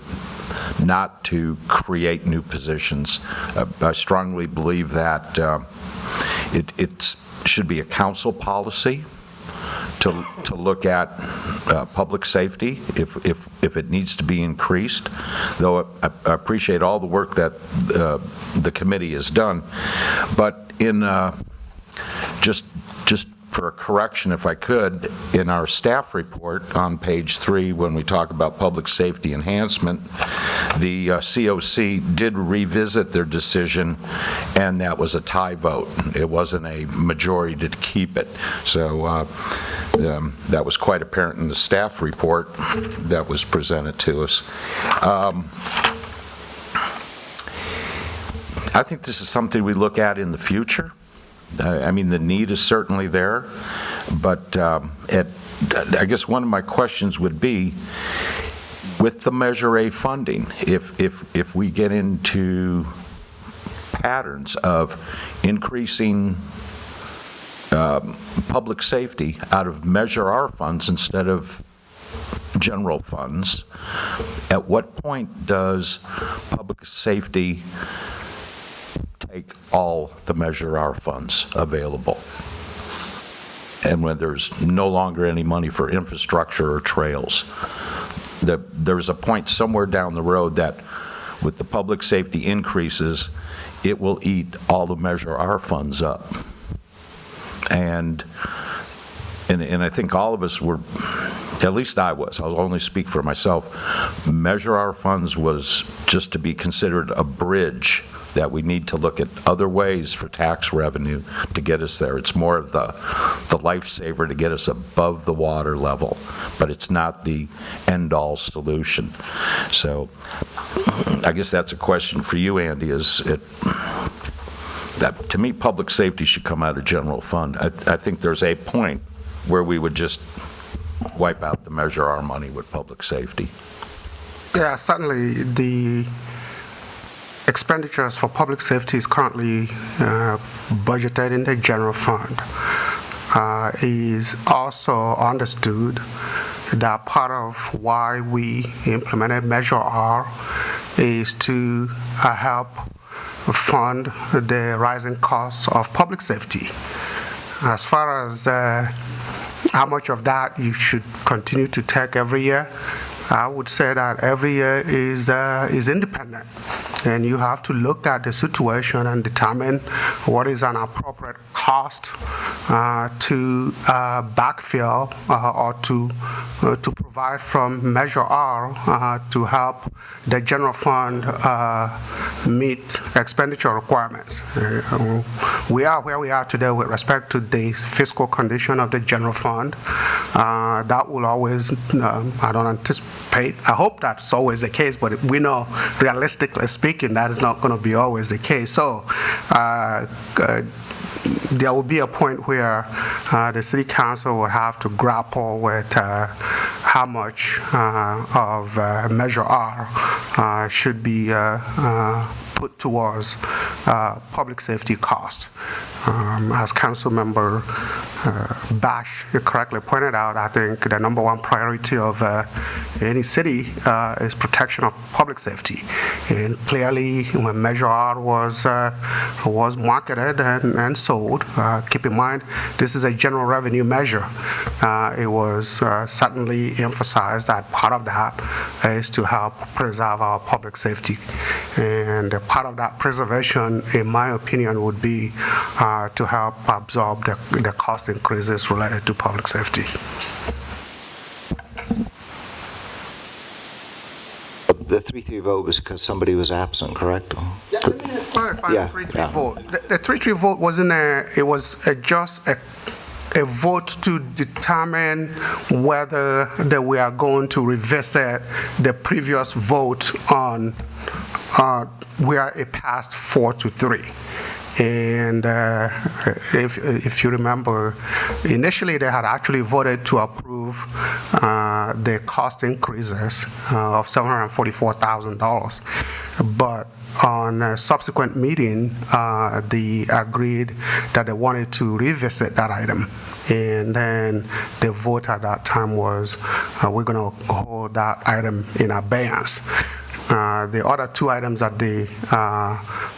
not to create new positions. I strongly believe that it should be a council policy to look at public safety if it needs to be increased, though I appreciate all the work that the committee has done. But in just for a correction, if I could, in our staff report on page 3, when we talk about public safety enhancement, the COC did revisit their decision, and that was a tie vote. It wasn't a majority to keep it. So that was quite apparent in the staff report that was presented to us. I think this is something we look at in the future. I mean, the need is certainly there, but I guess one of my questions would be, with the Measure A funding, if we get into patterns of increasing public safety out of Measure R funds instead of general funds, at what point does public safety take all the Measure R funds available? And when there's no longer any money for infrastructure or trails, there's a point somewhere down the road that with the public safety increases, it will eat all the Measure R funds up. And I think all of us were, at least I'll only speak for myself, Measure R funds was just to be considered a bridge, that we need to look at other ways for tax revenue to get us there. It's more of the lifesaver to get us above the water level, but it's not the end-all solution. So I guess that's a question for you, Andy, that to me, public safety should come out of general fund. I think there's a point where we would just wipe out the Measure R money with public safety. Yeah, certainly expenditures for public safety is currently budgeted in the general fund. Is also understood that part of why we implemented Measure R is to help fund the rising costs of public safety. As far as how much of that you should continue to take every year, I would say that every year is independent, and you have to look at the situation and determine what is an appropriate cost to backfill or to provide from Measure R to help the general fund meet expenditure requirements. We are where we are today with respect to the fiscal condition of the general fund. That will always, I don't anticipate, I hope that's always the case, but we know realistically speaking that is not going to be always the case. So there will be a point where the city council will have to grapple with how much of Measure R should be put towards public safety costs. As Council Member Bash correctly pointed out, I think the number one priority of any city is protection of public safety. And clearly, when Measure R was marketed and sold, keep in mind, this is a general revenue measure. It was certainly emphasized that part of that is to help preserve our public safety. And part of that preservation, in my opinion, would be to help absorb the cost increases related to public safety. The 3-3 vote was because somebody was absent, correct? Yeah, clarify the 3-3 vote. The 3-3 vote wasn't it was just a vote to determine whether that we are going to revisit the previous vote on where it passed 4-3. And if you remember, initially they had actually voted to approve the cost increases of $744,000. But on a subsequent meeting, they agreed that they wanted to revisit that item. And then the vote at that time was, we're going to hold that item in abeyance. The other two items that they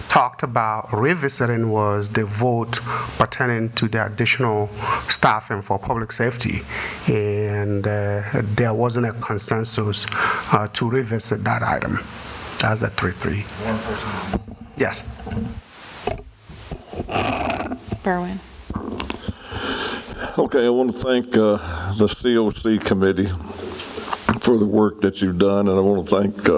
talked about revisiting was the vote pertaining to the additional staffing for public safety. And there wasn't a consensus to revisit that item. That's a 3-3. One person. Yes. Berwin. Okay, I want to thank the COC committee for the work that you've done, and I want to thank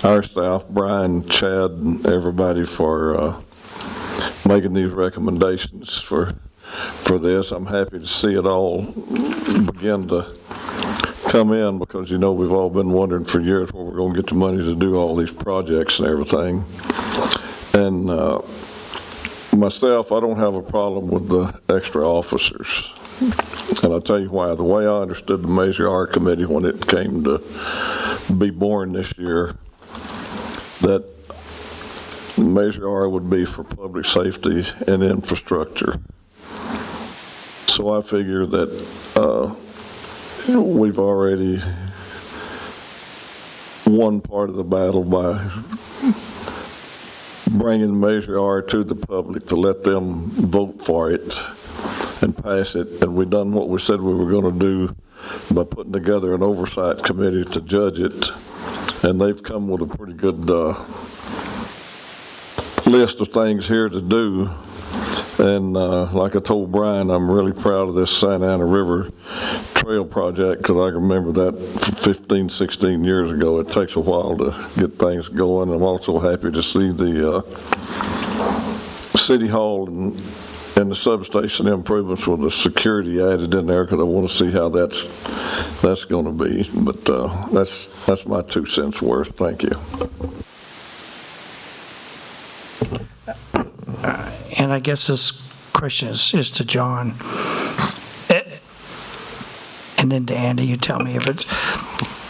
our staff, Brian, Chad, and everybody for making these recommendations for this. I'm happy to see it all begin to come in, because, you know, we've all been wondering for years where we're going to get the money to do all these projects and everything. And myself, I don't have a problem with the extra officers. And I'll tell you why. The way I understood the Measure R committee when it came to be born this year, that Measure R would be for public safety and infrastructure. So I figure that we've already won part of the battle by bringing Measure R to the public to let them vote for it and pass it. And we've done what we said we were going to do by putting together an oversight committee to judge it. And they've come with a pretty good list of things here to do. And like I told Brian, I'm really proud of this Santa Ana River Trail project, because I remember that 15, 16 years ago. It takes a while to get things going. I'm also happy to see the City Hall and the substation improvements with the security added in there, because I want to see how that's going to be. But that's my 2 cents worth. Thank you. And I guess this question is to John. And then to Andy, you tell me if it's,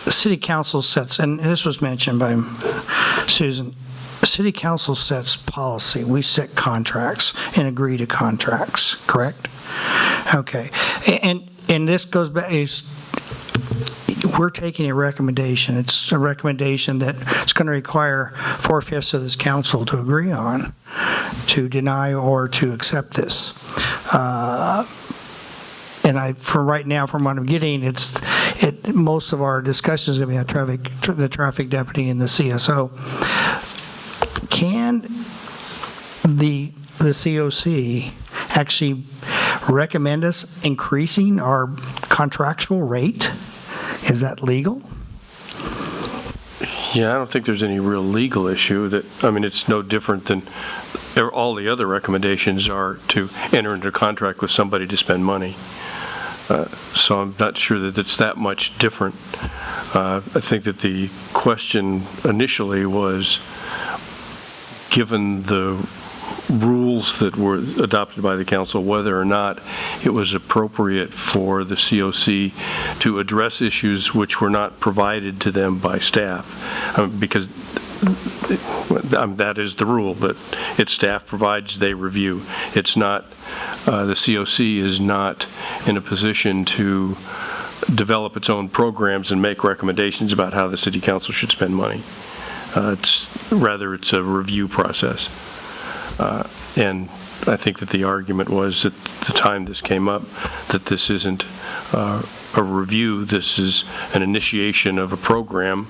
the city council sets, and this was mentioned by Susan, City Council sets policy. We set contracts and agree to contracts, correct? Okay. And this goes back, we're taking a recommendation. It's a recommendation that it's going to require 4/5 of this council to agree on, to deny or to accept this. And from right now, from what I'm getting, most of our discussion is going to be on the traffic deputy and the CSO. Can the COC actually recommend us increasing our contractual rate? Is that legal? Yeah, I don't think there's any real legal issue. It's no different than all the other recommendations are to enter into a contract with somebody to spend money. So I'm not sure that it's that much different. I think that the question initially was, given the rules that were adopted by the council, whether or not it was appropriate for the COC to address issues which were not provided to them by staff, because that is the rule, that its staff provides, they review. It's not, the COC is not in a position to develop its own programs and make recommendations about how the city council should spend money. It's a review process. And I think that the argument was at the time this came up that this isn't a review, this is an initiation of a program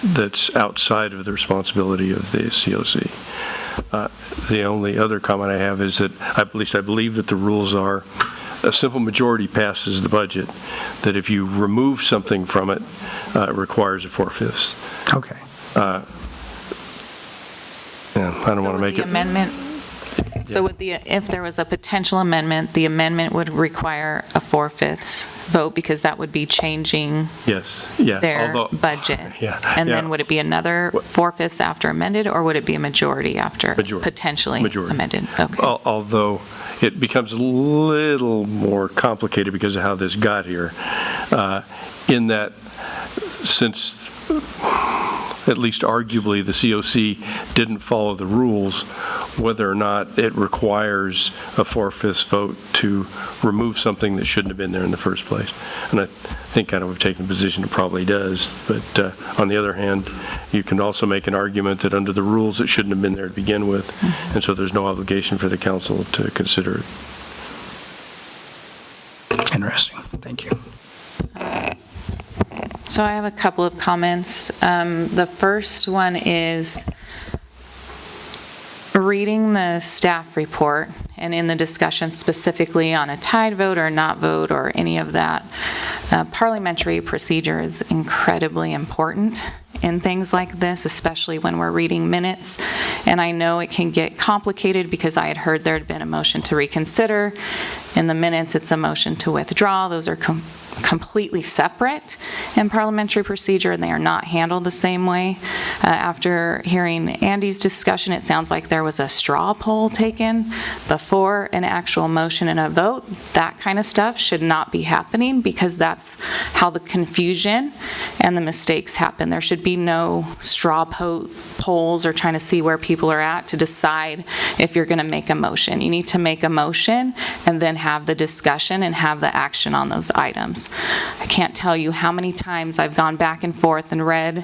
that's outside of the responsibility of the COC. The only other comment I have is that, at least I believe that the rules are, a simple majority passes the budget, that if you remove something from it, it requires a 4/5. Okay. I don't want to make it. Amendment. So if there was a potential amendment, the amendment would require a 4/5 vote because that would be changing their budget. Then would it be another 4/5 after amended, or would it be a majority after potentially amended? Okay. Although it becomes a little more complicated because of how this got here, in that since at least arguably the COC didn't follow the rules, whether or not it requires a 4/5 vote to remove something that shouldn't have been there in the first place. And I think kind of we've taken a position it probably does. But on the other hand, you can also make an argument that under the rules it shouldn't have been there to begin with. And so there's no obligation for the council to consider it. Interesting. Thank you. So I have a couple of comments. The first one is reading the staff report and in the discussion specifically on a tied vote or not vote or any of that. Parliamentary procedure is incredibly important in things like this, especially when we're reading minutes. And I know it can get complicated because I had heard there had been a motion to reconsider. In the minutes, it's a motion to withdraw. Those are completely separate in parliamentary procedure, and they are not handled the same way. After hearing Andy's discussion, it sounds like there was a straw poll taken before an actual motion and a vote. That kind of stuff should not be happening because that's how the confusion and the mistakes happen. There should be no straw polls or trying to see where people are at to decide if you're going to make a motion. You need to make a motion and then have the discussion and have the action on those items. I can't tell you how many times I've gone back and forth and read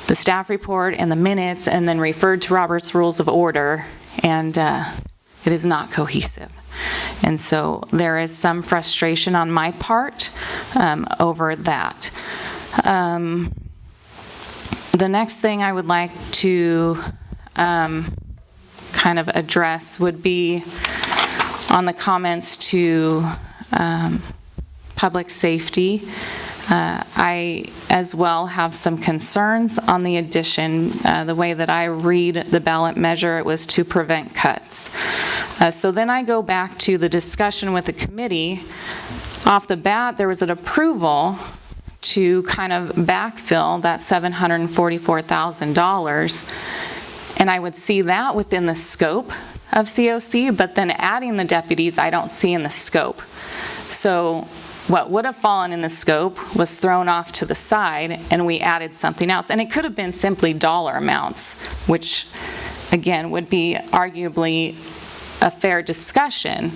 the staff report and the minutes and then referred to Robert's Rules of Order, and it is not cohesive. And so there is some frustration on my part over that. The next thing I would like to kind of address would be on the comments to public safety. I as well have some concerns on the addition. The way that I read the ballot measure, it was to prevent cuts. So then I go back to the discussion with the committee. Off the bat, there was an approval to kind of backfill that $744,000, and I would see that within the scope of COC, but then adding the deputies I don't see in the scope. So what would have fallen in the scope was thrown off to the side, and we added something else. And it could have been simply dollar amounts, which, again, would be arguably a fair discussion,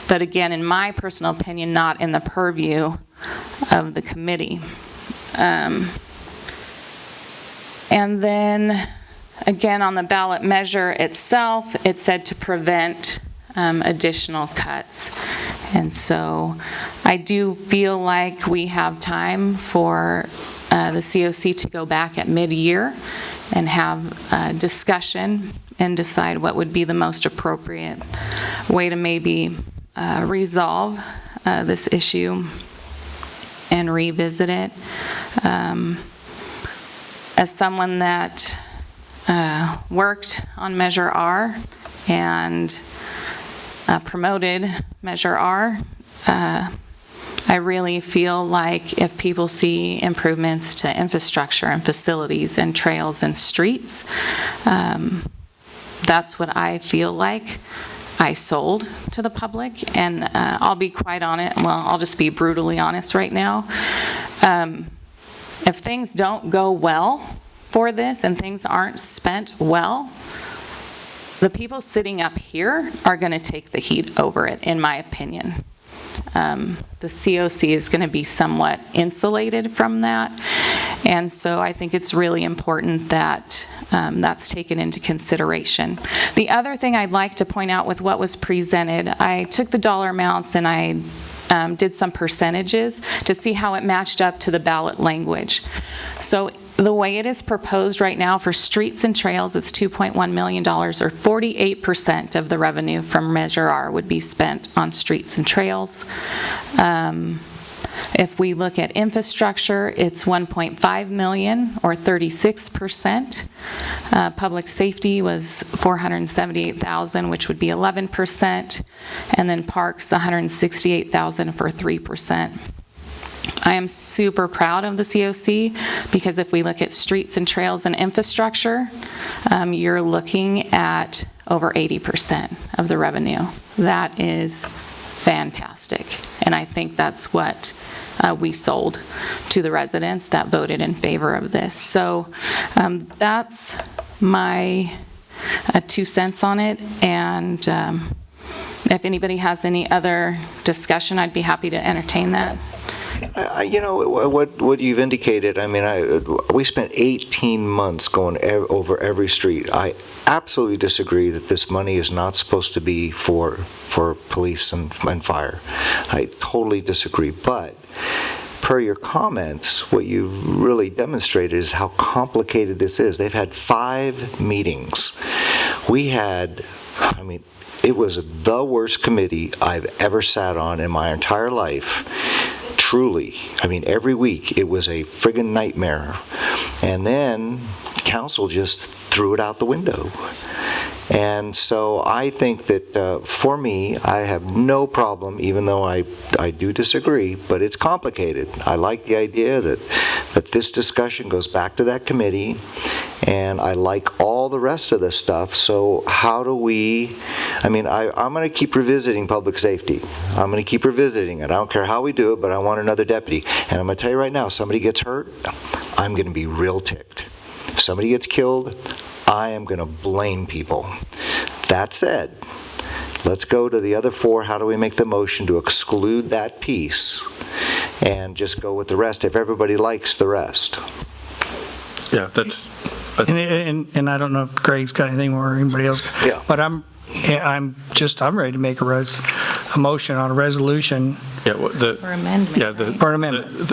but again, in my personal opinion, not in the purview of the committee. And then, again, on the ballot measure itself, it said to prevent additional cuts. And so I do feel like we have time for the COC to go back at mid-year and have a discussion and decide what would be the most appropriate way to maybe resolve this issue and revisit it. As someone that worked on Measure R and promoted Measure R, I really feel like if people see improvements to infrastructure and facilities and trails and streets, that's what I feel like I sold to the public. And I'll be quite honest, well, I'll just be brutally honest right now. If things don't go well for this and things aren't spent well, the people sitting up here are going to take the heat over it, in my opinion. The COC is going to be somewhat insulated from that, and so I think it's really important that that's taken into consideration. The other thing I'd like to point out with what was presented, I took the dollar amounts and I did some percentages to see how it matched up to the ballot language. So the way it is proposed right now for streets and trails, it's $2.1 million, or 48% of the revenue from Measure R would be spent on streets and trails. If we look at infrastructure, it's $1.5 million, or 36%. Public safety was $478,000, which would be 11%, and then parks, $168,000 for 3%. I am super proud of the COC because if we look at streets and trails and infrastructure, you're looking at over 80% of the revenue. That is fantastic, and I think that's what we sold to the residents that voted in favor of this. So that's my 2 cents on it, and if anybody has any other discussion, I'd be happy to entertain that. You know, what you've indicated, I mean, we spent 18 months going over every street. I absolutely disagree that this money is not supposed to be for police and fire. I totally disagree. But per your comments, what you really demonstrated is how complicated this is. They've had 5 meetings. We had, I mean, it was the worst committee I've ever sat on in my entire life. Truly, I mean, every week it was a friggin' nightmare. And then council just threw it out the window. And so I think that for me, I have no problem, even though I do disagree, but it's complicated. I like the idea that this discussion goes back to that committee, and I like all the rest of this stuff. So how do we, I mean, I'm going to keep revisiting public safety. I'm going to keep revisiting it. I don't care how we do it, but I want another deputy. And I'm going to tell you right now, if somebody gets hurt, I'm going to be real ticked. If somebody gets killed, I am going to blame people. That said, let's go to the other 4. How do we make the motion to exclude that piece and just go with the rest if everybody likes the rest? Yeah, that's... And I don't know if Greg's got anything or anybody else. Yeah. But I'm ready to make a motion on a resolution. Yeah, well, For amendment. Yeah, For an amendment.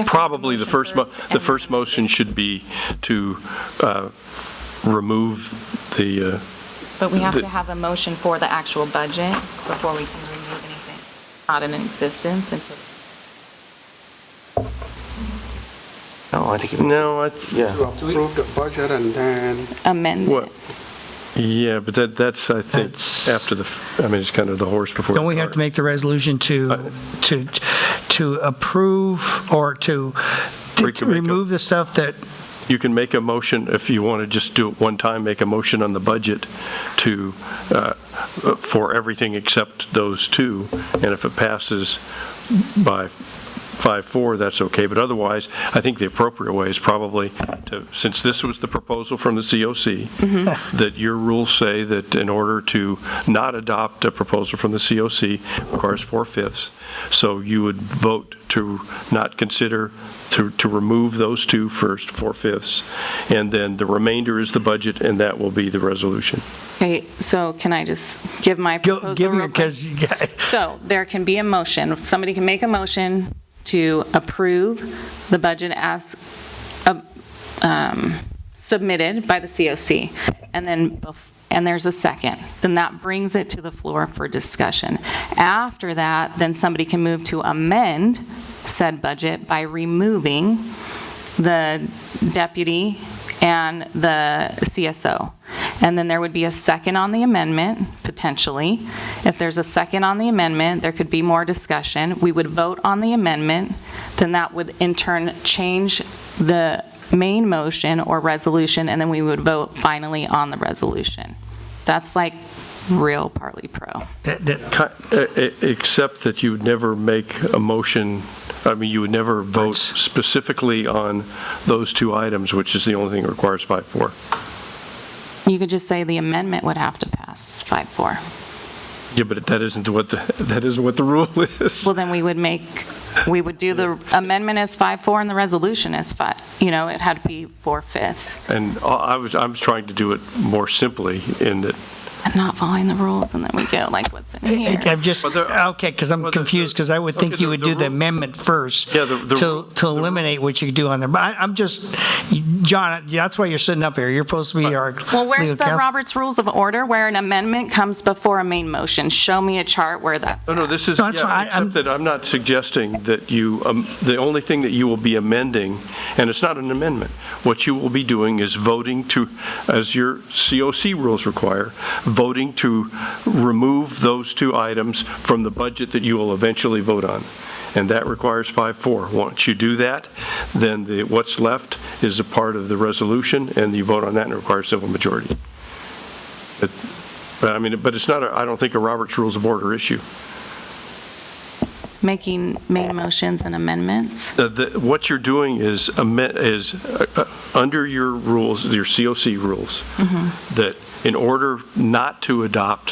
Probably the first motion should be to remove the. But we have to have a motion for the actual budget before we can remove anything not in existence until. To approve the budget and then amend it. Yeah, but that's I think after I mean, it's kind of the horse before the cart. Don't we have to make the resolution to approve or to remove the stuff that You can make a motion, if you want to just do it one time, make a motion on the budget to, for everything except those two, and if it passes by 5-4, that's okay, but otherwise, I think the appropriate way is probably to, since this was the proposal from the COC, that your rules say that in order to not adopt a proposal from the COC requires 4/5, so you would vote to not consider, to remove those two first, 4/5, and then the remainder is the budget, and that will be the resolution. Okay, so can I just give my proposal real quick? So there can be a motion, somebody can make a motion to approve the budget as submitted by the COC, and there's a second. Then that brings it to the floor for discussion. After that, then somebody can move to amend said budget by removing the deputy and the CSO. And then there would be a second on the amendment, potentially. If there's a second on the amendment, there could be more discussion. We would vote on the amendment, then that would in turn change the main motion or resolution, and then we would vote finally on the resolution. That's like real Parley Pro. Except that you would never make a motion, I mean, you would never vote specifically on those two items, which is the only thing that requires 5-4. You could just say the amendment would have to pass 5-4. Yeah, but that isn't what the rule is. Well, then we would do the amendment as 5-4 and the resolution as 5, it had to be 4/5. And I was trying to do it more simply in that. And not following the rules, and then we go like, what's in here? I'm just, okay, because I'm confused, because I would think you would do the amendment first to eliminate what you do on there. But I'm just, John, that's why you're sitting up here. You're supposed to be our Well, where's legal the counsel. Robert's Rules of Order where an amendment comes before a main motion? Show me a chart where that's No, this is, except that I'm not suggesting that you, the only thing that you will be amending, and it's not an amendment, what you will be doing is voting to, as your COC rules require, voting to remove those two items from the budget that you will eventually vote on. And that requires 5-4. Once you do that, then what's left is a part of the resolution, and you vote on that, and it requires civil majority. But it's not, I don't think, a Robert's Rules of Order issue. making main motions and amendments? What you're doing is under your rules, your COC rules, that in order not to adopt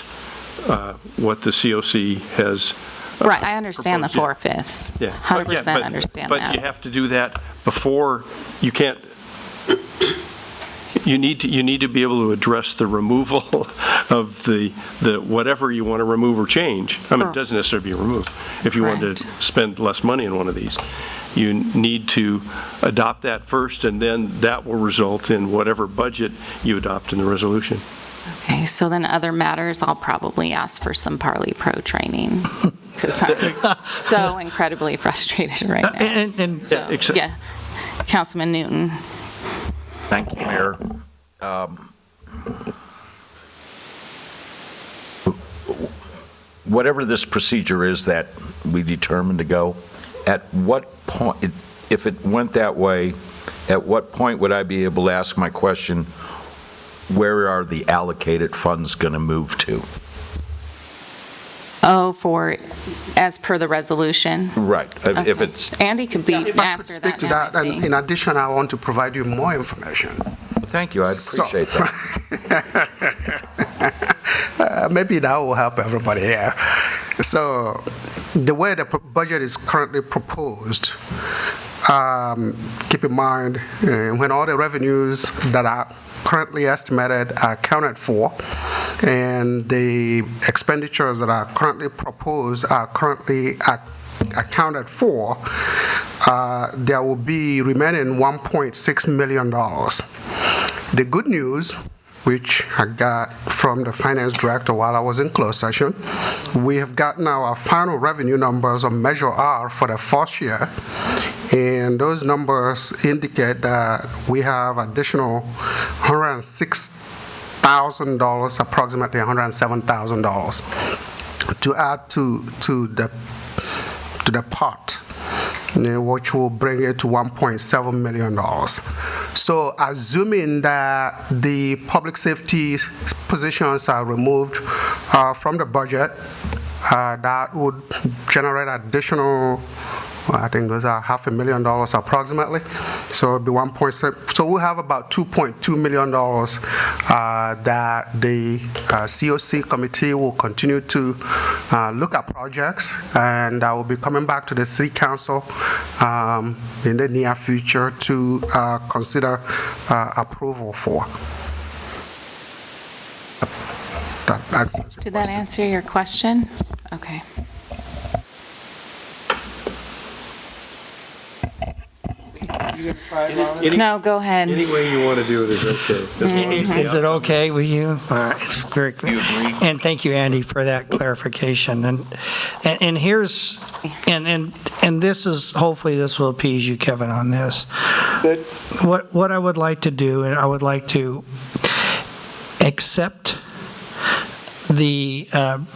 what the COC has Right, I understand the proposed, 4/5. Yeah. 100% understand that. But you have to do that before, you can't, you need to be able to address the removal of the whatever you want to remove or change. I mean, it doesn't necessarily be removed. If you want to spend less money on one of these, you need to adopt that first, and then that will result in whatever budget you adopt in the resolution. Okay, so then other matters, I'll probably ask for some Parley Pro training, because I'm so incredibly frustrated right now. So, yeah, Councilman Newton. Thank you, Mayor. Whatever this procedure is that we determined to go, at what point, if it went that way, at what point would I be able to ask my question, where are the allocated funds going to move to? Oh, as per the resolution? Right. Okay. If it's... Andy could If I could answer speak that to now, that, I and think. in addition, I want to provide you more information. Thank you, I'd appreciate that. Maybe that will help everybody here. So, the way the budget is currently proposed, keep in mind, when all the revenues that are currently estimated are accounted for, and the expenditures that are currently proposed are currently accounted for, there will be remaining $1.6 million. The good news, which I got from the finance director while I was in closed session, we have gotten our final revenue numbers on Measure R for the first year, and those numbers indicate that we have additional $106,000, approximately $107,000, to add to the pot, which will bring it to $1.7 million. So assuming that the public safety positions are removed from the budget, that would generate additional, I think those are $500,000 approximately. So it'd be 1.7. So we'll have about $2.2 million that the COC committee will continue to look at projects, and I will be coming back to the City Council in the near future to consider approval for. Did that answer your question? Okay. No, go ahead. Any way you want to do it is okay. Is it okay with you? It's very clear. And thank you, Andy, for that clarification. And here's, and this is, hopefully this will appease you, Kevin, on this. What I would like to do, and I would like to accept the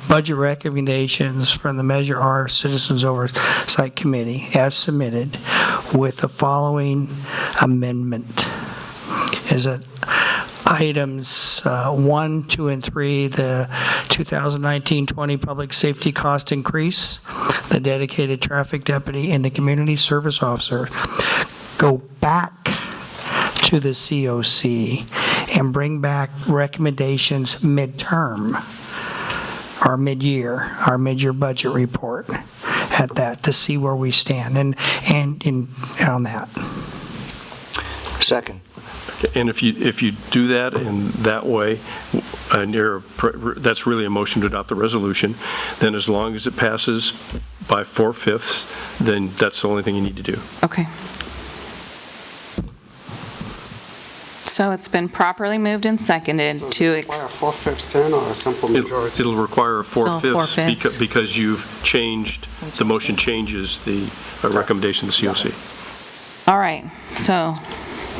budget recommendations from the Measure R Citizens Oversight Committee as submitted with the following amendment. Is that items 1, 2, and 3, the 2019-20 public safety cost increase, the dedicated traffic deputy, and the community service officer go back to the COC and bring back recommendations midterm or mid-year budget report at that to see where we stand and on that. Second. And if you do that in that way, and that's really a motion to adopt the resolution, then as long as it passes by 4/5, then that's the only thing you need to do. Okay. So it's been properly moved and seconded to... Require 4/5 then, or a simple majority? It'll require a 4/5 4/5 because you've changed, the motion changes the recommendation of the COC. All right, so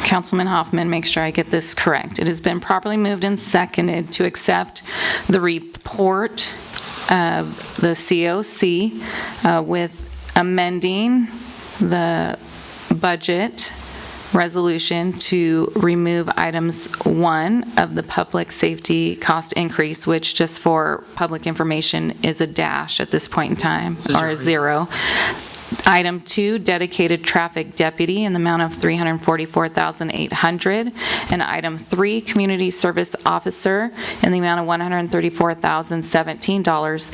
Councilman Hoffman, make sure I get this correct. It has been properly moved and seconded to accept the report of the COC with amending the budget resolution to remove items 1 of the public safety cost increase, which just for public information is a dash at this point in time, or a 0. Item 2, dedicated traffic deputy in the amount of $344,800, and item 3, community service officer in the amount of $134,017,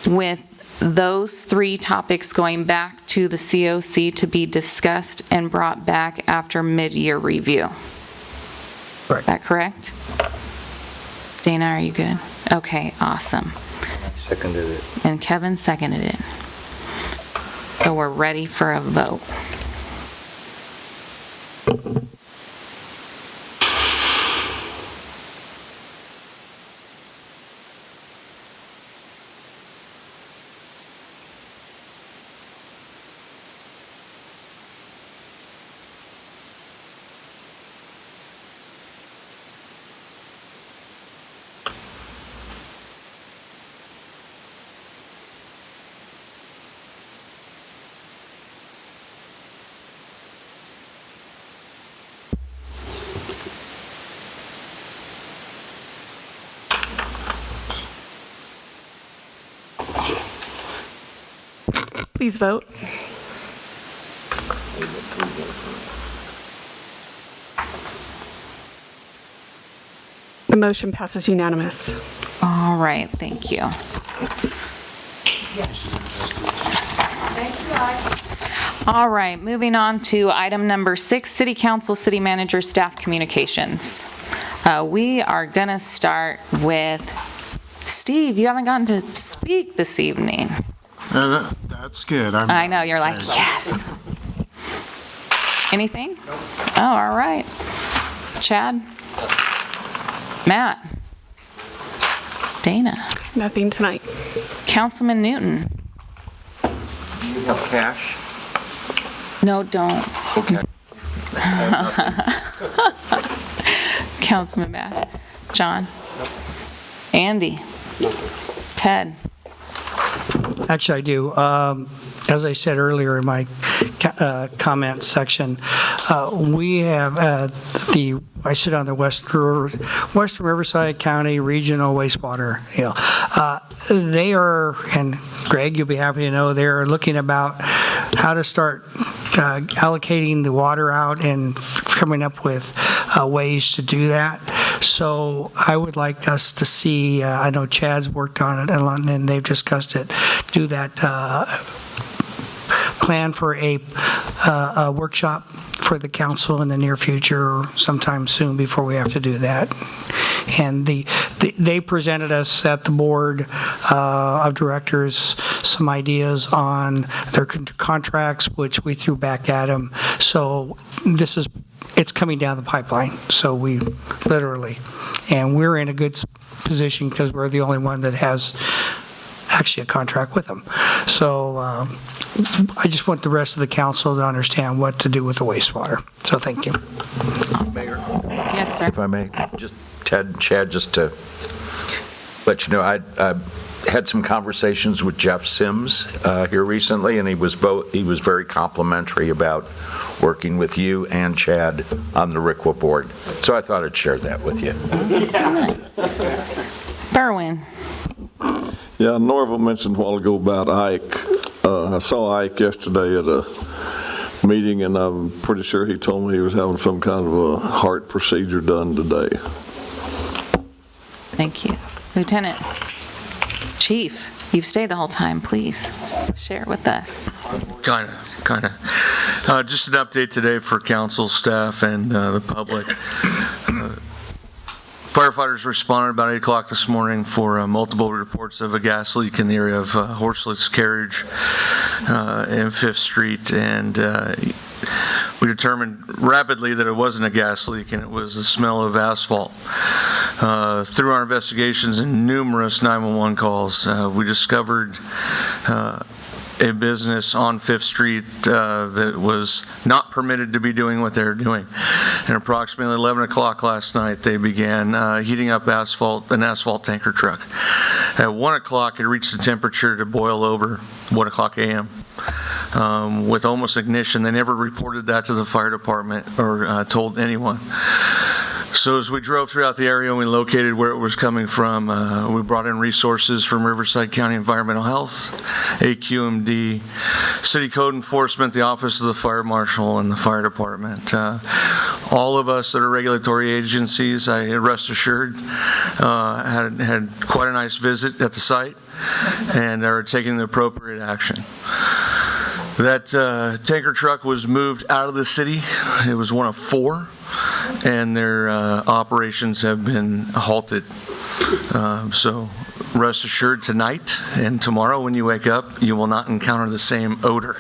with those 3 topics going back to the COC to be discussed and brought back after mid-year review. Is that correct? Dana, are you good? Okay, awesome. Seconded it. And Kevin seconded it. So we're ready for a vote. Please vote. The motion passes unanimous. All right, thank you. All right, moving on to item number 6, City Council, City Manager, Staff Communications. We are going to start with Steve. You haven't gotten to speak this evening. That's good. I know, you're like, yes. Anything? Oh, all right. Chad? Matt? Dana? Nothing tonight. Councilman Newton? Do you have cash? No, don't. Okay. Councilman Matt? John? Andy? Ted? Actually, I do. As I said earlier in my comment section, We have I sit on the Western Riverside County Regional Wastewater Hill. They are, and Greg, you'll be happy to know, they're looking about how to start allocating the water out and coming up with ways to do that. So I would like us to see, I know Chad's worked on it and they've discussed it, do that plan for a workshop for the council in the near future or sometime soon before we have to do that. And they presented us at the board of directors some ideas on their contracts, which we threw back at them. So it's coming down the pipeline. So we literally, and we're in a good position because we're the only one that has actually a contract with them. So I just want the rest of the council to understand what to do with the wastewater. So thank you. Mayor? Yes, sir. If I may, just Chad, just to let you know, I had some conversations with Jeff Sims here recently, and he was very complimentary about working with you and Chad on the RCWA board. So I thought I'd share that with you. Berwin. Yeah, Norval mentioned a while ago about Ike. I saw Ike yesterday at a meeting, and I'm pretty sure he told me he was having some kind of a heart procedure done today. Thank you. Lieutenant. Chief, you've stayed the whole time. Please share with us. Kind of. Just an update today for council staff and the public. Firefighters responded about 8 o'clock this morning for multiple reports of a gas leak in the area of Horseless Carriage and 5th Street, and we determined rapidly that it wasn't a gas leak and it was the smell of asphalt. Through our investigations and numerous 911 calls, we discovered a business on 5th Street that was not permitted to be doing what they were doing. And approximately 11 o'clock last night, they began heating up an asphalt tanker truck. At 1 o'clock, it reached the temperature to boil over 1 o'clock a.m. With almost ignition. They never reported that to the fire department or told anyone. So as we drove throughout the area and we located where it was coming from, we brought in resources from Riverside County Environmental Health, AQMD, City Code Enforcement, the Office of the Fire Marshal, and the Fire Department. All of us that are regulatory agencies, I rest assured, had quite a nice visit at the site and are taking the appropriate action. That tanker truck was moved out of the city. It was one of 4. And their operations have been halted. So rest assured tonight and tomorrow when you wake up, you will not encounter the same odor.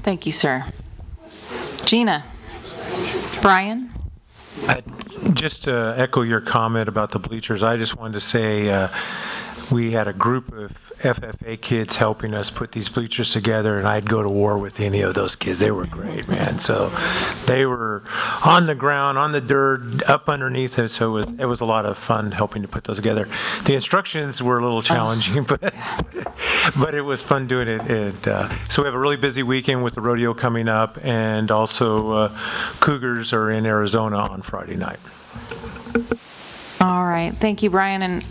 Thank you, sir. Gina. Brian? Just to echo your comment about the bleachers, I just wanted to say we had a group of FFA kids helping us put these bleachers together, and I'd go to war with any of those kids. They were great, man. So they were on the ground, on the dirt, up underneath it, so it was a lot of fun helping to put those together. The instructions were a little challenging, but it was fun doing it. So we have a really busy weekend with the rodeo coming up, and also Cougars are in Arizona on Friday night. All right. Thank you, Brian. And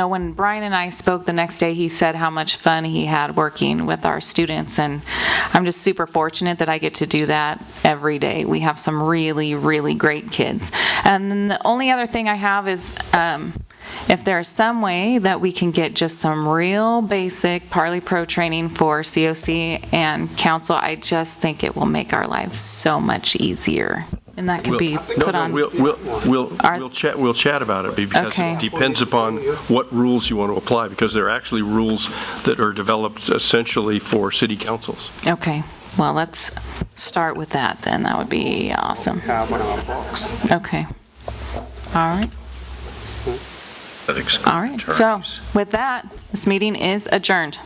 when Brian and I spoke the next day, he said how much fun he had working with our students, and I'm just super fortunate that I get to do that every day. We have some really, really great kids. And then the only other thing I have is if there's some way that we can get just some real basic Parley Pro training for COC and council, I just think it will make our lives so much easier. And that could be put on. We'll chat about it because it depends upon what rules you want to apply, because they're actually rules that are developed essentially for city councils. Okay. Well, let's start with that then. That would be awesome. Okay. All right. All right. So with that, this meeting is adjourned.